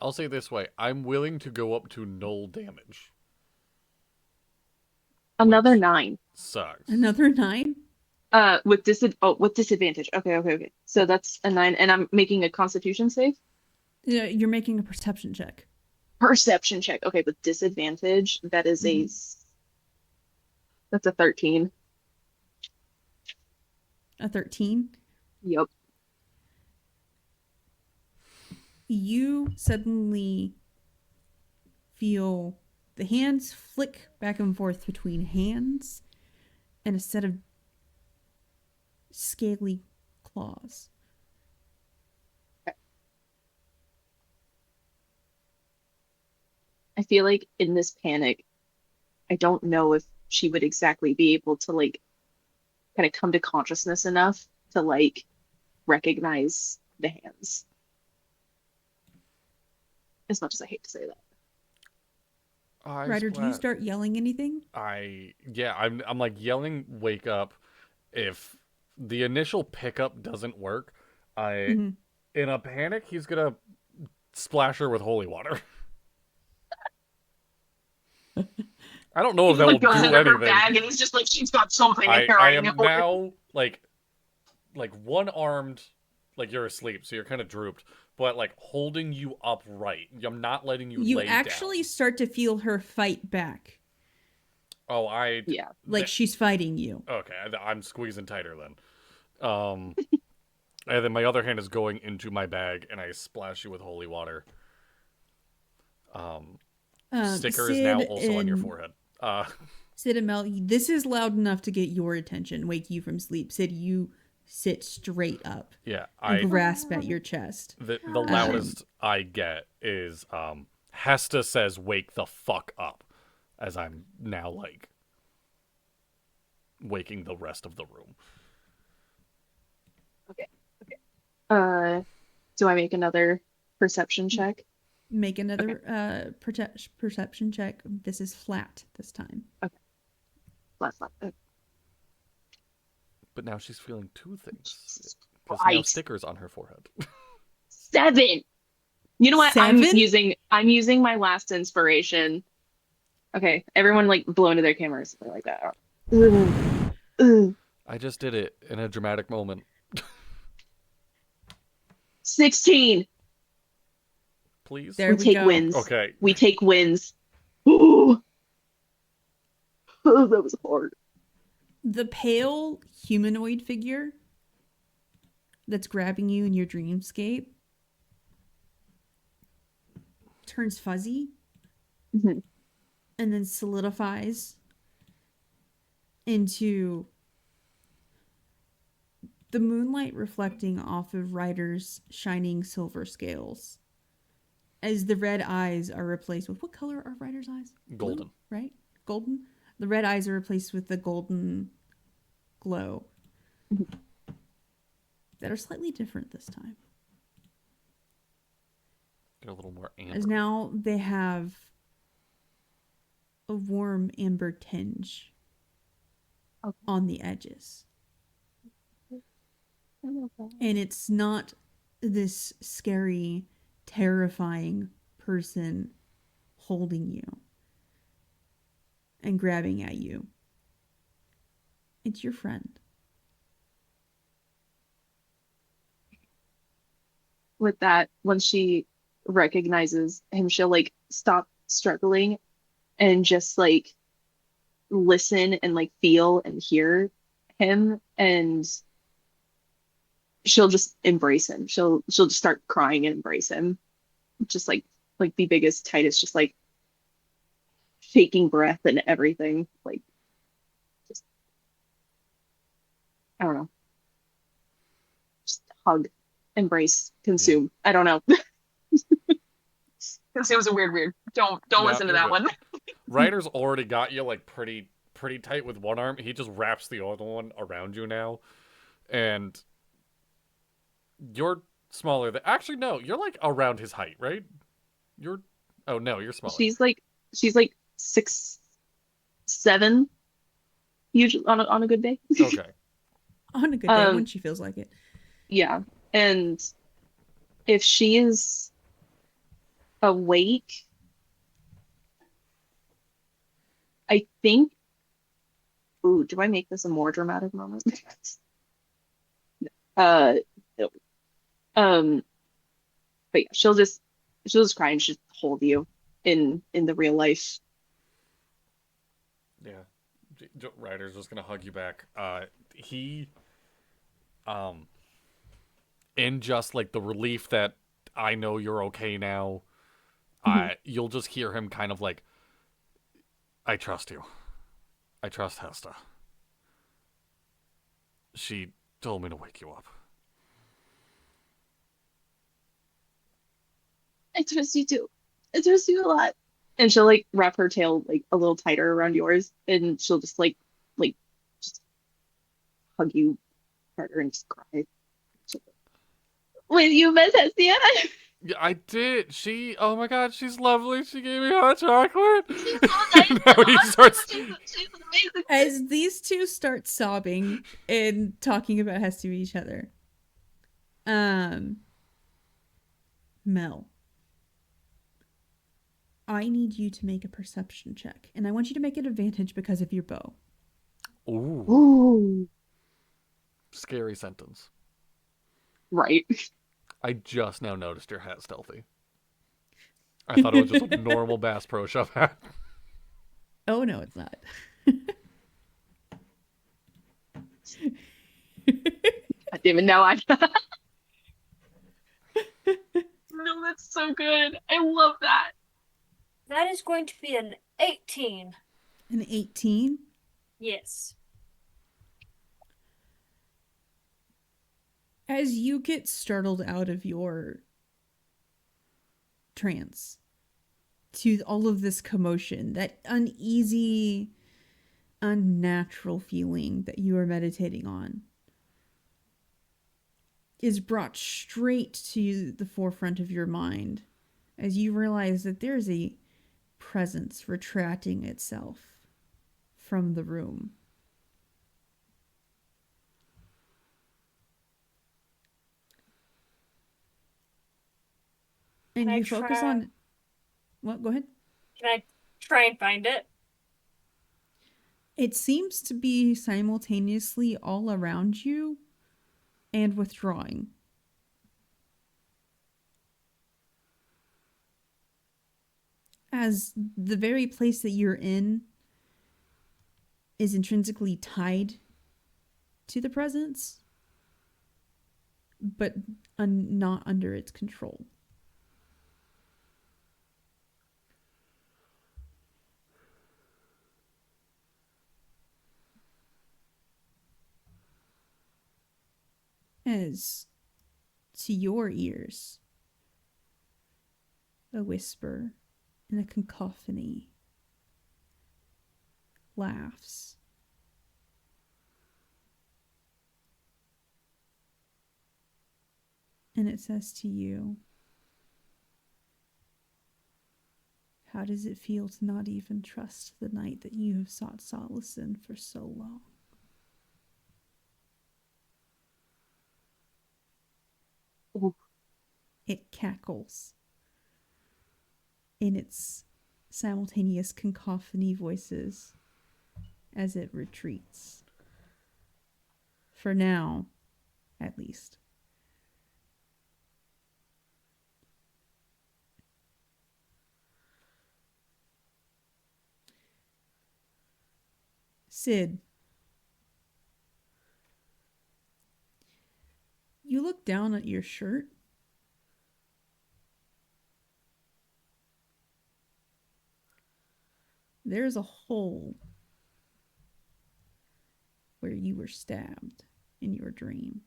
I'll say it this way. I'm willing to go up to null damage. another Which 9. sucks. Another 9? With disadvantage. Okay. So that's a 9, and I'm making a Constitution save. Yeah, you're making a perception check. Perception check. Okay, with disadvantage, that is that's a 13. A 13? Yep. You suddenly feel the hands flick back and forth between hands and a set of scaly claws. I feel like in this panic, I don't know if she would exactly be able to like kind of come to consciousness enough to like recognize the hands. As much as I hate to say that. Ryder, do you start yelling anything? I'm like yelling, wake up. If the initial pickup doesn't work, in a panic, he's gonna splash her with holy water. I don't know if that will do goes into her anything. bag and he's just like, she's got something in I her. am now like one armed, like you're asleep, so you're kind of drooped, but like holding you upright. I'm not letting you. You lay actually down. start to feel her fight back. Oh, Yeah. Like she's fighting you. Okay, I'm squeezing tighter then. And then my other hand is going into my bag, and I splash you with holy water. Sticker is now also on your forehead. Sid and Mel, this is loud enough to get your attention, wake you from sleep. Sid, you sit straight up. Yeah, and grasp at your chest. The loudest I get is Hesta says, "Wake the fuck up," as I'm now like waking the rest of the room. Okay. Do I make another perception check? Make another perception check. This is flat this time. Okay. Flat. Okay. But now she's feeling 2 things. Jesus There's now Christ. stickers on her forehead. 7. You know what? 7? I'm using my last inspiration. Okay, everyone like blow into their cameras. They're like that. Ugh. I just did it in a dramatic moment. 16. Please. There we take go. wins. Okay. We take wins. Ooh. Oh, that was hard. The pale humanoid figure that's grabbing you in your dreamscape turns fuzzy Mm-hmm. and then solidifies into the moonlight reflecting off of Ryder's shining silver scales as the red eyes are replaced with, what color are Ryder's eyes? Golden. Blue, right? Golden. The red eyes are replaced with the golden glow that are slightly different this time. They're a little more amber. As now they have a warm amber tinge on the edges. And it's not this scary, terrifying person holding you and grabbing at you. It's your friend. With that, once she recognizes him, she'll like stop struggling and just like listen and like feel and hear him, and she'll just embrace him. She'll just start crying and embrace him. Just like the biggest, tightest, just like shaking breath and everything. Like just I don't know. Just hug, embrace, consume. Yeah. I don't know. Consume's a weird. Don't listen to that one. Ryder's already got you like pretty tight with one arm. He just wraps the other one around you now. And you're smaller than, actually no, you're like around his height, right? You're smaller. She's like 6'7", usually on a good day. Okay. On a good day when she feels like it. Yeah. And if she is awake, I think, ooh, do I make this a more dramatic moment? No. But yeah, she'll just cry and she'll hold you in the real life. Yeah. Ryder's just gonna hug you back. He in just like the relief that I know you're okay now, you'll just hear him kind of like, I trust you. I trust Hesta. She told me to wake you up. I trust you too. I trust you a lot. And she'll like wrap her tail like a little tighter around yours, and she'll just like just hug you harder and just cry. When you met Hestia? Yeah, I did. Oh my god, she's lovely. She gave me hot chocolate. She's so nice. Now he starts. She's amazing. As these two start sobbing and talking about Hestia to each other, Mel, I need you to make a perception check, and I want you to make an advantage because of your bow. Ooh. Scary sentence. Right. I just now noticed your hat, Stealthy. I thought it was just a normal Bass Pro Shop hat. Oh, no, it's not. I didn't even know. No, that's so good. I love that. That is going to be an 18. An 18? Yes. As you get startled out of your trance to all of this commotion, that uneasy, unnatural feeling that you are meditating on is brought straight to the forefront of your mind as you realize that there's a presence retracting itself from the room. And you focus on... What? Go ahead. Can I try and find it? It seems to be simultaneously all around you and withdrawing. As the very place that you're in is intrinsically tied to the presence, but not under its control. As to your ears, a whisper and a cacophony laughs And it says to you, how does it feel to not even trust the night that you have sought solace in for so long? Ooh. It cackles in its simultaneous cacophony voices as it retreats. For now, at least. Sid, you look down at your shirt. There's a hole where you were stabbed in your dream,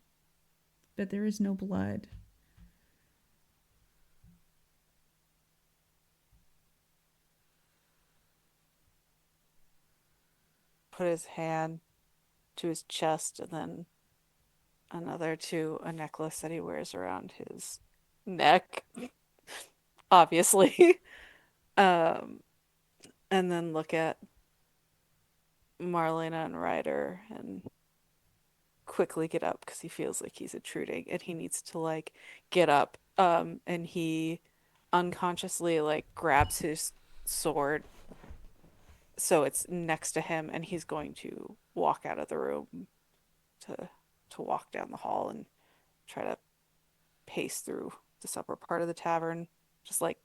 but there is no blood. Put his hand to his chest and then another to a necklace that he wears around his neck, obviously. And then look at Marlena and Ryder and quickly get up because he feels like he's intruding and he needs to like get up. And he unconsciously like grabs his sword so it's next to him and he's going to walk out of the room to walk down the hall and try to pace through this upper part of the tavern, just like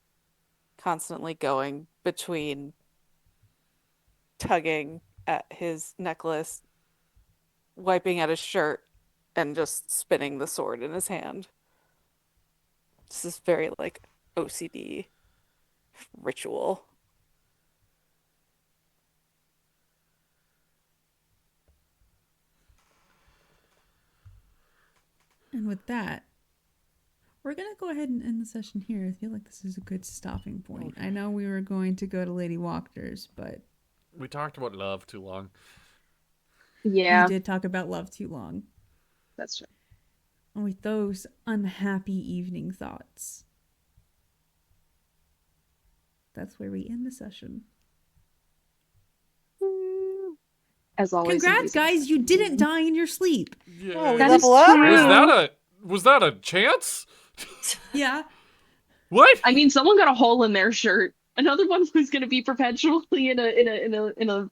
constantly going between tugging at his necklace, wiping at his shirt, and just spinning the sword in his hand. This is very like OCD ritual. And with that, we're going to go ahead and end the session here. I feel like this is a good stopping point. Okay. I know we were going to go to Lady Walker's, but We talked about love too long. Yeah, we did talk about love too long. that's true. And with those unhappy evening thoughts, that's where we end the session. As always. Congrats, guys! You didn't die in your sleep. Yeah. Oh, we That is level up? true. Was that a chance? Yeah. What? I mean, someone got a hole in their shirt. Another one was going to be perpetually in a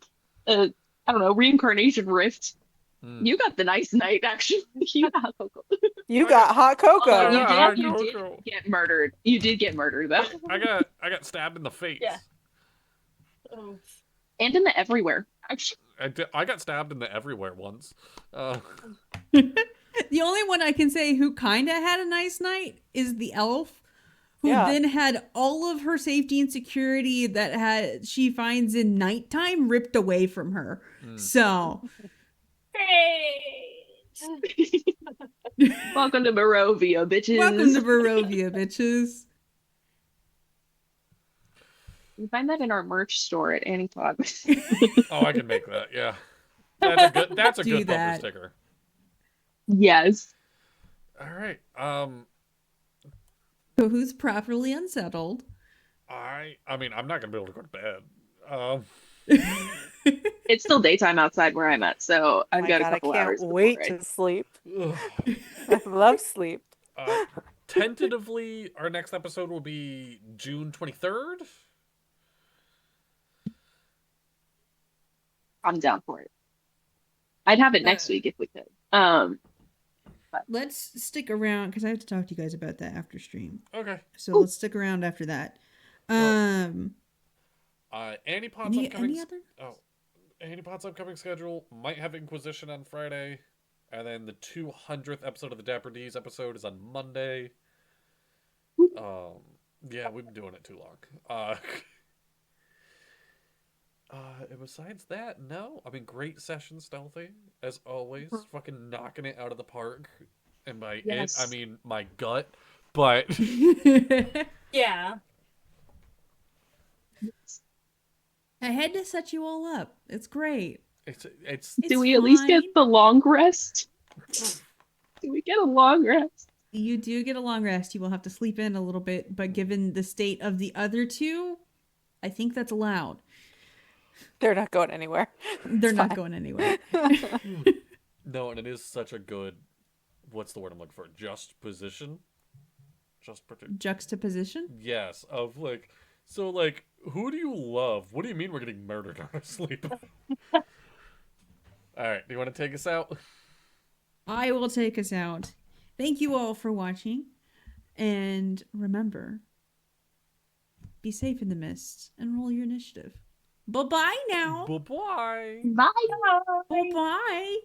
I don't know, reincarnation rift. Mm. You got the nice night, actually. You got cocoa. You got hot cocoa. Oh, Yeah, hot you did cocoa. get murdered. You did get murdered, though. I got stabbed in the face. Yeah. Oh. And in the everywhere, actually. I got stabbed in the everywhere once. The only one I can say who kind of had a nice night is the elf, who Yeah. then had all of her safety and security that she finds in nighttime ripped away from her. So, Great. Welcome to Barovia, bitches. welcome to Barovia, bitches. You find that in our merch store at ANIPOD. Oh, I can make that. Yeah, that's a Do good bumper that. sticker. Yes. All right. So who's properly unsettled? I mean, I'm not gonna be able to go to bed. It's still daytime outside where I'm at, so I've My got God, a couple I can't hours. wait before to sleep. Ugh. I love sleep. Tentatively, our next episode will be June 23rd. I'm down for it. I'd have it next week if we could. Let's stick around because I have to talk to you guys about that after stream. Okay. So let's stick around after that. ANIPOD's Any upcoming. other? ANIPOD's upcoming schedule might have Inquisition on Friday, and then the 200th episode of the Dapper D's episode is on Monday. Yeah, we've been doing it too long. And besides that, no. I mean, great session, Stealthy, as always. Fucking knocking it out of the park. And by Yes. it, I mean my gut. But Yeah. I had to set you all up. It's great. it's Do we at least get fine. the long rest? Do we get a long rest? You do get a long rest. You will have to sleep in a little bit, but given the state of the other two, I think that's allowed. They're not going anywhere. They're It's not fine. going anywhere. No, and it is such a good. What's the word I'm looking for? Just position. Juxtaposition? Yes, of like. So like, who do you love? What do you mean we're getting murdered on our sleep? All right, do you want to take us out? I will take us out. Thank you all for watching. And remember, be safe in the mist and roll your initiative. Bye-bye now. Bye bye. Bye. Bye-bye.